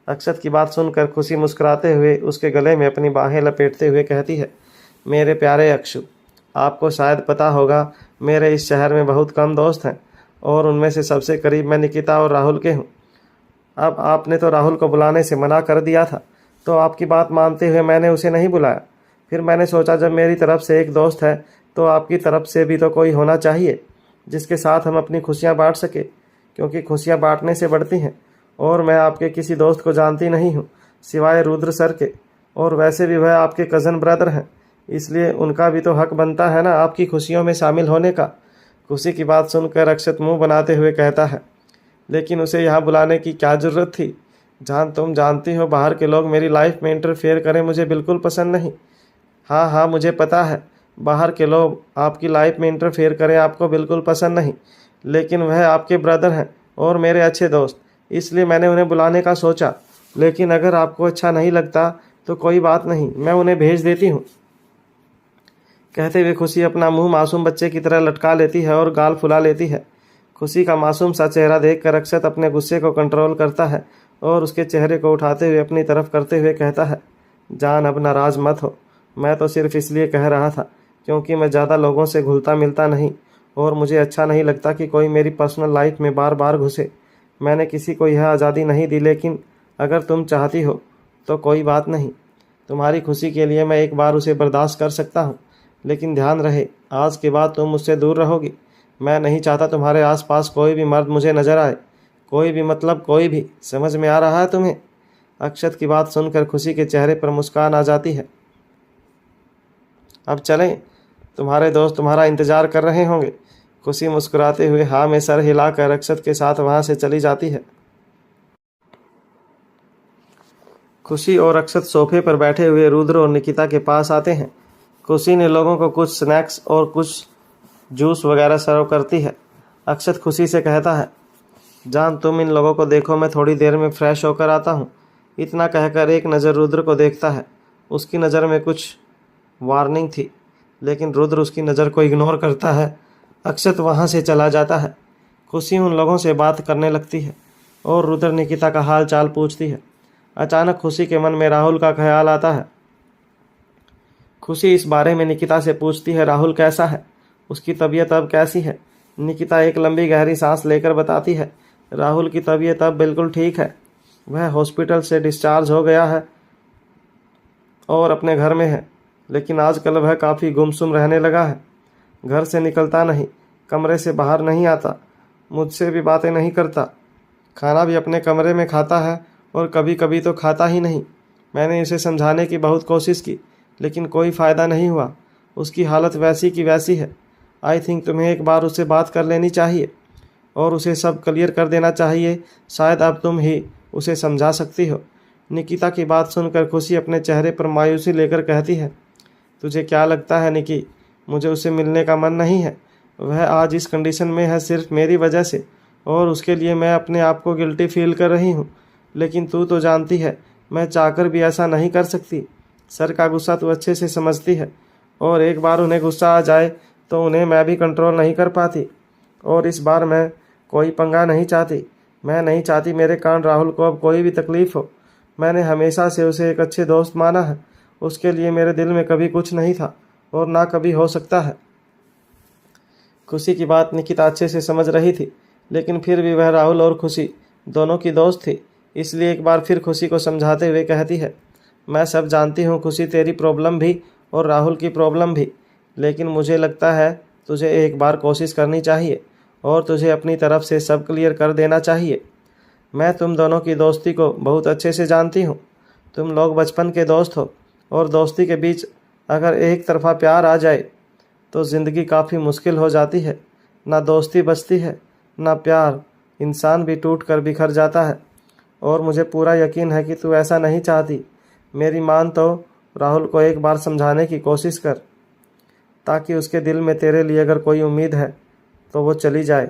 अक्षत की बात सुनकर खुशी मुस्कुराते हुए उसके गले में अपनी बाहें लपेटते हुए कहती है, मेरे प्यारे अक्षु, आपको शायद पता होगा मेरे इस शहर में बहुत कम दोस्त हैं और उनमें से सबसे करीब मैं निकिता और राहुल के हूँ। अब आपने तो राहुल को बुलाने से मना कर दिया था, तो आपकी बात मानते हुए मैंने उसे नहीं बुलाया। फिर मैंने सोचा जब मेरी तरफ से एक दोस्त है तो आपकी तरफ से भी तो कोई होना चाहिए जिसके साथ हम अपनी खुशियाँ बांट सके, क्योंकि खुशियाँ बांटने से बढ़ती हैं। और मैं आपके किसी दोस्त को जानती नहीं हूँ सिवाय रुद्र सर के, और वैसे भी वह आपके कज़न ब्रदर हैं, इसलिए उनका भी तो हक बनता है ना आपकी खुशियों में शामिल होने का। खुशी की बात सुनकर अक्षत मुंह बनाते हुए कहता है, लेकिन उसे यहाँ बुलाने की क्या ज़रूरत थी? जान, तुम जानती हो बाहर के लोग मेरी लाइफ में इंटरफेयर करें मुझे बिल्कुल पसंद नहीं। हाँ, मुझे पता है बाहर के लोग आपकी लाइफ में इंटरफेयर करें आपको बिल्कुल पसंद नहीं, लेकिन वह आपके ब्रदर हैं और मेरे अच्छे दोस्त, इसलिए मैंने उन्हें बुलाने का सोचा। लेकिन अगर आपको अच्छा नहीं लगता तो कोई बात नहीं, मैं उन्हें भेज देती हूँ। कहते हुए खुशी अपना मुंह मासूम बच्चे की तरह लटका लेती है और गाल फुला लेती है। खुशी का मासूम सा चेहरा देखकर अक्षत अपने गुस्से को कंट्रोल करता है और उसके चेहरे को उठाते हुए अपनी तरफ करते हुए कहता है, जान, अब नाराज़ मत हो, मैं तो सिर्फ इसलिए कह रहा था क्योंकि मैं ज़्यादा लोगों से घुलता मिलता नहीं और मुझे अच्छा नहीं लगता कि कोई मेरी पर्सनल लाइफ में बार बार घुसे। मैंने किसी को यह आज़ादी नहीं दी, लेकिन अगर तुम चाहती हो तो कोई बात नहीं, तुम्हारी खुशी के लिए मैं एक बार उसे बर्दाश्त कर सकता हूँ, लेकिन ध्यान रहे आज के बाद तुम मुझसे दूर रहोगी। मैं नहीं चाहता तुम्हारे आसपास कोई भी मर्द मुझे नज़र आए, कोई भी मतलब कोई भी। समझ में आ रहा है तुम्हें? अक्षत की बात सुनकर खुशी के चेहरे पर मुस्कान आ जाती है। अब चलें, तुम्हारे दोस्त तुम्हारा इंतज़ार कर रहे होंगे। खुशी मुस्कुराते हुए हाँ में सर हिलाकर अक्षत के साथ वहाँ से चली जाती है। खुशी और अक्षत सोफे पर बैठे हुए रुद्र और निकिता के पास आते हैं। खुशी ने लोगों को कुछ स्नैक्स और कुछ जूस वगैरह सर्व करती है। अक्षत खुशी से कहता है, जान तुम इन लोगों को देखो, मैं थोड़ी देर में फ्रेश होकर आता हूँ। इतना कहकर एक नज़र रुद्र को देखता है। उसकी नज़र में कुछ वार्निंग थी, लेकिन रुद्र उसकी नज़र को इग्नोर करता है। अक्षत वहाँ से चला जाता है। खुशी उन लोगों से बात करने लगती है और रुद्र निकिता का हाल चाल पूछती है। अचानक खुशी के मन में राहुल का ख्याल आता है। खुशी इस बारे में निकिता से पूछती है, राहुल कैसा है, उसकी तबीयत अब कैसी है। निकिता एक लंबी गहरी सांस लेकर बताती है, राहुल की तबीयत अब बिल्कुल ठीक है। वह हॉस्पिटल से डिस्चार्ज हो गया है और अपने घर में है, लेकिन आजकल वह काफ़ी गुमसुम रहने लगा है। घर से निकलता नहीं, कमरे से बाहर नहीं आता, मुझसे भी बातें नहीं करता, खाना भी अपने कमरे में खाता है और कभी कभी तो खाता ही नहीं। मैंने इसे समझाने की बहुत कोशिश की, लेकिन कोई फ़ायदा नहीं हुआ। उसकी हालत वैसी की वैसी है। आई थिंक तुम्हें एक बार उससे बात कर लेनी चाहिए और उसे सब क्लियर कर देना चाहिए। शायद अब तुम ही उसे समझा सकती हो। निकिता की बात सुनकर खुशी अपने चेहरे पर मायूसी लेकर कहती है, तुझे क्या लगता है निकी, मुझे उससे मिलने का मन नहीं है। वह आज इस कंडीशन में है सिर्फ मेरी वजह से, और उसके लिए मैं अपने आप को गिल्टी फील कर रही हूँ। लेकिन तू तो जानती है मैं चाहकर भी ऐसा नहीं कर सकती। सर का गुस्सा तू अच्छे से समझती है, और एक बार उन्हें गुस्सा आ जाए तो उन्हें मैं भी कंट्रोल नहीं कर पाती। और इस बार मैं कोई पंगा नहीं चाहती। मैं नहीं चाहती मेरे कारण राहुल को अब कोई भी तकलीफ़ हो। मैंने हमेशा से उसे एक अच्छे दोस्त माना है। उसके लिए मेरे दिल में कभी कुछ नहीं था और ना कभी हो सकता है। खुशी की बात निकिता अच्छे से समझ रही थी, लेकिन फिर भी वह राहुल और खुशी दोनों की दोस्त थी। इसलिए एक बार फिर खुशी को समझाते हुए कहती है, मैं सब जानती हूँ खुशी, तेरी प्रॉब्लम भी और राहुल की प्रॉब्लम भी, लेकिन मुझे लगता है तुझे एक बार कोशिश करनी चाहिए और तुझे अपनी तरफ से सब क्लियर कर देना चाहिए। मैं तुम दोनों की दोस्ती को बहुत अच्छे से जानती हूँ। तुम लोग बचपन के दोस्त हो, और दोस्ती के बीच अगर एक तरफा प्यार आ जाए तो ज़िंदगी काफ़ी मुश्किल हो जाती है। ना दोस्ती बचती है, ना प्यार, इंसान भी टूट कर बिखर जाता है। और मुझे पूरा यकीन है कि तू ऐसा नहीं चाहती। मेरी मान तो राहुल को एक बार समझाने की कोशिश कर, ताकि उसके दिल में तेरे लिए अगर कोई उम्मीद है तो वो चली जाए,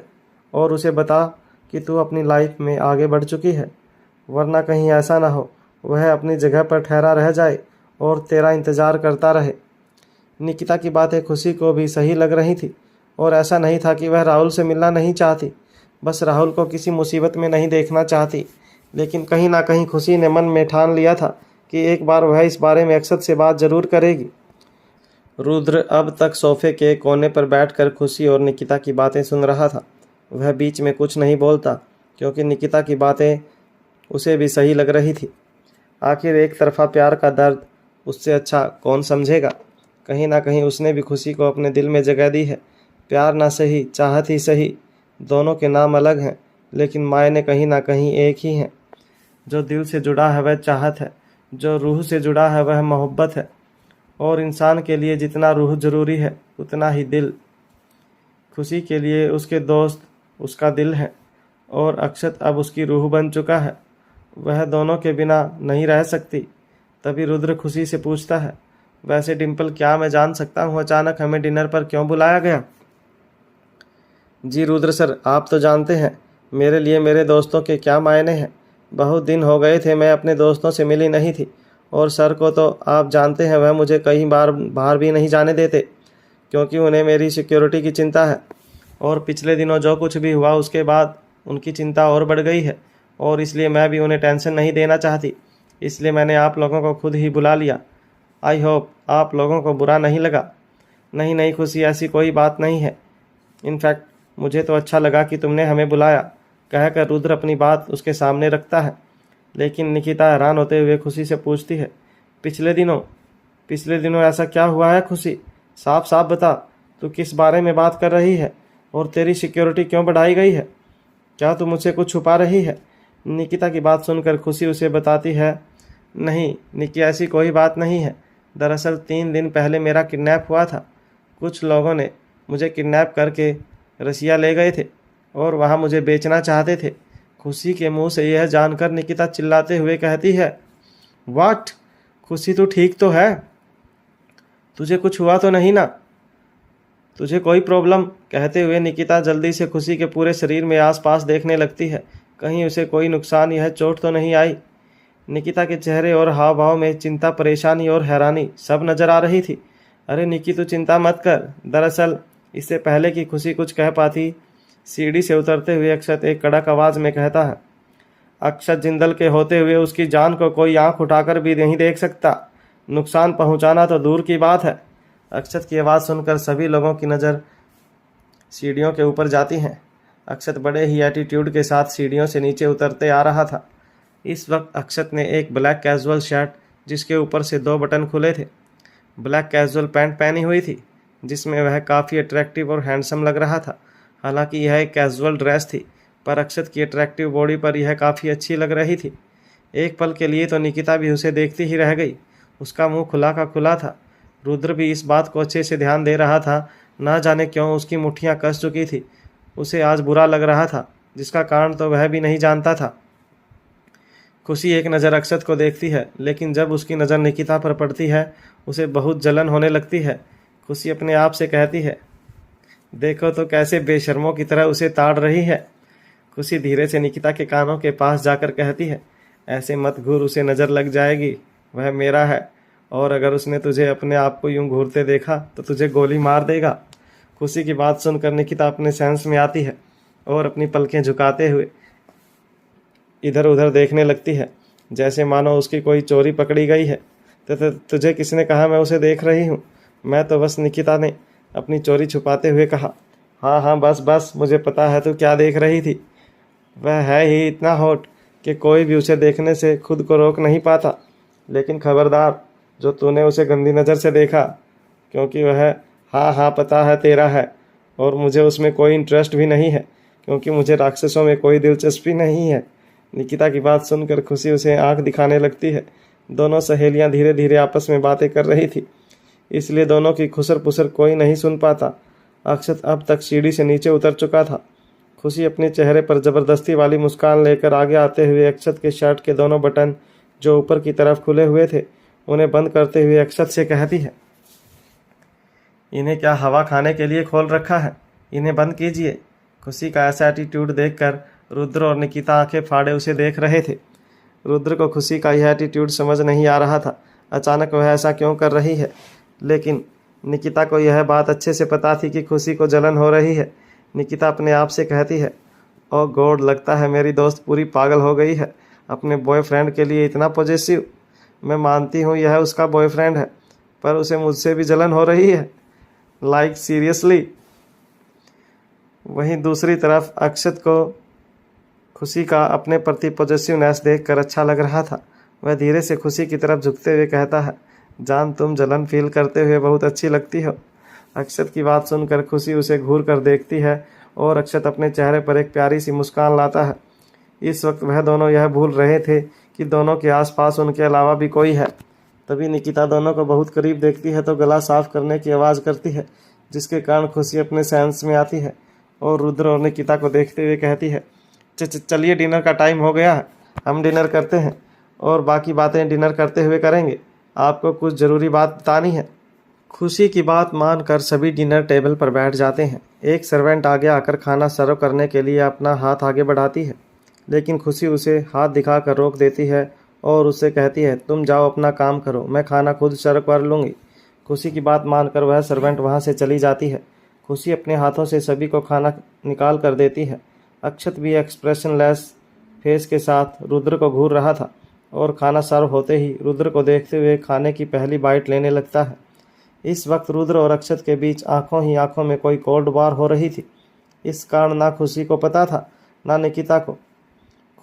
और उसे बता कि तू अपनी लाइफ में आगे बढ़ चुकी है। वरना कहीं ऐसा ना हो वह अपनी जगह पर ठहरा रह जाए और तेरा इंतज़ार करता रहे। निकिता की बातें खुशी को भी सही लग रही थी, और ऐसा नहीं था कि वह राहुल से मिलना नहीं चाहती, बस राहुल को किसी मुसीबत में नहीं देखना चाहती। लेकिन कहीं ना कहीं खुशी ने मन में ठान लिया था कि एक बार वह इस बारे में अक्षत से बात ज़रूर करेगी। रुद्र अब तक सोफे के कोने पर बैठकर खुशी और निकिता की बातें सुन रहा था। वह बीच में कुछ नहीं बोलता, क्योंकि निकिता की बातें उसे भी सही लग रही थी। आखिर एक तरफा प्यार का दर्द उससे अच्छा कौन समझेगा। कहीं ना कहीं उसने भी खुशी को अपने दिल में जगह दी है। प्यार ना सही, चाहत ही सही, दोनों के नाम अलग हैं, लेकिन मायने कहीं ना कहीं एक ही हैं। जो दिल से जुड़ा है वह चाहत है, जो रूह से जुड़ा है वह मोहब्बत है, और इंसान के लिए जितना रूह ज़रूरी है उतना ही दिल। खुशी के लिए उसके दोस्त उसका दिल है, और अक्षत अब उसकी रूह बन चुका है। वह दोनों के बिना नहीं रह सकती। तभी रुद्र खुशी से पूछता है, वैसे डिम्पल, क्या मैं जान सकता हूँ अचानक हमें डिनर पर क्यों बुलाया गया? जी रुद्र सर, आप तो जानते हैं मेरे लिए मेरे दोस्तों के क्या मायने हैं। बहुत दिन हो गए थे मैं अपने दोस्तों से मिली नहीं थी, और सर को तो आप जानते हैं वह मुझे कई बार बाहर भी नहीं जाने देते, क्योंकि उन्हें मेरी सिक्योरिटी की चिंता है। और पिछले दिनों जो कुछ भी हुआ उसके बाद उनकी चिंता और बढ़ गई है, और इसलिए मैं भी उन्हें टेंशन नहीं देना चाहती। इसलिए मैंने आप लोगों को खुद ही बुला लिया। आई होप आप लोगों को बुरा नहीं लगा। नहीं नहीं खुशी, ऐसी कोई बात नहीं है। इनफैक्ट मुझे तो अच्छा लगा कि तुमने हमें बुलाया, कहकर रुद्र अपनी बात उसके सामने रखता है। लेकिन निकिता हैरान होते हुए खुशी से पूछती है, पिछले दिनों ऐसा क्या हुआ है खुशी? साफ साफ बता, तू किस बारे में बात कर रही है, और तेरी सिक्योरिटी क्यों बढ़ाई गई है? क्या तू मुझसे कुछ छुपा रही है? निकिता की बात सुनकर खुशी उसे बताती है, नहीं निकी, ऐसी कोई बात नहीं है। दरअसल 3 दिन पहले मेरा किडनैप हुआ था। कुछ लोगों ने मुझे किडनैप करके रसिया ले गए थे और वहाँ मुझे बेचना चाहते थे। खुशी के मुंह से यह जानकर निकिता चिल्लाते हुए कहती है, व्हाट? खुशी, तू ठीक तो है? तुझे कुछ हुआ तो नहीं ना? तुझे कोई प्रॉब्लम? कहते हुए निकिता जल्दी से खुशी के पूरे शरीर में आसपास देखने लगती है, कहीं उसे कोई नुकसान या चोट तो नहीं आई। निकिता के चेहरे और हाव भाव में चिंता, परेशानी और हैरानी सब नजर आ रही थी। अरे निकी, तू चिंता मत कर। दरअसल इससे पहले कि खुशी कुछ कह पाती, सीढ़ी से उतरते हुए अक्षत एक कड़क आवाज में कहता है। अक्षत जिंदल के होते हुए उसकी जान को कोई आंख उठाकर भी नहीं देख सकता, नुकसान पहुंचाना तो दूर की बात है। अक्षत की आवाज़ सुनकर सभी लोगों की नज़र सीढ़ियों के ऊपर जाती हैं। अक्षत बड़े ही एटीट्यूड के साथ सीढ़ियों से नीचे उतरते आ रहा था। इस वक्त अक्षत ने एक ब्लैक कैजुअल शर्ट, जिसके ऊपर से 2 बटन खुले थे, ब्लैक कैजुअल पैंट पहनी हुई थी, जिसमें वह काफ़ी अट्रैक्टिव और हैंडसम लग रहा था। हालांकि यह एक कैजुअल ड्रेस थी, पर अक्षत की अट्रैक्टिव बॉडी पर यह काफ़ी अच्छी लग रही थी। एक पल के लिए तो निकिता भी उसे देखती ही रह गई। उसका मुंह खुला का खुला था। रुद्र भी इस बात को अच्छे से ध्यान दे रहा था। ना जाने क्यों उसकी मुट्ठियां कस चुकी थी। उसे आज बुरा लग रहा था, जिसका कारण तो वह भी नहीं जानता था। खुशी एक नज़र अक्षत को देखती है, लेकिन जब उसकी नज़र निकिता पर पड़ती है, उसे बहुत जलन होने लगती है। खुशी अपने आप से कहती है, देखो तो कैसे बेशर्मों की तरह उसे ताड़ रही है। खुशी धीरे से निकिता के कानों के पास जाकर कहती है, ऐसे मत घूर, उसे नज़र लग जाएगी, वह मेरा है, और अगर उसने तुझे अपने आप को यूं घूरते देखा तो तुझे गोली मार देगा। खुशी की बात सुनकर निकिता अपने सेंस में आती है और अपनी पलकें झुकाते हुए इधर उधर देखने लगती है, जैसे मानो उसकी कोई चोरी पकड़ी गई है। तो तुझे किसने कहा मैं उसे देख रही हूँ? मैं तो बस, निकिता ने अपनी चोरी छुपाते हुए कहा। हाँ हाँ, बस बस, मुझे पता है तू क्या देख रही थी। वह है ही इतना हॉट कि कोई भी उसे देखने से खुद को रोक नहीं पाता। लेकिन खबरदार, जो तूने उसे गंदी नज़र से देखा, क्योंकि वह, हाँ हाँ पता है, तेरा है, और मुझे उसमें कोई इंटरेस्ट भी नहीं है, क्योंकि मुझे राक्षसों में कोई दिलचस्पी नहीं है। निकिता की बात सुनकर खुशी उसे आंख दिखाने लगती है। दोनों सहेलियां धीरे धीरे आपस में बातें कर रही थी, इसलिए दोनों की खुसर पुसर कोई नहीं सुन पाता। अक्षत अब तक सीढ़ी से नीचे उतर चुका था। खुशी अपने चेहरे पर जबरदस्ती वाली मुस्कान लेकर आगे आते हुए अक्षत के शर्ट के दोनों बटन, जो ऊपर की तरफ खुले हुए थे, उन्हें बंद करते हुए अक्षत से कहती है, इन्हें क्या हवा खाने के लिए खोल रखा है? इन्हें बंद कीजिए। खुशी का ऐसा एटीट्यूड देखकर रुद्र और निकिता आंखें फाड़े उसे देख रहे थे। रुद्र को खुशी का यह एटीट्यूड समझ नहीं आ रहा था। अचानक वह ऐसा क्यों कर रही है? लेकिन निकिता को यह बात अच्छे से पता थी कि खुशी को जलन हो रही है। निकिता अपने आप से कहती है, ओह गॉड, लगता है मेरी दोस्त पूरी पागल हो गई है, अपने बॉयफ्रेंड के लिए इतना पॉजेसिव। मैं मानती हूँ यह उसका बॉयफ्रेंड है, पर उसे मुझसे भी जलन हो रही है। Like seriously. वहीं दूसरी तरफ अक्षत को खुशी का अपने प्रति पॉजिटिवनेस देखकर अच्छा लग रहा था। वह धीरे से खुशी की तरफ झुकते हुए कहता है, जान, तुम जलन फील करते हुए बहुत अच्छी लगती हो। अक्षत की बात सुनकर खुशी उसे घूर कर देखती है और अक्षत अपने चेहरे पर एक प्यारी सी मुस्कान लाता है। इस वक्त वह दोनों यह भूल रहे थे कि दोनों के आसपास उनके अलावा भी कोई है। तभी निकिता दोनों को बहुत करीब देखती है तो गला साफ करने की आवाज़ करती है, जिसके कारण खुशी अपने सेंस में आती है और रुद्र और निकिता को देखते हुए कहती है, चलिए डिनर का टाइम हो गया है, हम डिनर करते हैं और बाकी बातें डिनर करते हुए करेंगे। आपको कुछ ज़रूरी बात बतानी है। खुशी की बात मानकर सभी डिनर टेबल पर बैठ जाते हैं। एक सर्वेंट आगे आकर खाना सर्व करने के लिए अपना हाथ आगे बढ़ाती है, लेकिन खुशी उसे हाथ दिखाकर रोक देती है और उससे कहती है, तुम जाओ अपना काम करो, मैं खाना खुद सर्व कर लूँगी। खुशी की बात मानकर वह सर्वेंट वहाँ से चली जाती है। खुशी अपने हाथों से सभी को खाना निकाल कर देती है। अक्षत भी एक्सप्रेशनलेस फेस के साथ रुद्र को घूर रहा था और खाना सर्व होते ही रुद्र को देखते हुए खाने की पहली बाइट लेने लगता है। इस वक्त रुद्र और अक्षत के बीच आंखों ही आंखों में कोई कोल्ड वार हो रही थी। इस कारण ना खुशी को पता था ना निकिता को।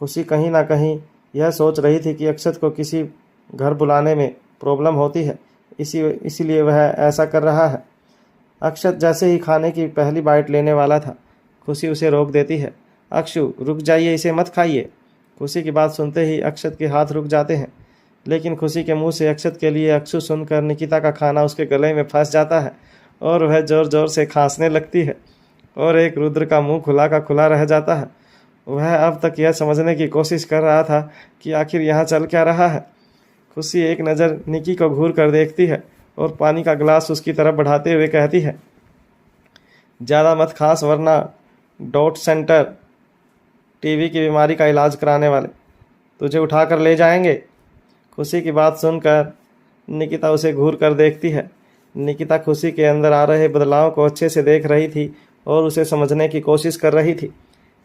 खुशी कहीं ना कहीं यह सोच रही थी कि अक्षत को किसी घर बुलाने में प्रॉब्लम होती है, इसीलिए वह ऐसा कर रहा है। अक्षत जैसे ही खाने की पहली बाइट लेने वाला था, खुशी उसे रोक देती है। अक्षु, रुक जाइए, इसे मत खाइए। खुशी की बात सुनते ही अक्षत के हाथ रुक जाते हैं, लेकिन खुशी के मुंह से अक्षत के लिए अक्षु सुनकर निकिता का खाना उसके गले में फंस जाता है और वह ज़ोर ज़ोर से खांसने लगती है और एक रुद्र का मुंह खुला का खुला रह जाता है। वह अब तक यह समझने की कोशिश कर रहा था कि आखिर यहाँ चल क्या रहा है। खुशी एक नज़र निकी को घूर कर देखती है और पानी का गिलास उसकी तरफ बढ़ाते हुए कहती है, ज़्यादा मत खास वरना डॉट सेंटर टीवी की बीमारी का इलाज कराने वाले तुझे उठाकर ले जाएंगे। खुशी की बात सुनकर निकिता उसे घूर कर देखती है। निकिता खुशी के अंदर आ रहे बदलाव को अच्छे से देख रही थी और उसे समझने की कोशिश कर रही थी।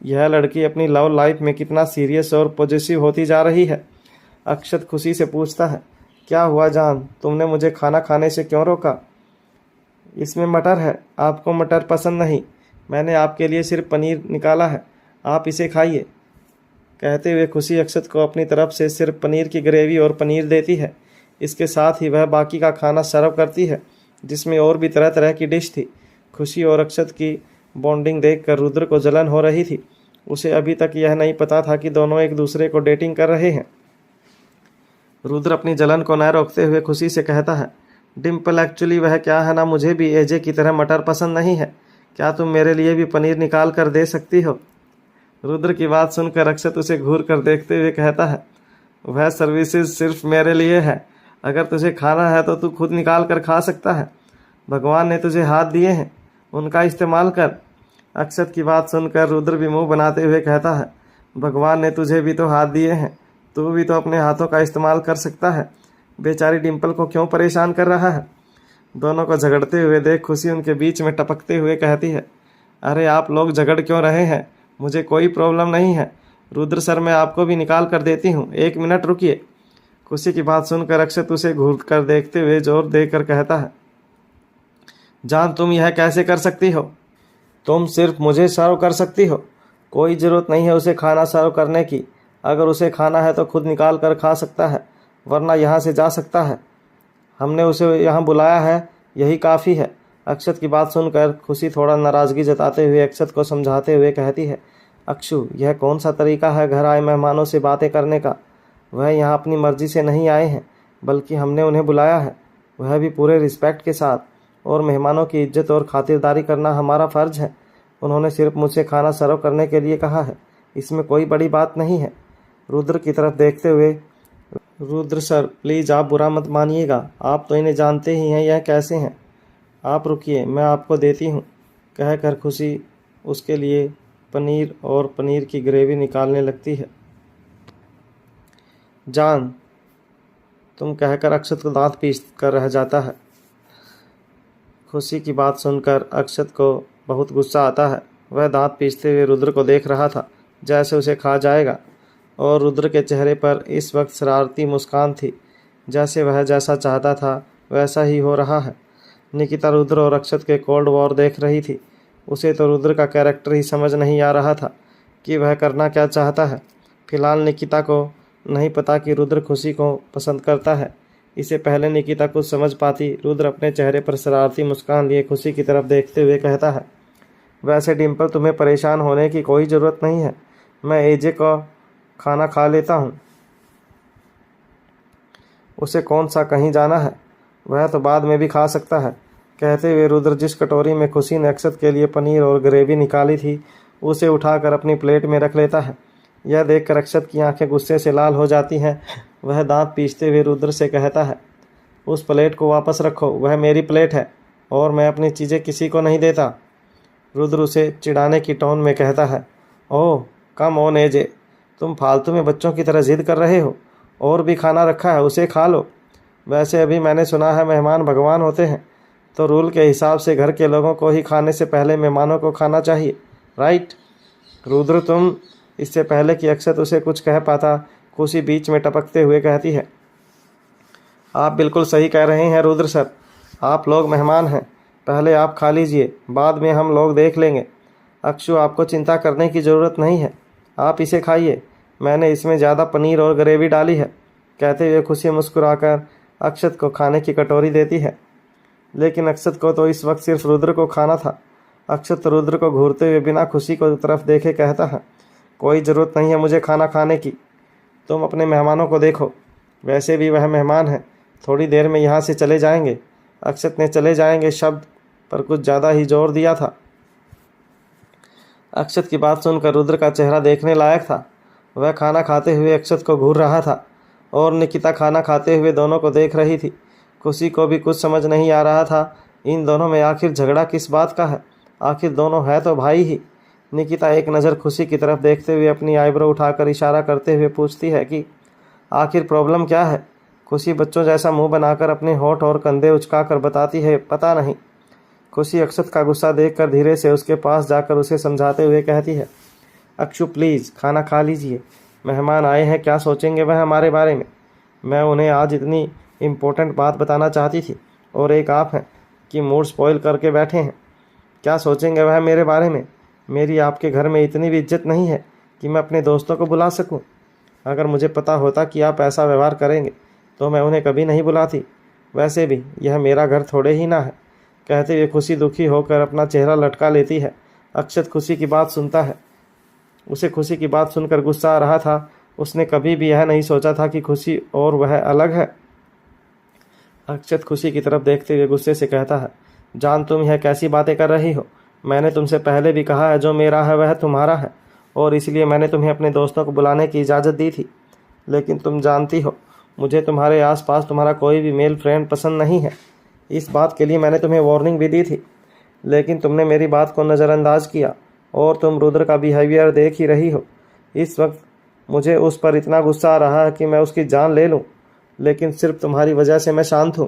यह लड़की अपनी लव लाइफ में कितना सीरियस और पॉजिटिव होती जा रही है। अक्षत खुशी से पूछता है, क्या हुआ जान, तुमने मुझे खाना खाने से क्यों रोका? इसमें मटर है, आपको मटर पसंद नहीं। मैंने आपके लिए सिर्फ पनीर निकाला है, आप इसे खाइए। कहते हुए खुशी अक्षत को अपनी तरफ से सिर्फ पनीर की ग्रेवी और पनीर देती है। इसके साथ ही वह बाकी का खाना सर्व करती है जिसमें और भी तरह तरह की डिश थी। खुशी और अक्षत की बॉन्डिंग देखकर रुद्र को जलन हो रही थी। उसे अभी तक यह नहीं पता था कि दोनों एक दूसरे को डेटिंग कर रहे हैं। रुद्र अपनी जलन को न रोकते हुए खुशी से कहता है, डिम्पल एक्चुअली वह क्या है ना, मुझे भी एजे की तरह मटर पसंद नहीं है। क्या तुम मेरे लिए भी पनीर निकाल कर दे सकती हो? रुद्र की बात सुनकर अक्षत उसे घूर कर देखते हुए कहता है, वह सर्विसेज सिर्फ मेरे लिए है। अगर तुझे खाना है तो तू खुद निकाल कर खा सकता है। भगवान ने तुझे हाथ दिए हैं, उनका इस्तेमाल कर। अक्षत की बात सुनकर रुद्र भी मुंह बनाते हुए कहता है, भगवान ने तुझे भी तो हाथ दिए हैं, तू भी तो अपने हाथों का इस्तेमाल कर सकता है। बेचारी डिम्पल को क्यों परेशान कर रहा है? दोनों को झगड़ते हुए देख खुशी उनके बीच में टपकते हुए कहती है, अरे आप लोग झगड़ क्यों रहे हैं? मुझे कोई प्रॉब्लम नहीं है। रुद्र सर, मैं आपको भी निकाल कर देती हूँ, 1 मिनट रुकिए। खुशी की बात सुनकर अक्षत उसे घूर कर देखते हुए जोर देकर कहता है, जान तुम यह कैसे कर सकती हो? तुम सिर्फ मुझे सर्व कर सकती हो, कोई ज़रूरत नहीं है उसे खाना सर्व करने की। अगर उसे खाना है तो खुद निकाल कर खा सकता है, वरना यहाँ से जा सकता है। हमने उसे यहाँ बुलाया है, यही काफ़ी है। अक्षत की बात सुनकर खुशी थोड़ा नाराज़गी जताते हुए अक्षत को समझाते हुए कहती है, अक्षु, यह कौन सा तरीका है घर आए मेहमानों से बातें करने का? वह यहाँ अपनी मर्ज़ी से नहीं आए हैं, बल्कि हमने उन्हें बुलाया है, वह भी पूरे रिस्पेक्ट के साथ। और मेहमानों की इज्जत और खातिरदारी करना हमारा फ़र्ज़ है। उन्होंने सिर्फ मुझसे खाना सर्व करने के लिए कहा है, इसमें कोई बड़ी बात नहीं है। रुद्र की तरफ देखते हुए, रुद्र सर प्लीज़ आप बुरा मत मानिएगा, आप तो इन्हें जानते ही हैं यह कैसे हैं। आप रुकिए, मैं आपको देती हूँ। कहकर खुशी उसके लिए पनीर और पनीर की ग्रेवी निकालने लगती है। जान तुम कहकर अक्षत को दांत पीस कर रह जाता है। खुशी की बात सुनकर अक्षत को बहुत गुस्सा आता है। वह दांत पीसते हुए रुद्र को देख रहा था जैसे उसे खा जाएगा, और रुद्र के चेहरे पर इस वक्त शरारती मुस्कान थी, जैसे वह जैसा चाहता था वैसा ही हो रहा है। निकिता रुद्र और अक्षत के कोल्ड वॉर देख रही थी। उसे तो रुद्र का कैरेक्टर ही समझ नहीं आ रहा था कि वह करना क्या चाहता है। फिलहाल निकिता को नहीं पता कि रुद्र खुशी को पसंद करता है। इससे पहले निकिता कुछ समझ पाती, रुद्र अपने चेहरे पर शरारती मुस्कान लिए खुशी की तरफ देखते हुए कहता है, वैसे डिम्पल तुम्हें परेशान होने की कोई ज़रूरत नहीं है, मैं एजे को खाना खा लेता हूँ। उसे कौन सा कहीं जाना है, वह तो बाद में भी खा सकता है। कहते हुए रुद्र जिस कटोरी में खुशी ने अक्षत के लिए पनीर और ग्रेवी निकाली थी उसे उठाकर अपनी प्लेट में रख लेता है। यह देखकर अक्षत की आंखें गुस्से से लाल हो जाती हैं। वह दांत पीसते हुए रुद्र से कहता है, उस प्लेट को वापस रखो, वह मेरी प्लेट है और मैं अपनी चीज़ें किसी को नहीं देता। रुद्र उसे चिढ़ाने की टोन में कहता है, ओह कम ऑन एजे, तुम फालतू में बच्चों की तरह जिद कर रहे हो। और भी खाना रखा है, उसे खा लो। वैसे अभी मैंने सुना है मेहमान भगवान होते हैं, तो रूल के हिसाब से घर के लोगों को ही खाने से पहले मेहमानों को खाना चाहिए, राइट? रुद्र तुम। इससे पहले कि अक्षत उसे कुछ कह पाता, खुशी बीच में टपकते हुए कहती है, आप बिल्कुल सही कह रहे हैं रुद्र सर, आप लोग मेहमान हैं, पहले आप खा लीजिए, बाद में हम लोग देख लेंगे। अक्षु आपको चिंता करने की ज़रूरत नहीं है, आप इसे खाइए, मैंने इसमें ज़्यादा पनीर और ग्रेवी डाली है। कहते हुए खुशी मुस्कुराकर अक्षत को खाने की कटोरी देती है। लेकिन अक्षत को तो इस वक्त सिर्फ रुद्र को खाना था। अक्षत रुद्र को घूरते हुए बिना खुशी को तरफ देखे कहता है, कोई ज़रूरत नहीं है मुझे खाना खाने की, तुम अपने मेहमानों को देखो, वैसे भी वह मेहमान हैं, थोड़ी देर में यहाँ से चले जाएंगे। अक्षत ने चले जाएंगे शब्द पर कुछ ज़्यादा ही जोर दिया था। अक्षत की बात सुनकर रुद्र का चेहरा देखने लायक था। वह खाना खाते हुए अक्षत को घूर रहा था और निकिता खाना खाते हुए दोनों को देख रही थी। खुशी को भी कुछ समझ नहीं आ रहा था इन दोनों में आखिर झगड़ा किस बात का है। आखिर दोनों है तो भाई ही। निकिता एक नज़र खुशी की तरफ देखते हुए अपनी आईब्रो उठाकर इशारा करते हुए पूछती है कि आखिर प्रॉब्लम क्या है। खुशी बच्चों जैसा मुंह बनाकर अपने होंठ और कंधे उचकाकर बताती है पता नहीं। खुशी अक्षत का गुस्सा देखकर धीरे से उसके पास जाकर उसे समझाते हुए कहती है अक्षु प्लीज़ खाना खा लीजिए, मेहमान आए हैं, क्या सोचेंगे वह हमारे बारे में। मैं उन्हें आज इतनी इम्पोर्टेंट बात बताना चाहती थी और एक आप हैं कि मूड स्पॉइल करके बैठे हैं। क्या सोचेंगे वह मेरे बारे में। मेरी आपके घर में इतनी भी इज्जत नहीं है कि मैं अपने दोस्तों को बुला सकूं। अगर मुझे पता होता कि आप ऐसा व्यवहार करेंगे तो मैं उन्हें कभी नहीं बुलाती। वैसे भी यह मेरा घर थोड़े ही ना है। कहते हुए खुशी दुखी होकर अपना चेहरा लटका लेती है। अक्षत खुशी की बात सुनता है। उसे खुशी की बात सुनकर गुस्सा आ रहा था। उसने कभी भी यह नहीं सोचा था कि खुशी और वह अलग है। अक्षत खुशी की तरफ देखते हुए गुस्से से कहता है जान तुम यह कैसी बातें कर रही हो। मैंने तुमसे पहले भी कहा है जो मेरा है वह तुम्हारा है और इसलिए मैंने तुम्हें अपने दोस्तों को बुलाने की इजाज़त दी थी। लेकिन तुम जानती हो मुझे तुम्हारे आसपास तुम्हारा कोई भी मेल फ्रेंड पसंद नहीं है। इस बात के लिए मैंने तुम्हें वार्निंग भी दी थी, लेकिन तुमने मेरी बात को नज़रअंदाज किया और तुम रुद्र का बिहेवियर देख ही रही हो। इस वक्त मुझे उस पर इतना गुस्सा आ रहा है कि मैं उसकी जान ले लूं, लेकिन सिर्फ तुम्हारी वजह से मैं शांत हूं।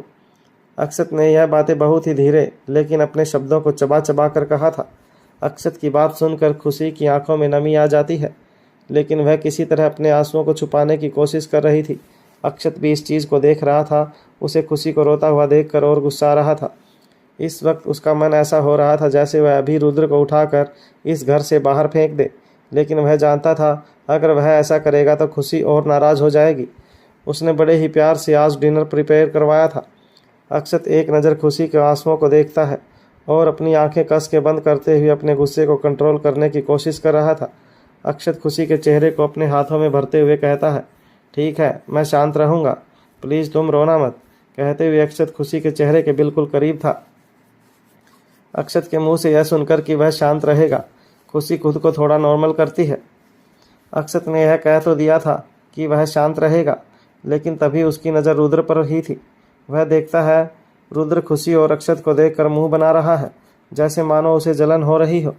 अक्षत ने यह बातें बहुत ही धीरे लेकिन अपने शब्दों को चबा चबा कर कहा था। अक्षत की बात सुनकर खुशी की आंखों में नमी आ जाती है, लेकिन वह किसी तरह अपने आंसुओं को छुपाने की कोशिश कर रही थी। अक्षत भी इस चीज़ को देख रहा था। उसे खुशी को रोता हुआ देखकर और गुस्सा आ रहा था। इस वक्त उसका मन ऐसा हो रहा था जैसे वह अभी रुद्र को उठाकर इस घर से बाहर फेंक दे, लेकिन वह जानता था अगर वह ऐसा करेगा तो खुशी और नाराज़ हो जाएगी। उसने बड़े ही प्यार से आज डिनर प्रिपेयर करवाया था। अक्षत एक नज़र खुशी के आंसुओं को देखता है और अपनी आंखें कस के बंद करते हुए अपने गुस्से को कंट्रोल करने की कोशिश कर रहा था। अक्षत खुशी के चेहरे को अपने हाथों में भरते हुए कहता है ठीक है मैं शांत रहूँगा, प्लीज़ तुम रोना मत। कहते हुए अक्षत खुशी के चेहरे के बिल्कुल करीब था। अक्षत के मुंह से यह सुनकर कि वह शांत रहेगा, खुशी खुद को थोड़ा नॉर्मल करती है। अक्षत ने यह कह तो दिया था कि वह शांत रहेगा, लेकिन तभी उसकी नज़र रुद्र पर ही थी। वह देखता है रुद्र खुशी और अक्षत को देखकर मुंह बना रहा है जैसे मानो उसे जलन हो रही हो।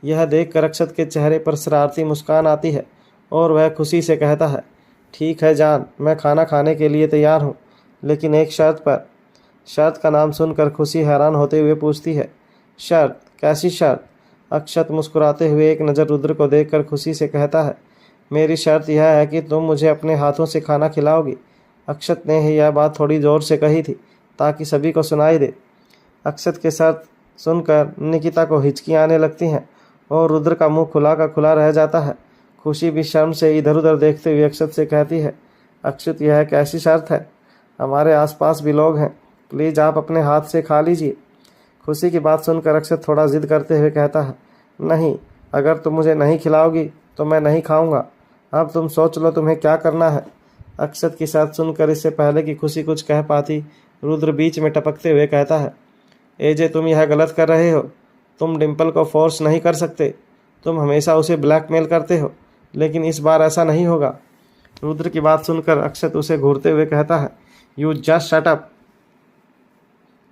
यह देखकर अक्षत के चेहरे पर शरारती मुस्कान आती है और वह खुशी से कहता है ठीक है जान, मैं खाना खाने के लिए तैयार हूँ, लेकिन एक शर्त पर। शर्त का नाम सुनकर खुशी हैरान होते हुए पूछती है शर्त, कैसी शर्त। अक्षत मुस्कुराते हुए एक नज़र रुद्र को देखकर खुशी से कहता है मेरी शर्त यह है कि तुम मुझे अपने हाथों से खाना खिलाओगी। अक्षत ने यह बात थोड़ी ज़ोर से कही थी ताकि सभी को सुनाई दे। अक्षत के शर्त सुनकर निकिता को हिचकी आने लगती हैं और रुद्र का मुंह खुला का खुला रह जाता है। खुशी भी शर्म से इधर उधर देखते हुए अक्षत से कहती है अक्षत यह कैसी शर्त है, हमारे आसपास भी लोग हैं, प्लीज़ आप अपने हाथ से खा लीजिए। खुशी की बात सुनकर अक्षत थोड़ा जिद करते हुए कहता है नहीं, अगर तुम मुझे नहीं खिलाओगी तो मैं नहीं खाऊंगा। अब तुम सोच लो तुम्हें क्या करना है। अक्षत की शर्त सुनकर इससे पहले कि खुशी कुछ कह पाती, रुद्र बीच में टपकते हुए कहता है एजे तुम यह गलत कर रहे हो, तुम डिम्पल को फोर्स नहीं कर सकते, तुम हमेशा उसे ब्लैकमेल करते हो, लेकिन इस बार ऐसा नहीं होगा। रुद्र की बात सुनकर अक्षत उसे घूरते हुए कहता है यू जस्ट शट अप।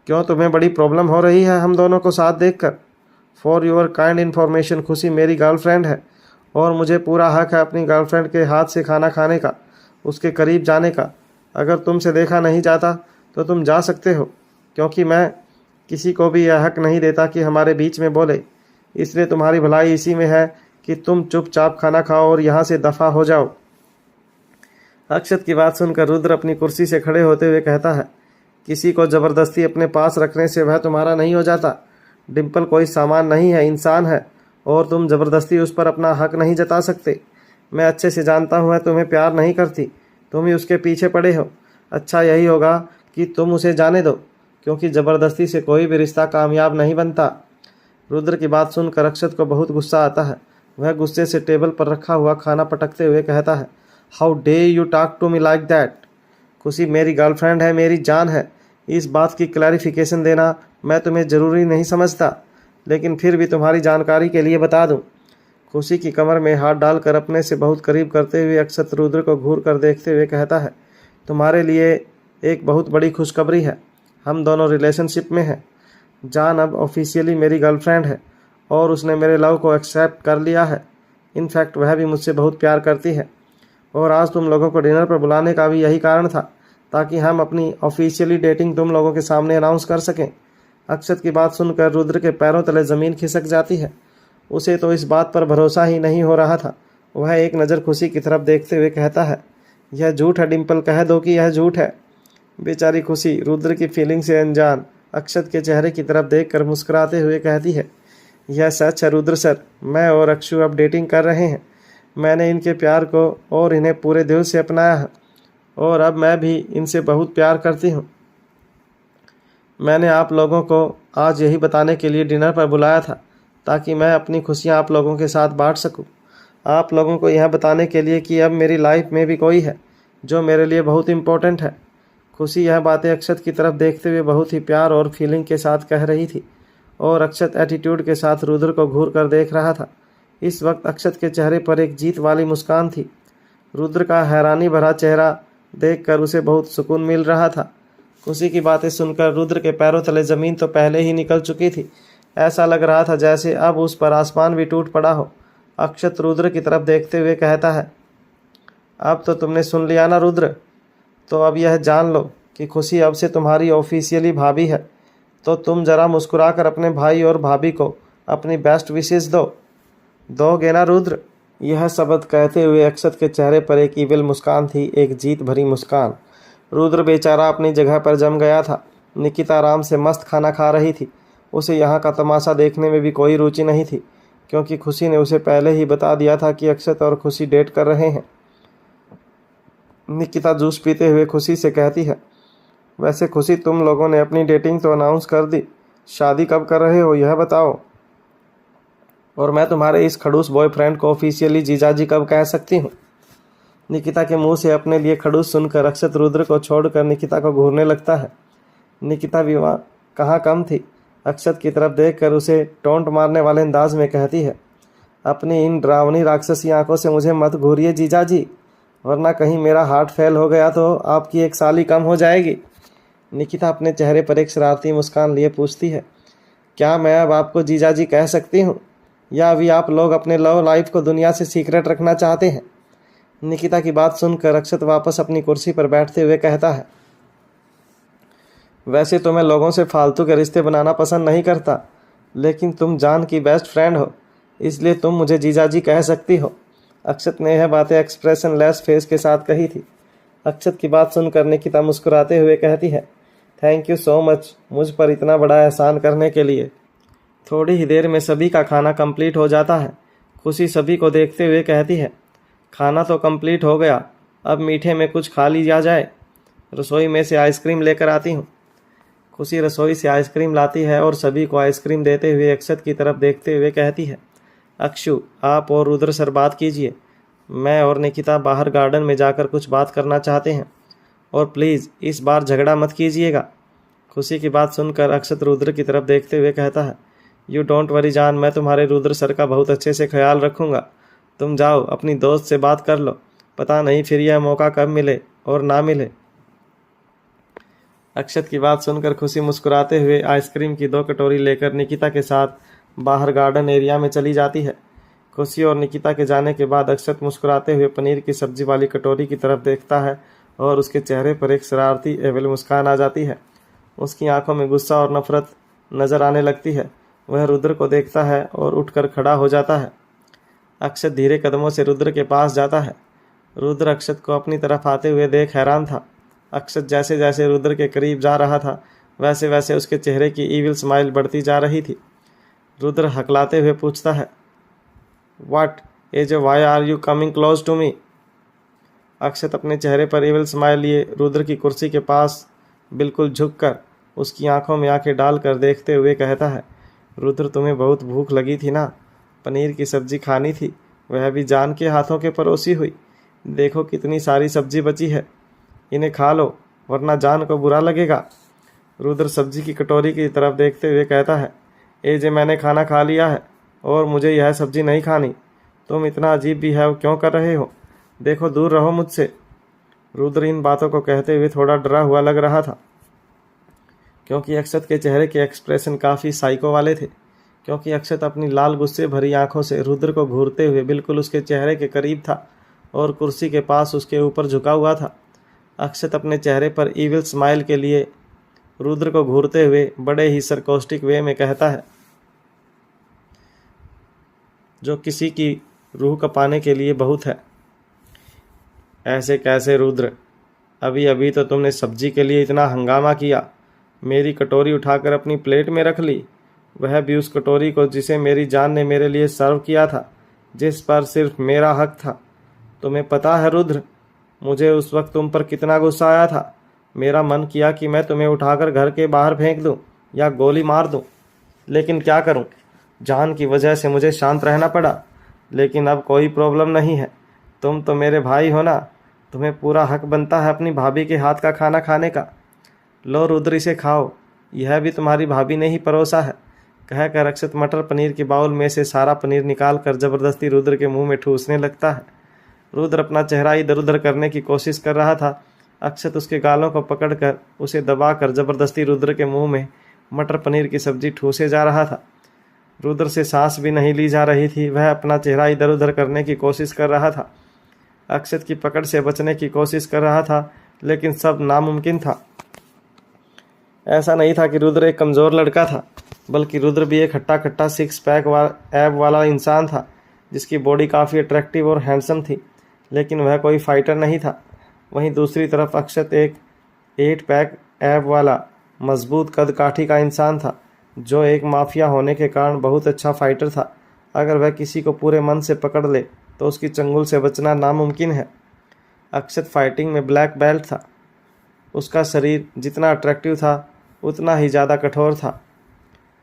क्यों तुम्हें बड़ी प्रॉब्लम हो रही है हम दोनों को साथ देखकर। फॉर योर काइंड इन्फॉर्मेशन खुशी मेरी गर्लफ्रेंड है और मुझे पूरा हक है अपनी गर्लफ्रेंड के हाथ से खाना खाने का, उसके करीब जाने का। अगर तुमसे देखा नहीं जाता तो तुम जा सकते हो, क्योंकि मैं किसी को भी यह हक नहीं देता कि हमारे बीच में बोले। इसलिए तुम्हारी भलाई इसी में है कि तुम चुपचाप खाना खाओ और यहाँ से दफ़ा हो जाओ। अक्षत की बात सुनकर रुद्र अपनी कुर्सी से खड़े होते हुए कहता है किसी को ज़बरदस्ती अपने पास रखने से वह तुम्हारा नहीं हो जाता। डिम्पल कोई सामान नहीं है, इंसान है, और तुम ज़बरदस्ती उस पर अपना हक नहीं जता सकते। मैं अच्छे से जानता हूँ वह तुम्हें प्यार नहीं करती, तुम ही उसके पीछे पड़े हो। अच्छा यही होगा कि तुम उसे जाने दो, क्योंकि ज़बरदस्ती से कोई भी रिश्ता कामयाब नहीं बनता। रुद्र की बात सुनकर अक्षत को बहुत गुस्सा आता है। वह गुस्से से टेबल पर रखा हुआ खाना पटकते हुए कहता है how dare you talk to me like that. Khushi मेरी गर्लफ्रेंड है, मेरी जान है, इस बात की क्लैरिफिकेशन देना मैं तुम्हें ज़रूरी नहीं समझता, लेकिन फिर भी तुम्हारी जानकारी के लिए बता दूं। खुशी की कमर में हाथ डालकर अपने से बहुत करीब करते हुए अक्षत रुद्र को घूर कर देखते हुए कहता है तुम्हारे लिए एक बहुत बड़ी खुशखबरी है, हम दोनों रिलेशनशिप में हैं। जान अब ऑफिशियली मेरी गर्लफ्रेंड है और उसने मेरे लव को एक्सेप्ट कर लिया है। इनफैक्ट वह भी मुझसे बहुत प्यार करती है। और आज तुम लोगों को डिनर पर बुलाने का भी यही कारण था, ताकि हम अपनी ऑफिशियली डेटिंग तुम लोगों के सामने अनाउंस कर सकें। अक्षत की बात सुनकर रुद्र के पैरों तले ज़मीन खिसक जाती है। उसे तो इस बात पर भरोसा ही नहीं हो रहा था। वह एक नज़र खुशी की तरफ देखते हुए कहता है, यह झूठ है डिम्पल, कह दो कि यह झूठ है। बेचारी खुशी रुद्र की फीलिंग से अनजान अक्षत के चेहरे की तरफ देखकर मुस्कुराते हुए कहती है, यह सच है रुद्र सर, मैं और अक्षु अब डेटिंग कर रहे हैं। मैंने इनके प्यार को और इन्हें पूरे दिल से अपनाया है और अब मैं भी इनसे बहुत प्यार करती हूँ। मैंने आप लोगों को आज यही बताने के लिए डिनर पर बुलाया था, ताकि मैं अपनी खुशियाँ आप लोगों के साथ बांट सकूँ। आप लोगों को यह बताने के लिए कि अब मेरी लाइफ में भी कोई है जो मेरे लिए बहुत इम्पोर्टेंट है। खुशी यह बातें अक्षत की तरफ देखते हुए बहुत ही प्यार और फीलिंग के साथ कह रही थी और अक्षत एटीट्यूड के साथ रुद्र को घूर कर देख रहा था। इस वक्त अक्षत के चेहरे पर एक जीत वाली मुस्कान थी। रुद्र का हैरानी भरा चेहरा देखकर उसे बहुत सुकून मिल रहा था। खुशी की बातें सुनकर रुद्र के पैरों तले ज़मीन तो पहले ही निकल चुकी थी। ऐसा लग रहा था जैसे अब उस पर आसमान भी टूट पड़ा हो। अक्षत रुद्र की तरफ देखते हुए कहता है, अब तो तुमने सुन लिया ना रुद्र, तो अब यह जान लो कि खुशी अब से तुम्हारी ऑफिशियली भाभी है। तो तुम ज़रा मुस्कुराकर अपने भाई और भाभी को अपनी बेस्ट विशेस दोगे ना रुद्र। यह शब्द कहते हुए अक्षत के चेहरे पर एक ईविल मुस्कान थी, एक जीत भरी मुस्कान। रुद्र बेचारा अपनी जगह पर जम गया था। निकिता आराम से मस्त खाना खा रही थी। उसे यहाँ का तमाशा देखने में भी कोई रुचि नहीं थी, क्योंकि खुशी ने उसे पहले ही बता दिया था कि अक्षत और खुशी डेट कर रहे हैं। निकिता जूस पीते हुए खुशी से कहती है, वैसे खुशी तुम लोगों ने अपनी डेटिंग तो अनाउंस कर दी, शादी कब कर रहे हो यह बताओ, और मैं तुम्हारे इस खड़ूस बॉयफ्रेंड को ऑफिशियली जीजाजी कब कह सकती हूँ। निकिता के मुंह से अपने लिए खड़ूस सुनकर अक्षत रुद्र को छोड़कर निकिता को घूरने लगता है। निकिता भी वहाँ कहाँ कम थी। अक्षत की तरफ देखकर उसे टोंट मारने वाले अंदाज में कहती है, अपनी इन डरावनी राक्षसी आंखों से मुझे मत घूरिए जीजाजी, वरना कहीं मेरा हार्ट फेल हो गया तो आपकी एक साली कम हो जाएगी। निकिता अपने चेहरे पर एक शरारती मुस्कान लिए पूछती है, क्या मैं अब आपको जीजाजी कह सकती हूँ, या अभी आप लोग अपने लव लाइफ को दुनिया से सीक्रेट रखना चाहते हैं। निकिता की बात सुनकर अक्षत वापस अपनी कुर्सी पर बैठते हुए कहता है, वैसे तो मैं लोगों से फालतू के रिश्ते बनाना पसंद नहीं करता, लेकिन तुम जान की बेस्ट फ्रेंड हो, इसलिए तुम मुझे जीजाजी कह सकती हो। अक्षत ने यह बातें एक्सप्रेशन लेस फेस के साथ कही थी। अक्षत की बात सुनकर निकिता मुस्कुराते हुए कहती है, थैंक यू सो मच मुझ पर इतना बड़ा एहसान करने के लिए। थोड़ी ही देर में सभी का खाना कंप्लीट हो जाता है। खुशी सभी को देखते हुए कहती है, खाना तो कंप्लीट हो गया, अब मीठे में कुछ खा लिया जाए, रसोई में से आइसक्रीम लेकर आती हूँ। खुशी रसोई से आइसक्रीम लाती है और सभी को आइसक्रीम देते हुए अक्षत की तरफ देखते हुए कहती है, अक्षु आप और रुद्र सर बात कीजिए, मैं और निकिता बाहर गार्डन में जाकर कुछ बात करना चाहते हैं, और प्लीज़ इस बार झगड़ा मत कीजिएगा। खुशी की बात सुनकर अक्षत रुद्र की तरफ देखते हुए कहता है, यू डोंट वरी जान, मैं तुम्हारे रुद्र सर का बहुत अच्छे से ख्याल रखूँगा। तुम जाओ अपनी दोस्त से बात कर लो, पता नहीं फिर यह मौका कब मिले और ना मिले। अक्षत की बात सुनकर खुशी मुस्कुराते हुए आइसक्रीम की 2 कटोरी लेकर निकिता के साथ बाहर गार्डन एरिया में चली जाती है। खुशी और निकिता के जाने के बाद अक्षत मुस्कुराते हुए पनीर की सब्जी वाली कटोरी की तरफ देखता है और उसके चेहरे पर एक शरारती एवल मुस्कान आ जाती है। उसकी आंखों में गुस्सा और नफरत नजर आने लगती है। वह रुद्र को देखता है और उठकर खड़ा हो जाता है। अक्षत धीरे कदमों से रुद्र के पास जाता है। रुद्र अक्षत को अपनी तरफ आते हुए देख हैरान था। अक्षत जैसे जैसे रुद्र के करीब जा रहा था, वैसे वैसे उसके चेहरे की ईविल स्माइल बढ़ती जा रही थी। रुद्र हकलाते हुए पूछता है, what as why are you coming close to me. Akshat अपने चेहरे पर ईविल स्माइल लिए रुद्र की कुर्सी के पास बिल्कुल झुककर उसकी आंखों में आंखें डालकर देखते हुए कहता है, रुद्र तुम्हें बहुत भूख लगी थी ना, पनीर की सब्जी खानी थी, वह भी जान के हाथों के परोसी हुई। देखो कितनी सारी सब्जी बची है, इन्हें खा लो वरना जान को बुरा लगेगा। रुद्र सब्जी की कटोरी की तरफ देखते हुए कहता है, एजे मैंने खाना खा लिया है और मुझे यह सब्जी नहीं खानी। तुम इतना अजीब बिहेव क्यों कर रहे हो, देखो दूर रहो मुझसे। रुद्र इन बातों को कहते हुए थोड़ा डरा हुआ लग रहा था, क्योंकि अक्षत के चेहरे के एक्सप्रेशन काफ़ी साइको वाले थे। क्योंकि अक्षत अपनी लाल गुस्से भरी आंखों से रुद्र को घूरते हुए बिल्कुल उसके चेहरे के करीब था और कुर्सी के पास उसके ऊपर झुका हुआ था। अक्षत अपने चेहरे पर ईविल स्माइल के लिए रुद्र को घूरते हुए बड़े ही सरकास्टिक वे में कहता है, जो किसी की रूह कपाने के लिए बहुत है। ऐसे कैसे रुद्र? अभी अभी तो तुमने सब्जी के लिए इतना हंगामा किया, मेरी कटोरी उठाकर अपनी प्लेट में रख ली, वह भी उस कटोरी को जिसे मेरी जान ने मेरे लिए सर्व किया था, जिस पर सिर्फ मेरा हक था। तुम्हें पता है रुद्र, मुझे उस वक्त तुम पर कितना गुस्सा आया था। मेरा मन किया कि मैं तुम्हें उठाकर घर के बाहर फेंक दूं या गोली मार दूं, लेकिन क्या करूं, जान की वजह से मुझे शांत रहना पड़ा। लेकिन अब कोई प्रॉब्लम नहीं है, तुम तो मेरे भाई हो ना, तुम्हें पूरा हक बनता है अपनी भाभी के हाथ का खाना खाने का। लो रुद्र, इसे खाओ, यह भी तुम्हारी भाभी ने ही परोसा है। कहकर अक्षत मटर पनीर के बाउल में से सारा पनीर निकाल कर जबरदस्ती रुद्र के मुंह में ठूसने लगता है। रुद्र अपना चेहरा इधर उधर करने की कोशिश कर रहा था। अक्षत उसके गालों को पकड़कर उसे दबाकर जबरदस्ती रुद्र के मुंह में मटर पनीर की सब्जी ठूसे जा रहा था। रुद्र से सांस भी नहीं ली जा रही थी, वह अपना चेहरा इधर उधर करने की कोशिश कर रहा था, अक्षत की पकड़ से बचने की कोशिश कर रहा था, लेकिन सब नामुमकिन था। ऐसा नहीं था कि रुद्र एक कमज़ोर लड़का था, बल्कि रुद्र भी एक हट्टा कट्टा सिक्स पैक एब वाला इंसान था, जिसकी बॉडी काफ़ी अट्रैक्टिव और हैंडसम थी, लेकिन वह कोई फाइटर नहीं था। वहीं दूसरी तरफ अक्षत एक 8 पैक एब वाला मजबूत कद काठी का इंसान था, जो एक माफिया होने के कारण बहुत अच्छा फाइटर था। अगर वह किसी को पूरे मन से पकड़ ले तो उसकी चंगुल से बचना नामुमकिन है। अक्षत फाइटिंग में ब्लैक बेल्ट था। उसका शरीर जितना अट्रैक्टिव था उतना ही ज़्यादा कठोर था।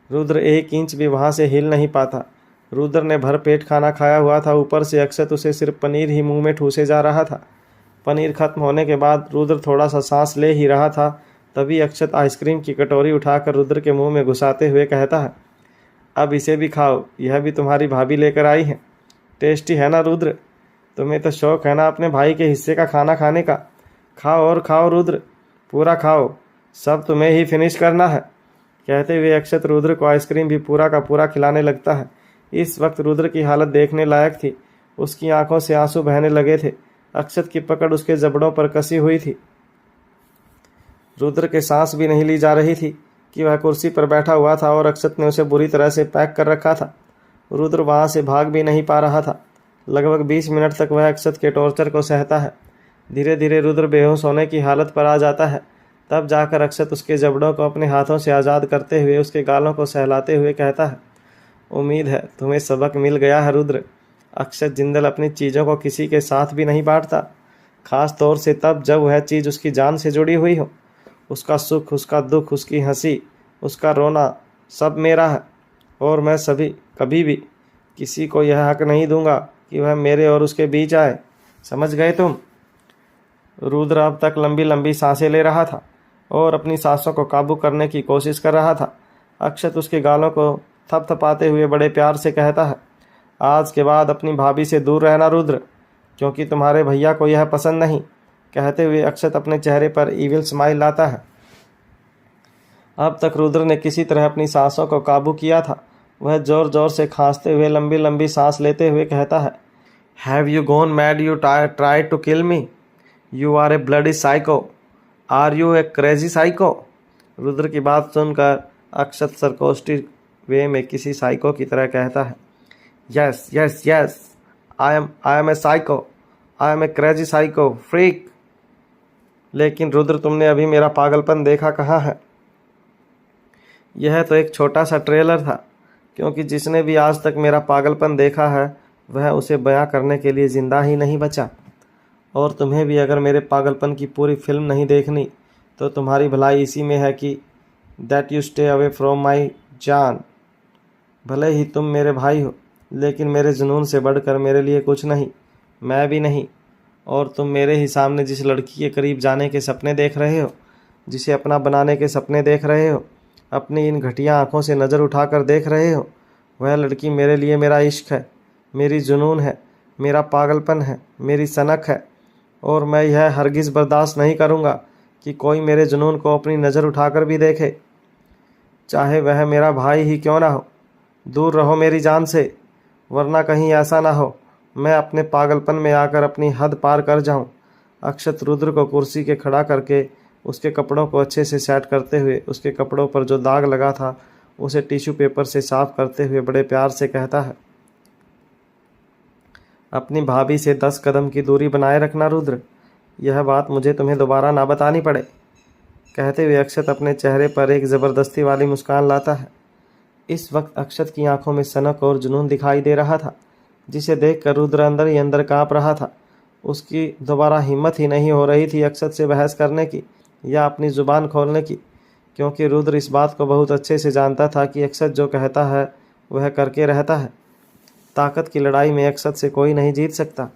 रुद्र 1 इंच भी वहाँ से हिल नहीं पाता। रुद्र ने भर पेट खाना खाया हुआ था, ऊपर से अक्षत उसे सिर्फ पनीर ही मुंह में ठूसे जा रहा था। पनीर खत्म होने के बाद रुद्र थोड़ा सा सांस ले ही रहा था, तभी अक्षत आइसक्रीम की कटोरी उठाकर रुद्र के मुंह में घुसाते हुए कहता है, अब इसे भी खाओ, यह भी तुम्हारी भाभी लेकर आई है। टेस्टी है ना रुद्र? तुम्हें तो शौक है ना अपने भाई के हिस्से का खाना खाने का। खाओ और खाओ रुद्र, पूरा खाओ, सब तुम्हें ही फिनिश करना है। कहते हुए अक्षत रुद्र को आइसक्रीम भी पूरा का पूरा खिलाने लगता है। इस वक्त रुद्र की हालत देखने लायक थी। उसकी आंखों से आंसू बहने लगे थे। अक्षत की पकड़ उसके जबड़ों पर कसी हुई थी। रुद्र के सांस भी नहीं ली जा रही थी कि वह कुर्सी पर बैठा हुआ था और अक्षत ने उसे बुरी तरह से पैक कर रखा था। रुद्र वहां से भाग भी नहीं पा रहा था। लगभग 20 मिनट तक वह अक्षत के टॉर्चर को सहता है। धीरे धीरे रुद्र बेहोश होने की हालत पर आ जाता है। तब जाकर अक्षत उसके जबड़ों को अपने हाथों से आज़ाद करते हुए उसके गालों को सहलाते हुए कहता है, उम्मीद है तुम्हें सबक मिल गया है रुद्र। अक्षत जिंदल अपनी चीज़ों को किसी के साथ भी नहीं बांटता, खास तौर से तब जब वह चीज़ उसकी जान से जुड़ी हुई हो। उसका सुख, उसका दुख, उसकी हंसी, उसका रोना सब मेरा है, और मैं कभी भी किसी को यह हक नहीं दूंगा कि वह मेरे और उसके बीच आए। समझ गए तुम? रुद्र अब तक लंबी लंबी सांसें ले रहा था और अपनी सांसों को काबू करने की कोशिश कर रहा था। अक्षत उसके गालों को थपथपाते हुए बड़े प्यार से कहता है, आज के बाद अपनी भाभी से दूर रहना रुद्र, क्योंकि तुम्हारे भैया को यह पसंद नहीं। कहते हुए अक्षत अपने चेहरे पर ईविल स्माइल लाता है। अब तक रुद्र ने किसी तरह अपनी सांसों को काबू किया था। वह जोर जोर से खांसते हुए लंबी लंबी सांस लेते हुए कहता है, have you gone mad, you try to kill me, you are a bloody psycho, are you a crazy psycho. Rudra की बात सुनकर अक्षत सरकास्टिक वे में किसी साइको की तरह कहता है, yes yes yes, I am a psycho, I am a crazy psycho freak. लेकिन रुद्र, तुमने अभी मेरा पागलपन देखा कहाँ है? यह तो एक छोटा सा ट्रेलर था, क्योंकि जिसने भी आज तक मेरा पागलपन देखा है वह उसे बयां करने के लिए ज़िंदा ही नहीं बचा। और तुम्हें भी अगर मेरे पागलपन की पूरी फिल्म नहीं देखनी तो तुम्हारी भलाई इसी में है कि that you stay away from my जान। भले ही तुम मेरे भाई हो, लेकिन मेरे जुनून से बढ़कर मेरे लिए कुछ नहीं, मैं भी नहीं। और तुम मेरे ही सामने जिस लड़की के करीब जाने के सपने देख रहे हो, जिसे अपना बनाने के सपने देख रहे हो, अपनी इन घटिया आँखों से नज़र उठाकर देख रहे हो, वह लड़की मेरे लिए मेरा इश्क है, मेरी जुनून है, मेरा पागलपन है, मेरी सनक है। और मैं यह हरगिज़ बर्दाश्त नहीं करूँगा कि कोई मेरे जुनून को अपनी नज़र उठाकर भी देखे, चाहे वह मेरा भाई ही क्यों ना हो। दूर रहो मेरी जान से, वरना कहीं ऐसा ना हो मैं अपने पागलपन में आकर अपनी हद पार कर जाऊं। अक्षत रुद्र को कुर्सी के खड़ा करके उसके कपड़ों को अच्छे से सेट करते हुए उसके कपड़ों पर जो दाग लगा था उसे टिश्यू पेपर से साफ करते हुए बड़े प्यार से कहता है, अपनी भाभी से 10 कदम की दूरी बनाए रखना रुद्र, यह बात मुझे तुम्हें दोबारा ना बतानी पड़े। कहते हुए अक्षत अपने चेहरे पर एक ज़बरदस्ती वाली मुस्कान लाता है। इस वक्त अक्षत की आंखों में सनक और जुनून दिखाई दे रहा था, जिसे देखकर रुद्र अंदर ही अंदर काँप रहा था। उसकी दोबारा हिम्मत ही नहीं हो रही थी अक्षत से बहस करने की या अपनी ज़ुबान खोलने की, क्योंकि रुद्र इस बात को बहुत अच्छे से जानता था कि अक्षत जो कहता है वह करके रहता है। ताकत की लड़ाई में अक्षत से कोई नहीं जीत सकता।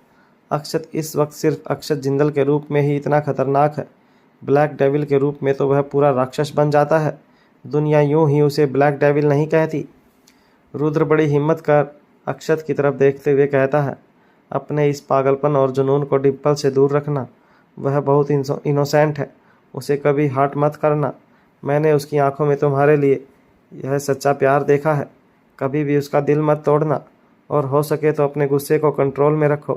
अक्षत इस वक्त सिर्फ अक्षत जिंदल के रूप में ही इतना खतरनाक है, ब्लैक डेविल के रूप में तो वह पूरा राक्षस बन जाता है। दुनिया यूं ही उसे ब्लैक डेविल नहीं कहती। रुद्र बड़ी हिम्मत कर अक्षत की तरफ देखते हुए कहता है, अपने इस पागलपन और जुनून को डिम्पल से दूर रखना, वह बहुत इनोसेंट है, उसे कभी हर्ट मत करना। मैंने उसकी आंखों में तुम्हारे लिए यह सच्चा प्यार देखा है, कभी भी उसका दिल मत तोड़ना और हो सके तो अपने गुस्से को कंट्रोल में रखो,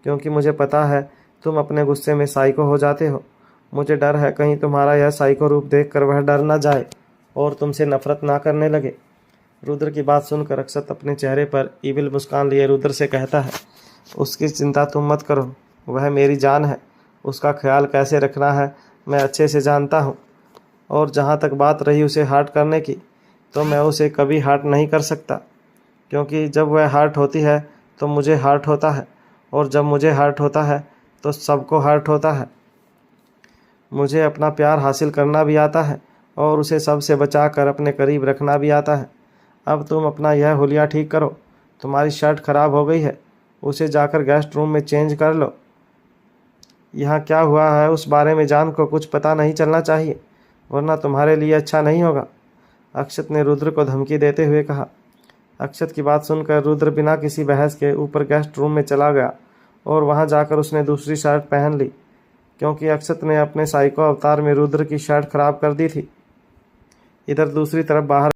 क्योंकि मुझे पता है तुम अपने गुस्से में साइको हो जाते हो। मुझे डर है कहीं तुम्हारा यह साइको रूप देखकर वह डर ना जाए और तुमसे नफरत ना करने लगे। रुद्र की बात सुनकर अक्षत अपने चेहरे पर ईविल मुस्कान लिए रुद्र से कहता है, उसकी चिंता तुम मत करो, वह मेरी जान है, उसका ख्याल कैसे रखना है मैं अच्छे से जानता हूँ। और जहाँ तक बात रही उसे हर्ट करने की, तो मैं उसे कभी हर्ट नहीं कर सकता, क्योंकि जब वह हर्ट होती है तो मुझे हर्ट होता है, और जब मुझे हर्ट होता है तो सबको हर्ट होता है। मुझे अपना प्यार हासिल करना भी आता है और उसे सबसे बचा कर अपने करीब रखना भी आता है। अब तुम अपना यह हुलिया ठीक करो, तुम्हारी शर्ट खराब हो गई है, उसे जाकर गेस्ट रूम में चेंज कर लो। यहाँ क्या हुआ है उस बारे में जान को कुछ पता नहीं चलना चाहिए, वरना तुम्हारे लिए अच्छा नहीं होगा। अक्षत ने रुद्र को धमकी देते हुए कहा। अक्षत की बात सुनकर रुद्र बिना किसी बहस के ऊपर गेस्ट रूम में चला गया और वहां जाकर उसने दूसरी शर्ट पहन ली, क्योंकि अक्षत ने अपने साइको अवतार में रुद्र की शर्ट खराब कर दी थी। इधर दूसरी तरफ बाहर